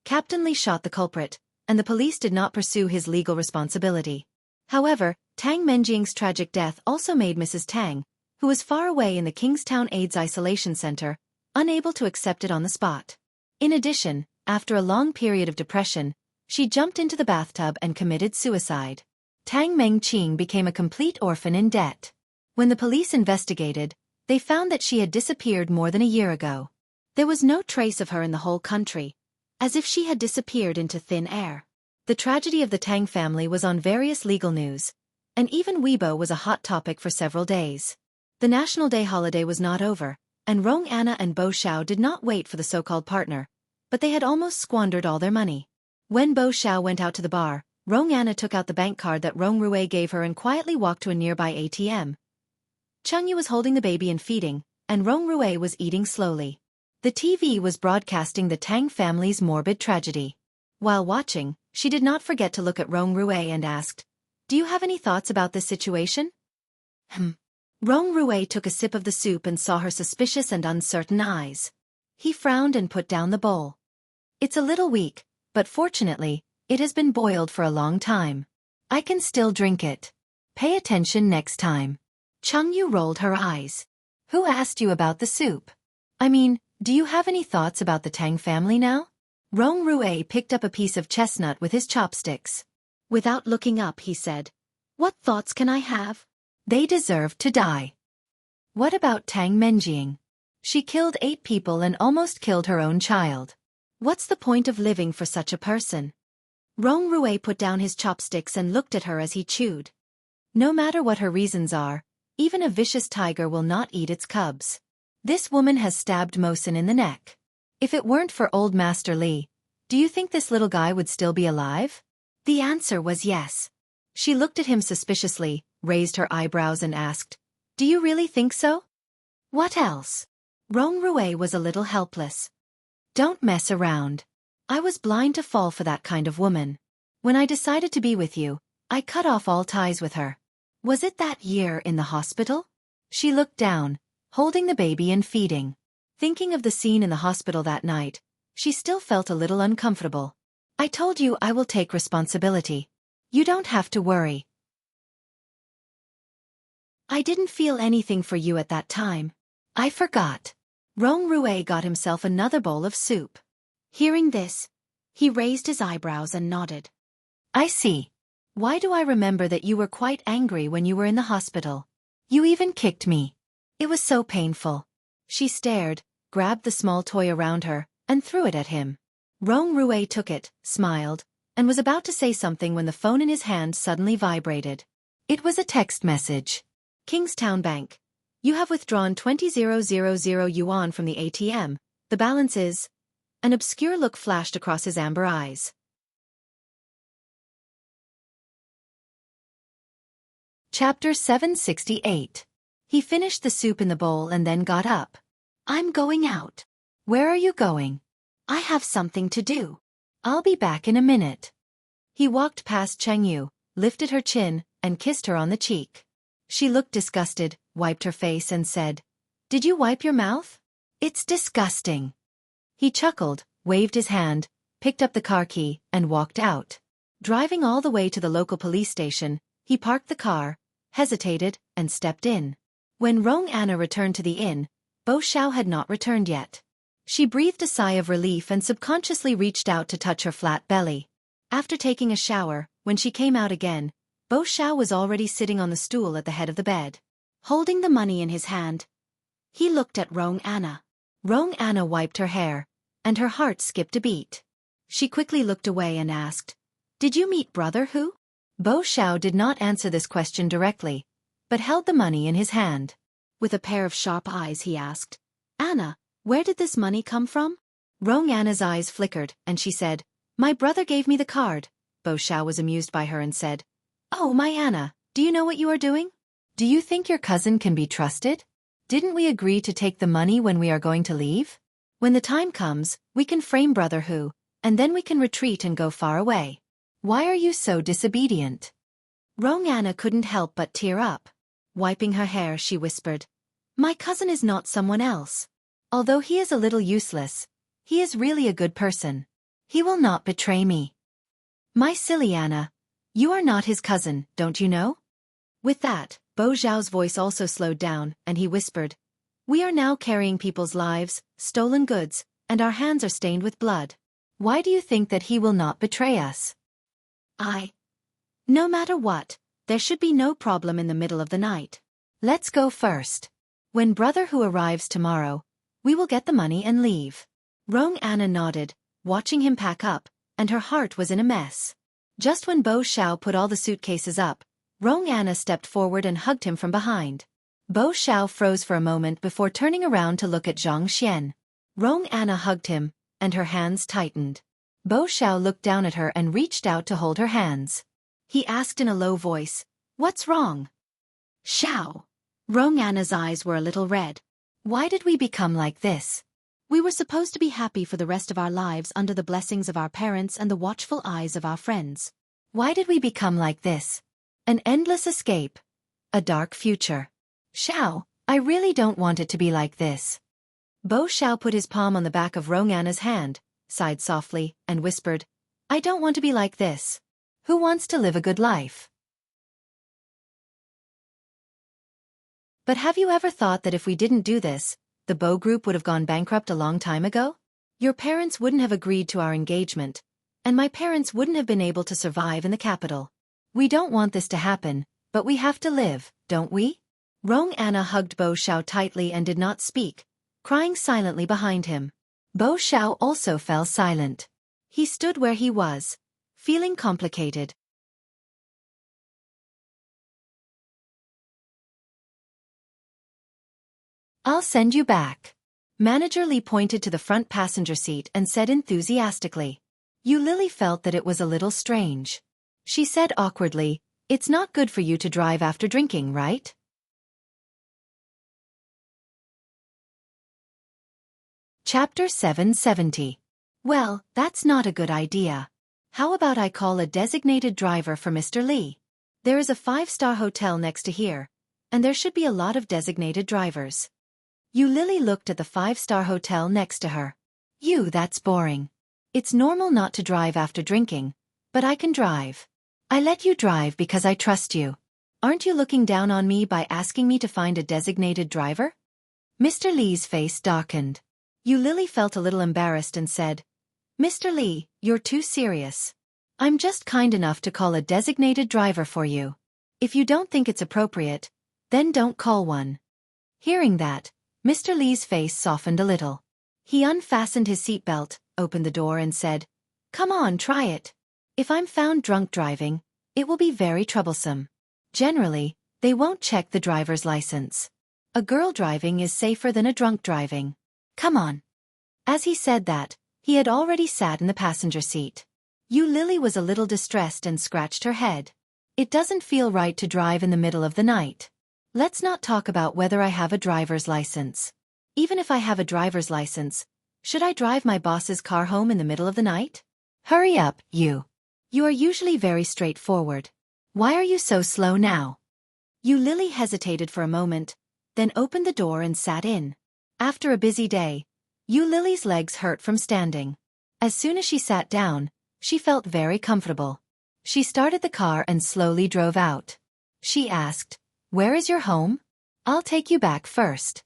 Captain Li shot the culprit, and the police did not pursue his legal responsibility. However, Tang Menjing's tragic death also made Mrs. Tang, who was far away in the Kingstown AIDS Isolation Center, unable to accept it on the spot. In addition, after a long period of depression, she jumped into the bathtub and committed suicide. Tang Menjing became a complete orphan in debt. When the police investigated, they found that she had disappeared more than a year ago. There was no trace of her in the whole country, as if she had disappeared into thin air. The tragedy of the Tang family was on various legal news, and even Weibo was a hot topic for several days. The National Day holiday was not over, and Rong Anna and Bo Xiao did not wait for the so-called partner, but they had almost squandered all their money. When Bo Xiao went out to the bar, Rong Anna took out the bank card that Rong Rui gave her and quietly walked to a nearby ATM. Chengyu was holding the baby and feeding, and Rong Rui was eating slowly. The TV was broadcasting the Tang family's morbid tragedy. While watching, she did not forget to look at Rong Rui and asked, "Do you have any thoughts about this situation?" Rong Rui took a sip of the soup and saw her suspicious and uncertain eyes. He frowned and put down the bowl. "It's a little weak, but fortunately, it has been boiled for a long time. I can still drink it. Pay attention next time." Chengyu rolled her eyes. "Who asked you about the soup? I mean, do you have any thoughts about the Tang family now?" Rong Rui picked up a piece of chestnut with his chopsticks. Without looking up, he said, "What thoughts can I have? They deserve to die." "What about Tang Menjing? She killed 8 people and almost killed her own child. What's the point of living for such a person?" Rong Rui put down his chopsticks and looked at her as he chewed. "No matter what her reasons are, even a vicious tiger will not eat its cubs. This woman has stabbed Mosin in the neck. If it weren't for old Master Li, do you think this little guy would still be alive?" The answer was yes. She looked at him suspiciously, raised her eyebrows and asked, "Do you really think so?" "What else?" Rong Rui was a little helpless. "Don't mess around. I was blind to fall for that kind of woman. When I decided to be with you, I cut off all ties with her. Was it that year in the hospital?" She looked down, holding the baby and feeding. Thinking of the scene in the hospital that night, she still felt a little uncomfortable. "I told you I will take responsibility. You don't have to worry. I didn't feel anything for you at that time. I forgot." Rong Rui got himself another bowl of soup. Hearing this, he raised his eyebrows and nodded. "I see. Why do I remember that you were quite angry when you were in the hospital? You even kicked me. It was so painful." She stared, grabbed the small toy around her, and threw it at him. Rong Rui took it, smiled, and was about to say something when the phone in his hand suddenly vibrated. It was a text message. "Kingstown Bank. You have withdrawn 20,000 yuan from the ATM. The balance is..." An obscure look flashed across his amber eyes. Chapter 768. He finished the soup in the bowl and then got up. "I'm going out." "Where are you going?" "I have something to do. I'll be back in a minute." He walked past Chengyu, lifted her chin, and kissed her on the cheek. She looked disgusted, wiped her face and said, "Did you wipe your mouth? It's disgusting." He chuckled, waved his hand, picked up the car key, and walked out. Driving all the way to the local police station, he parked the car, hesitated, and stepped in. When Rong Anna returned to the inn, Bo Xiao had not returned yet. She breathed a sigh of relief and subconsciously reached out to touch her flat belly. After taking a shower, when she came out again, Bo Xiao was already sitting on the stool at the head of the bed. Holding the money in his hand, he looked at Rong Anna. Rong Anna wiped her hair, and her heart skipped a beat. She quickly looked away and asked, "Did you meet Brother Hu?" Bo Xiao did not answer this question directly, but held the money in his hand. With a pair of sharp eyes he asked, "Anna, where did this money come from?" Rong Anna's eyes flickered, and she said, "My brother gave me the card." Bo Xiao was amused by her and said, "Oh, my Anna, do you know what you are doing? Do you think your cousin can be trusted? Didn't we agree to take the money when we are going to leave? When the time comes, we can frame Brother Hu, and then we can retreat and go far away. Why are you so disobedient?" Rong Anna couldn't help but tear up. Wiping her hair, she whispered, "My cousin is not someone else. Although he is a little useless, he is really a good person. He will not betray me." "My silly Anna, you are not his cousin, don't you know?" With that, Bo Xiao's voice also slowed down, and he whispered, "We are now carrying people's lives, stolen goods, and our hands are stained with blood. Why do you think that he will not betray us?" No matter what, there should be no problem in the middle of the night. Let's go first. When Brother Hu arrives tomorrow, we will get the money and leave." Rong Anna nodded, watching him pack up, and her heart was in a mess. Just when Bo Xiao put all the suitcases up, Rong Anna stepped forward and hugged him from behind. Bo Xiao froze for a moment before turning around to look at Zhang Xian. Rong Anna hugged him, and her hands tightened. Bo Xiao looked down at her and reached out to hold her hands. He asked in a low voice, "What's wrong?" "Xiao." Rong Anna's eyes were a little red. "Why did we become like this? We were supposed to be happy for the rest of our lives under the blessings of our parents and the watchful eyes of our friends. Why did we become like this? An endless escape. A dark future. Xiao, I really don't want it to be like this." Bo Xiao put his palm on the back of Rong Anna's hand, sighed softly, and whispered, "I don't want to be like this. Who wants to live a good life?" But have you ever thought that if we didn't do this, the Bo Group would have gone bankrupt a long time ago? Your parents wouldn't have agreed to our engagement, and my parents wouldn't have been able to survive in the capital. We don't want this to happen, but we have to live, don't we? Rong Anna hugged Bo Xiao tightly and did not speak, crying silently behind him. Bo Xiao also fell silent. He stood where he was, feeling complicated. "I'll send you back." Manager Li pointed to the front passenger seat and said enthusiastically. Yu Lily felt that it was a little strange. She said awkwardly, "It's not good for you to drive after drinking, right?" Chapter 770. Well, that's not a good idea. How about I call a designated driver for Mr. Li? There is a 5-star hotel next to here, and there should be a lot of designated drivers. Yu Lily looked at the 5-star hotel next to her. That's boring. It's normal not to drive after drinking, but I can drive. I let you drive because I trust you. Aren't you looking down on me by asking me to find a designated driver? Mr. Li's face darkened. Yu Lily felt a little embarrassed and said, "Mr. Li, you're too serious. I'm just kind enough to call a designated driver for you. If you don't think it's appropriate, then don't call one." Hearing that, Mr. Li's face softened a little. He unfastened his seatbelt, opened the door and said, "Come on, try it. If I'm found drunk driving, it will be very troublesome. Generally, they won't check the driver's license. A girl driving is safer than a drunk driving. Come on." As he said that, he had already sat in the passenger seat. Yu Lily was a little distressed and scratched her head. It doesn't feel right to drive in the middle of the night. Let's not talk about whether I have a driver's license. Even if I have a driver's license, should I drive my boss's car home in the middle of the night? Hurry up, you. You are usually very straightforward. Why are you so slow now? Yu Lily hesitated for a moment, then opened the door and sat in. After a busy day, Yu Lily's legs hurt from standing. As soon as she sat down, she felt very comfortable. She started the car and slowly drove out. She asked, "Where is your home?" "I'll take you back first."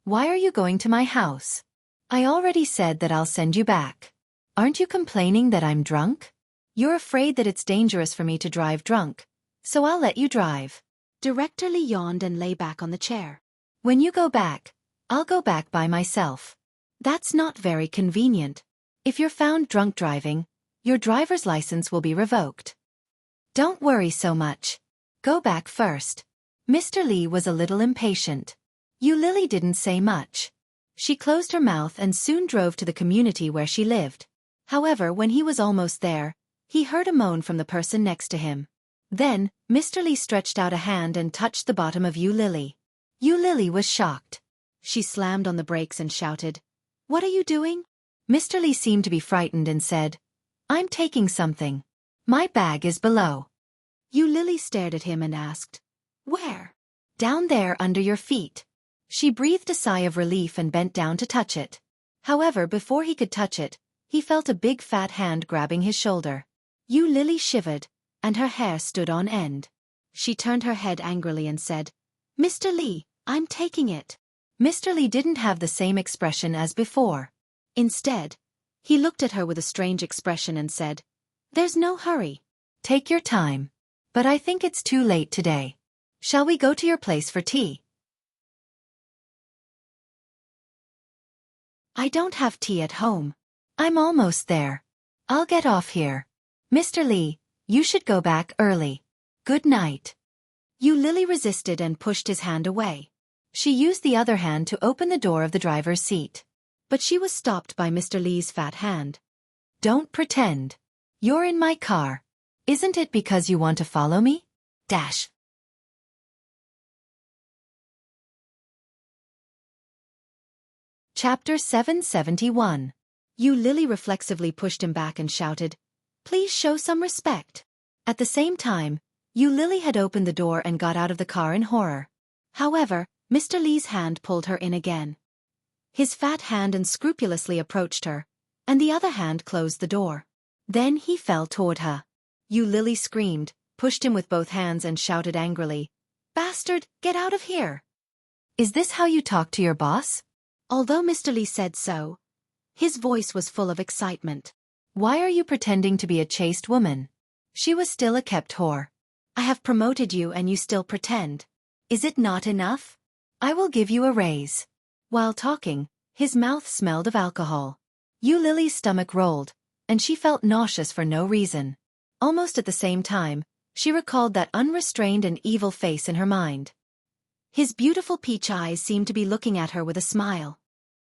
"Why are you going to my house?" "I already said that I'll send you back." "Aren't you complaining that I'm drunk?" "You're afraid that it's dangerous for me to drive drunk, so I'll let you drive." Director Lee yawned and lay back on the chair. "When you go back, I'll go back by myself." "That's not very convenient. If you're found drunk driving, your driver's license will be revoked." "Don't worry so much. Go back first." Mr. Lee was a little impatient. Lily didn't say much. She closed her mouth and soon drove to the community where she lived. However, when he was almost there, he heard a moan from the person next to him. Then, Mr. Lee stretched out a hand and touched the bottom of Lily. Lily was shocked. She slammed on the brakes and shouted, "What are you doing?" Mr. Lee seemed to be frightened and said, "I'm taking something. My bag is below." Lily stared at him and asked, "Where?" "Down there under your feet." She breathed a sigh of relief and bent down to touch it. However, before he could touch it, he felt a big fat hand grabbing his shoulder. Lily shivered, and her hair stood on end. She turned her head angrily and said, "Mr. Lee, I'm taking it." Mr. Lee didn't have the same expression as before. Instead, he looked at her with a strange expression and said, "There's no hurry. Take your time. But I think it's too late today. Shall we go to your place for tea?" "I don't have tea at home. I'm almost there. I'll get off here." "Mr. Lee, you should go back early. Good night." Lily resisted and pushed his hand away. She used the other hand to open the door of the driver's seat. But she was stopped by Mr. Lee's fat hand. "Don't pretend. You're in my car. Isn't it because you want to follow me? Dash." Chapter 771. Lily reflexively pushed him back and shouted, "Please show some respect." At the same time, Lily had opened the door and got out of the car in horror. However, Mr. Lee's hand pulled her in again. His fat hand unscrupulously approached her, and the other hand closed the door. Then he fell toward her. Lily screamed, pushed him with both hands and shouted angrily, "Bastard, get out of here!" "Is this how you talk to your boss?" Although Mr. Lee said so, his voice was full of excitement. "Why are you pretending to be a chaste woman?" She was still a kept whore. "I have promoted you and you still pretend. Is it not enough? I will give you a raise." While talking, his mouth smelled of alcohol. Lily's stomach rolled, and she felt nauseous for no reason. Almost at the same time, she recalled that unrestrained and evil face in her mind. His beautiful peach eyes seemed to be looking at her with a smile.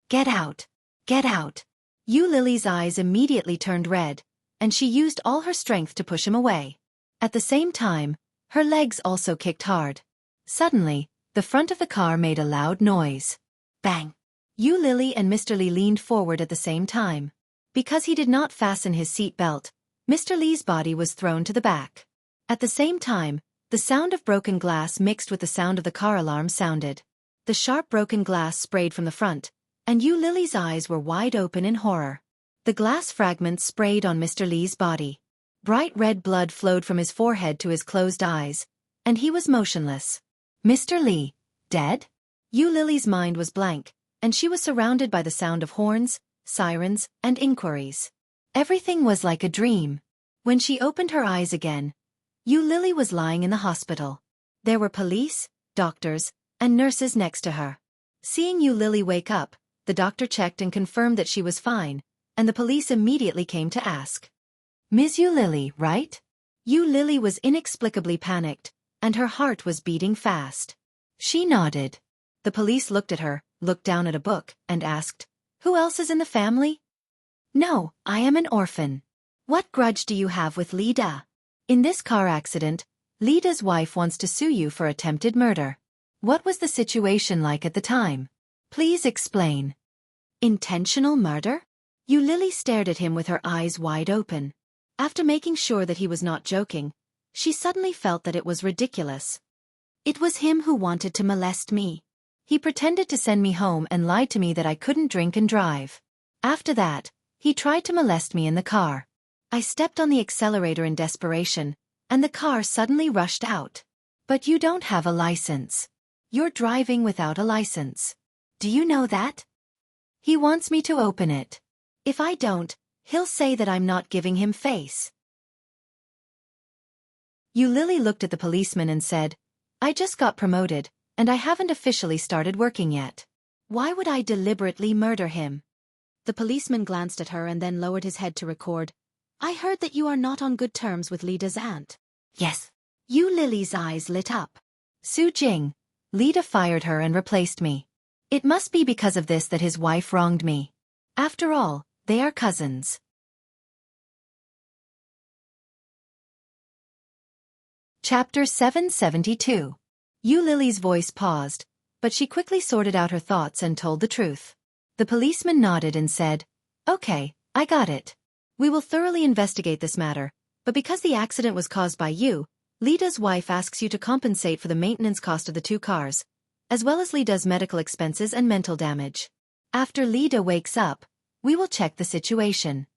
"Get out! Get out!" Lily's eyes immediately turned red, and she used all her strength to push him away. At the same time, her legs also kicked hard. Suddenly, the front of the car made a loud noise. Bang! Lily and Mr. Lee leaned forward at the same time. Because he did not fasten his seat belt, Mr. Lee's body was thrown to the back. At the same time, the sound of broken glass mixed with the sound of the car alarm sounded. The sharp broken glass sprayed from the front, and Lily's eyes were wide open in horror. The glass fragments sprayed on Mr. Lee's body. Bright red blood flowed from his forehead to his closed eyes, and he was motionless. Mr. Lee, dead? Lily's mind was blank, and she was surrounded by the sound of horns, sirens, and inquiries. Everything was like a dream. When she opened her eyes again, Lily was lying in the hospital. There were police, doctors, and nurses next to her. Seeing Lily wake up, the doctor checked and confirmed that she was fine, and the police immediately came to ask, "Ms. Lily, right?" Lily was inexplicably panicked, and her heart was beating fast. She nodded. The police looked at her, looked down at a book, and asked, "Who else is in the family?" "No, I am an orphan." "What grudge do you have with Lida?" "In this car accident, Lida's wife wants to sue you for attempted murder." "What was the situation like at the time? Please explain." "Intentional murder?" Lily stared at him with her eyes wide open. After making sure that he was not joking, she suddenly felt that it was ridiculous. "It was him who wanted to molest me. He pretended to send me home and lied to me that I couldn't drink and drive. After that, He tried to molest me in the car. I stepped on the accelerator in desperation, and the car suddenly rushed out. But you don't have a license. You're driving without a license. Do you know that? He wants me to open it. If I don't, he'll say that I'm not giving him face. Lily looked at the policeman and said, I just got promoted, and I haven't officially started working yet. Why would I deliberately murder him? The policeman glanced at her and then lowered his head to record, I heard that you are not on good terms with Lida's aunt. Yes. Lily's eyes lit up. Su Jing. Lida fired her and replaced me. It must be because of this that his wife wronged me. After all, they are cousins. Chapter 772. Lily's voice paused, but she quickly sorted out her thoughts and told the truth. The policeman nodded and said, Okay, I got it. We will thoroughly investigate this matter, but because the accident was caused by you, Lida's wife asks you to compensate for the maintenance cost of the 2 cars, as well as Lida's medical expenses and mental damage. After Lida wakes up, we will check the situation.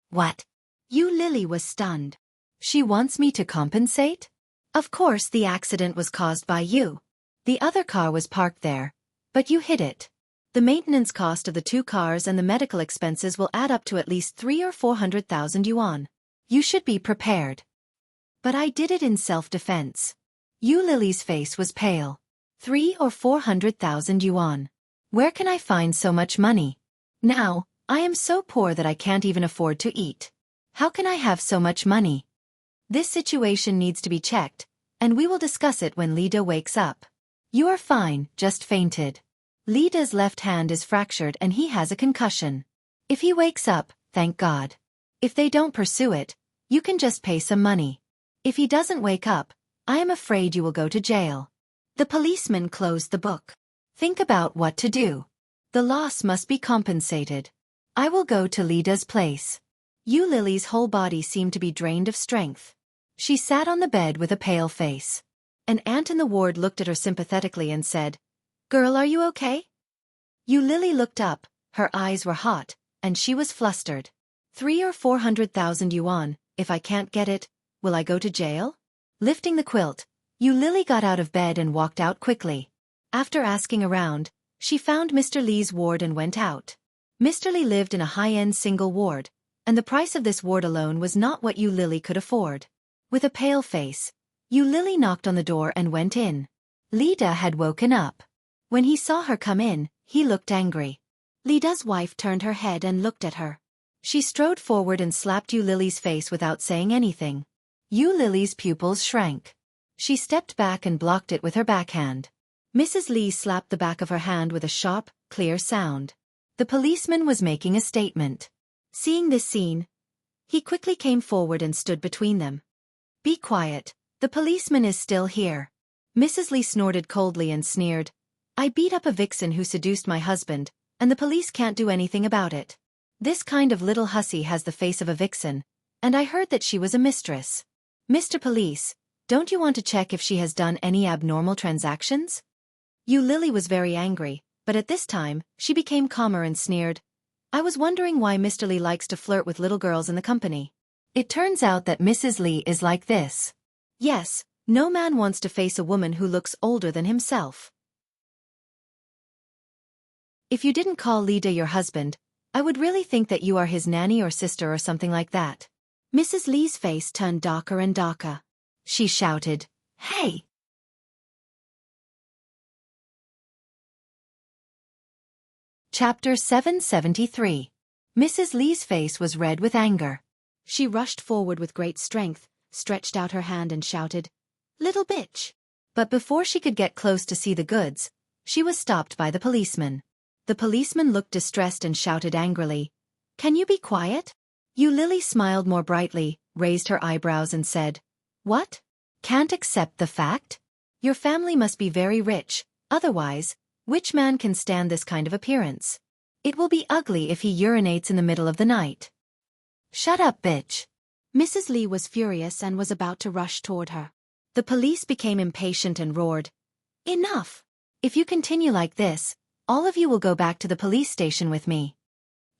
What? Lily was stunned. She wants me to compensate? Of course the accident was caused by you. The other car was parked there, but you hit it. The maintenance cost of the 2 cars and the medical expenses will add up to at least 300,000 or 400,000 yuan. You should be prepared. But I did it in self-defense. Lily's face was pale. 300,000 or 400,000 yuan. Where can I find so much money? Now, I am so poor that I can't even afford to eat. How can I have so much money? This situation needs to be checked, and we will discuss it when Lida wakes up. You are fine, just fainted. Lida's left hand is fractured and he has a concussion. If he wakes up, thank God. If they don't pursue it, you can just pay some money. If he doesn't wake up, I am afraid you will go to jail. The policeman closed the book. Think about what to do. The loss must be compensated. I will go to Lida's place. Lily's whole body seemed to be drained of strength. She sat on the bed with a pale face. An aunt in the ward looked at her sympathetically and said, Girl, are you okay? Lily looked up, her eyes were hot, and she was flustered. 300,000 or 400,000 yuan, if I can't get it, will I go to jail? Lifting the quilt, Lily got out of bed and walked out quickly. After asking around, she found Mr. Li's ward and went out. Mr. Li lived in a high-end single ward, and the price of this ward alone was not what Lily could afford. With a pale face, Lily knocked on the door and went in. Lida had woken up. When he saw her come in, he looked angry. Lida's wife turned her head and looked at her. She strode forward and slapped Lily's face without saying anything. Lily's pupils shrank. She stepped back and blocked it with her backhand. Mrs. Li slapped the back of her hand with a sharp, clear sound. The policeman was making a statement. Seeing this scene, he quickly came forward and stood between them. Be quiet, the policeman is still here. Mrs. Li snorted coldly and sneered. I beat up a vixen who seduced my husband, and the police can't do anything about it. This kind of little hussy has the face of a vixen, and I heard that she was a mistress. Mr. Police, don't you want to check if she has done any abnormal transactions? Lily was very angry, but at this time, she became calmer and sneered. I was wondering why Mr. Li likes to flirt with little girls in the company. It turns out that Mrs. Li is like this. Yes, no man wants to face a woman who looks older than himself. If you didn't call Lida your husband, I would really think that you are his nanny or sister or something like that. Mrs. Li's face turned darker and darker. She shouted, Hey! Chapter 773. Mrs. Li's face was red with anger. She rushed forward with great strength, stretched out her hand and shouted, Little bitch! But before she could get close to see the goods, she was stopped by the policeman. The policeman looked distressed and shouted angrily, Can you be quiet? Lily smiled more brightly, raised her eyebrows and said, What? Can't accept the fact? Your family must be very rich, otherwise, which man can stand this kind of appearance? It will be ugly if he urinates in the middle of the night. Shut up, bitch. Mrs. Li was furious and was about to rush toward her. The police became impatient and roared, Enough! If you continue like this, all of you will go back to the police station with me.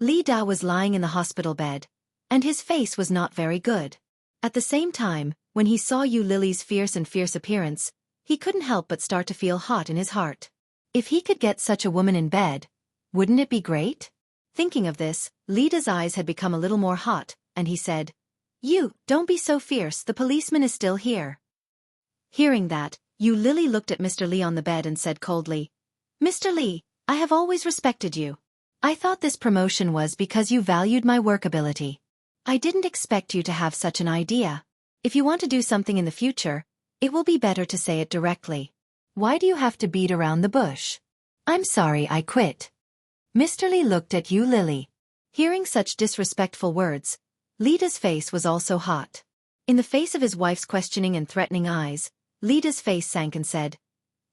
Li Da was lying in the hospital bed, and his face was not very good. At the same time, when he saw Yu Lily's fierce appearance, he couldn't help but start to feel hot in his heart. If he could get such a woman in bed, wouldn't it be great? Thinking of this, Li Da's eyes had become a little more hot, and he said, "You, don't be so fierce, the policeman is still here." Hearing that, Yu Lily looked at Mr. Li on the bed and said coldly, "Mr. Li, I have always respected you. I thought this promotion was because you valued my work ability. I didn't expect you to have such an idea. If you want to do something in the future, it will be better to say it directly. Why do you have to beat around the bush? I'm sorry I quit." Mr. Li looked at Yu Lily. Hearing such disrespectful words, Lida's face was also hot. In the face of his wife's questioning and threatening eyes, Lida's face sank and said,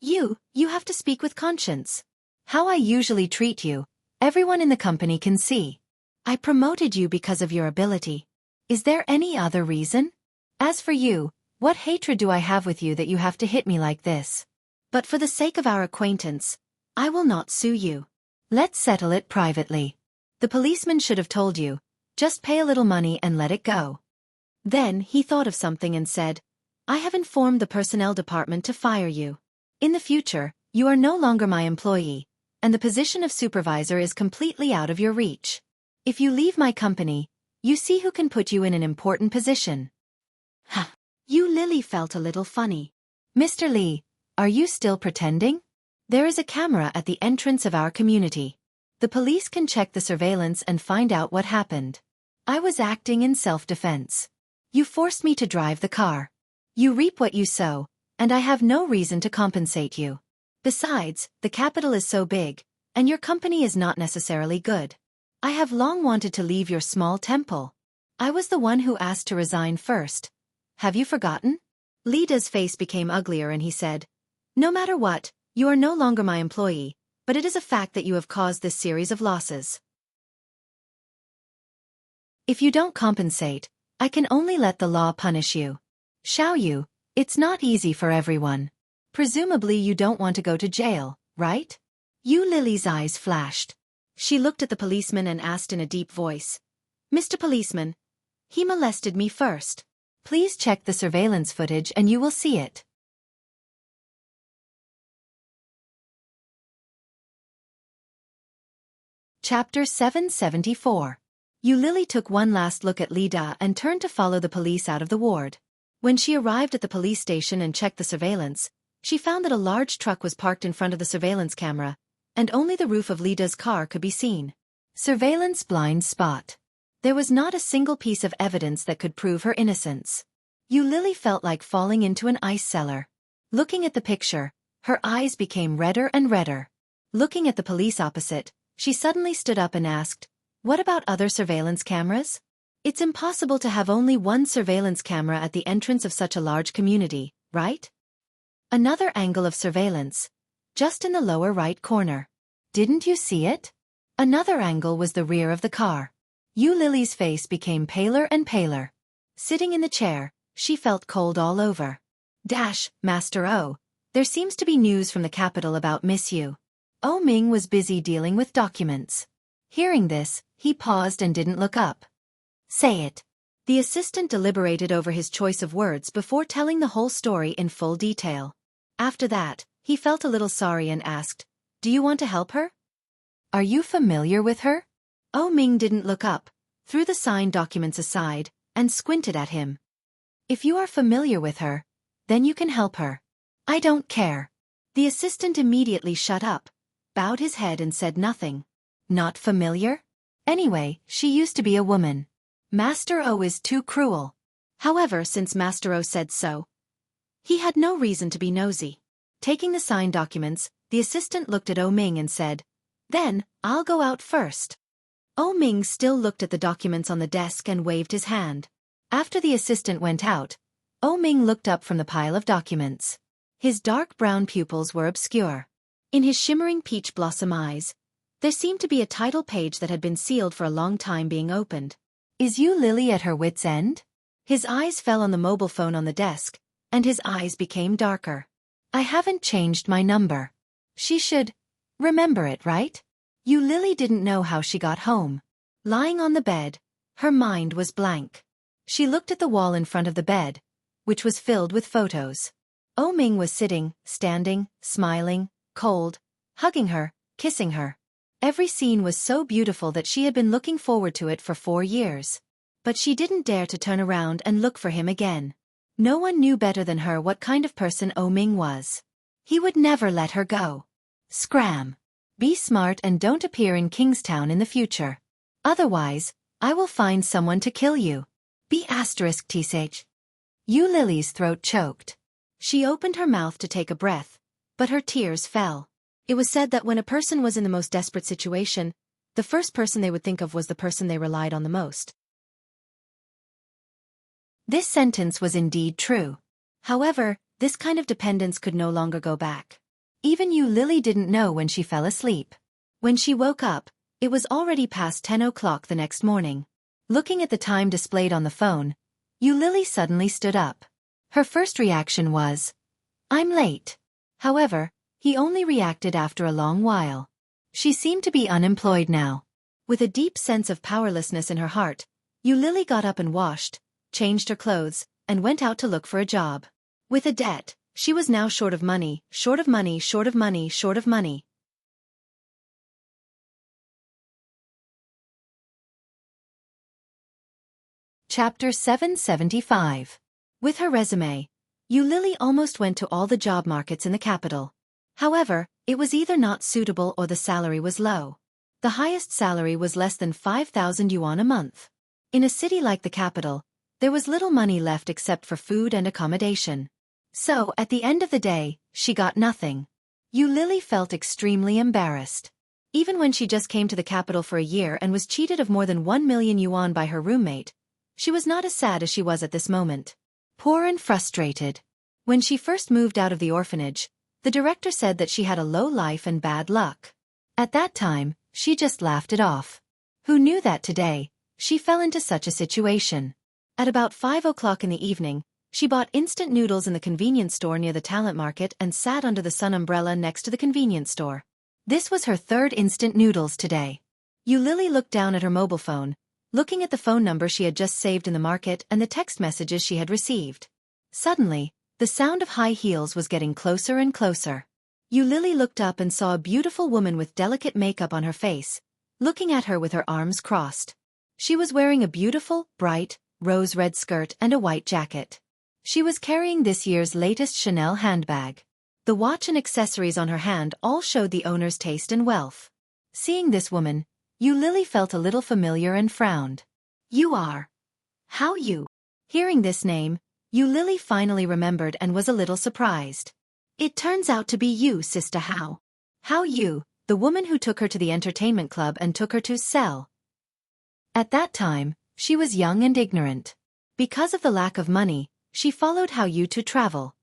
You have to speak with conscience. How I usually treat you, everyone in the company can see. I promoted you because of your ability. Is there any other reason? As for you, what hatred do I have with you that you have to hit me like this? But for the sake of our acquaintance, I will not sue you. Let's settle it privately. The policeman should have told you, just pay a little money and let it go. Then he thought of something and said, I have informed the personnel department to fire you. In the future, you are no longer my employee, and the position of supervisor is completely out of your reach. If you leave my company, you see who can put you in an important position. Ha! Yu Lily felt a little funny. Mr. Li, are you still pretending? There is a camera at the entrance of our community. The police can check the surveillance and find out what happened. I was acting in self-defense. You forced me to drive the car. You reap what you sow, and I have no reason to compensate you. Besides, the capital is so big, and your company is not necessarily good. I have long wanted to leave your small temple. I was the one who asked to resign first. Have you forgotten? Lida's face became uglier and he said, No matter what, you are no longer my employee, but it is a fact that you have caused this series of losses. If you don't compensate, I can only let the law punish you. Xiaoyu, it's not easy for everyone. Presumably you don't want to go to jail, right? Yu Lily's eyes flashed. She looked at the policeman and asked in a deep voice, Mr. Policeman, he molested me first. Please check the surveillance footage and you will see it. Chapter 774. Yu Lily took one last look at Lida and turned to follow the police out of the ward. When she arrived at the police station and checked the surveillance, she found that a large truck was parked in front of the surveillance camera, and only the roof of Lida's car could be seen. Surveillance blind spot. There was not a single piece of evidence that could prove her innocence. Yu Lily felt like falling into an ice cellar. Looking at the picture, her eyes became redder and redder. Looking at the police opposite, she suddenly stood up and asked, What about other surveillance cameras? It's impossible to have only one surveillance camera at the entrance of such a large community, right? Another angle of surveillance, just in the lower right corner. Didn't you see it? Another angle was the rear of the car. Yu Lily's face became paler and paler. Sitting in the chair, she felt cold all over. Master O, there seems to be news from the capital about Miss Yu. O Ming was busy dealing with documents. Hearing this, he paused and didn't look up. Say it. The assistant deliberated over his choice of words before telling the whole story in full detail. After that, he felt a little sorry and asked, Do you want to help her? Are you familiar with her? O Ming didn't look up, threw the signed documents aside, and squinted at him. If you are familiar with her, then you can help her. I don't care. The assistant immediately shut up, bowed his head and said nothing. Not familiar? Anyway, she used to be a woman. Master O is too cruel. However, since Master O said so, he had no reason to be nosy. Taking the signed documents, the assistant looked at O Ming and said, Then, I'll go out first. O Ming still looked at the documents on the desk and waved his hand. After the assistant went out, O Ming looked up from the pile of documents. His dark brown pupils were obscure. In his shimmering peach blossom eyes, there seemed to be a title page that had been sealed for a long time being opened. Is Yu Lily at her wit's end? His eyes fell on the mobile phone on the desk, and his eyes became darker. I haven't changed my number. She should remember it, right? Yu Lily didn't know how she got home. Lying on the bed, her mind was blank. She looked at the wall in front of the bed, which was filled with photos. Oh Ming was sitting, standing, smiling, cold, hugging her, kissing her. Every scene was so beautiful that she had been looking forward to it for 4 years. But she didn't dare to turn around and look for him again. No one knew better than her what kind of person Oh Ming was. He would never let her go. Scram. Be smart and don't appear in Kingstown in the future. Otherwise, I will find someone to kill you. *TSH. Yu Lily's throat choked. She opened her mouth to take a breath, but her tears fell. It was said that when a person was in the most desperate situation, the first person they would think of was the person they relied on the most. This sentence was indeed true. However, this kind of dependence could no longer go back. Even Yu Lily didn't know when she fell asleep. When she woke up, it was already past 10 o'clock the next morning. Looking at the time displayed on the phone, Yu Lily suddenly stood up. Her first reaction was, "I'm late." However, he only reacted after a long while. She seemed to be unemployed now. With a deep sense of powerlessness in her heart, Yu Lily got up and washed, changed her clothes, and went out to look for a job. With a debt, she was now short of money, short of money, short of money, short of money. Chapter 775. With her resume, Yu Lily almost went to all the job markets in the capital. However, it was either not suitable or the salary was low. The highest salary was less than 5,000 yuan a month. In a city like the capital, there was little money left except for food and accommodation. So, at the end of the day, she got nothing. Yu Lily felt extremely embarrassed. Even when she just came to the capital for a year and was cheated of more than 1 million yuan by her roommate, she was not as sad as she was at this moment. Poor and frustrated. When she first moved out of the orphanage, the director said that she had a low life and bad luck. At that time, she just laughed it off. Who knew that today, she fell into such a situation? At about 5 o'clock in the evening, she bought instant noodles in the convenience store near the talent market and sat under the sun umbrella next to the convenience store. This was her third instant noodles today. Yu Lily looked down at her mobile phone, looking at the phone number she had just saved in the market and the text messages she had received. Suddenly, the sound of high heels was getting closer and closer. Yu Lily looked up and saw a beautiful woman with delicate makeup on her face, looking at her with her arms crossed. She was wearing a beautiful, bright, rose-red skirt and a white jacket. She was carrying this year's latest Chanel handbag. The watch and accessories on her hand all showed the owner's taste and wealth. Seeing this woman, Yu Lily felt a little familiar and frowned. "You are. How you?" Hearing this name, Yu Lily finally remembered and was a little surprised. "It turns out to be you, Sister Hao. How you, the woman who took her to the entertainment club and took her to sell." At that time, she was young and ignorant. Because of the lack of money, she followed Hao Yu to travel.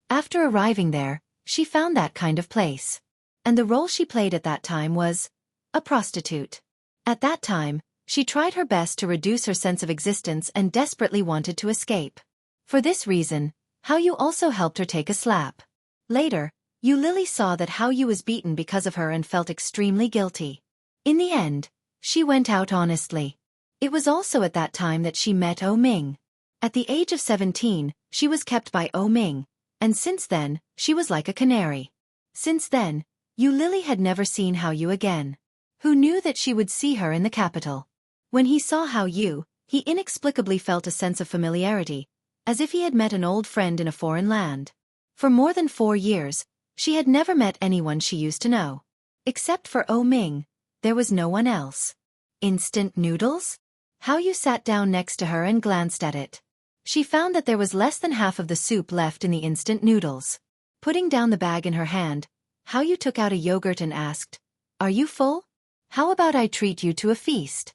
After arriving there, she found that kind of place. And the role she played at that time was a prostitute. At that time, she tried her best to reduce her sense of existence and desperately wanted to escape. For this reason, Hao Yu also helped her take a slap. Later, Yu Lily saw that Hao Yu was beaten because of her and felt extremely guilty. In the end, she went out honestly. It was also at that time that she met Oh Ming. At the age of 17, she was kept by Oh Ming, and since then, she was like a canary. Since then, Yu Lily had never seen Hao Yu again. Who knew that she would see her in the capital? When he saw Hao Yu, he inexplicably felt a sense of familiarity, as if he had met an old friend in a foreign land. For more than 4 years, she had never met anyone she used to know. Except for Oh Ming, there was no one else. Instant noodles? Hao Yu sat down next to her and glanced at it. She found that there was less than half of the soup left in the instant noodles. Putting down the bag in her hand, Hao Yu took out a yogurt and asked, "Are you full? How about I treat you to a feast?"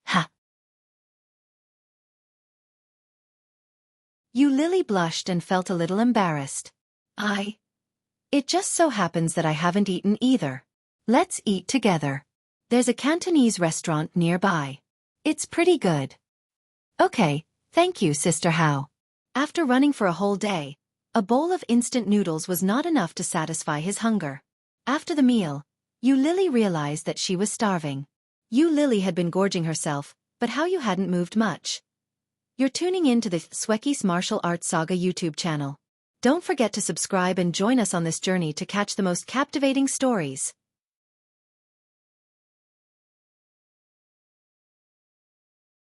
Ha! Yu Lily blushed and felt a little embarrassed. It just so happens that I haven't eaten either. Let's eat together. There's a Cantonese restaurant nearby. It's pretty good." "Okay, thank you, Sister Hao." After running for a whole day, a bowl of instant noodles was not enough to satisfy his hunger. After the meal, Yu Lily realized that she was starving. You Lily had been gorging herself, but how you hadn't moved much. You're tuning in to the Xueqi's Martial Arts Saga YouTube channel. Don't forget to subscribe and join us on this journey to catch the most captivating stories.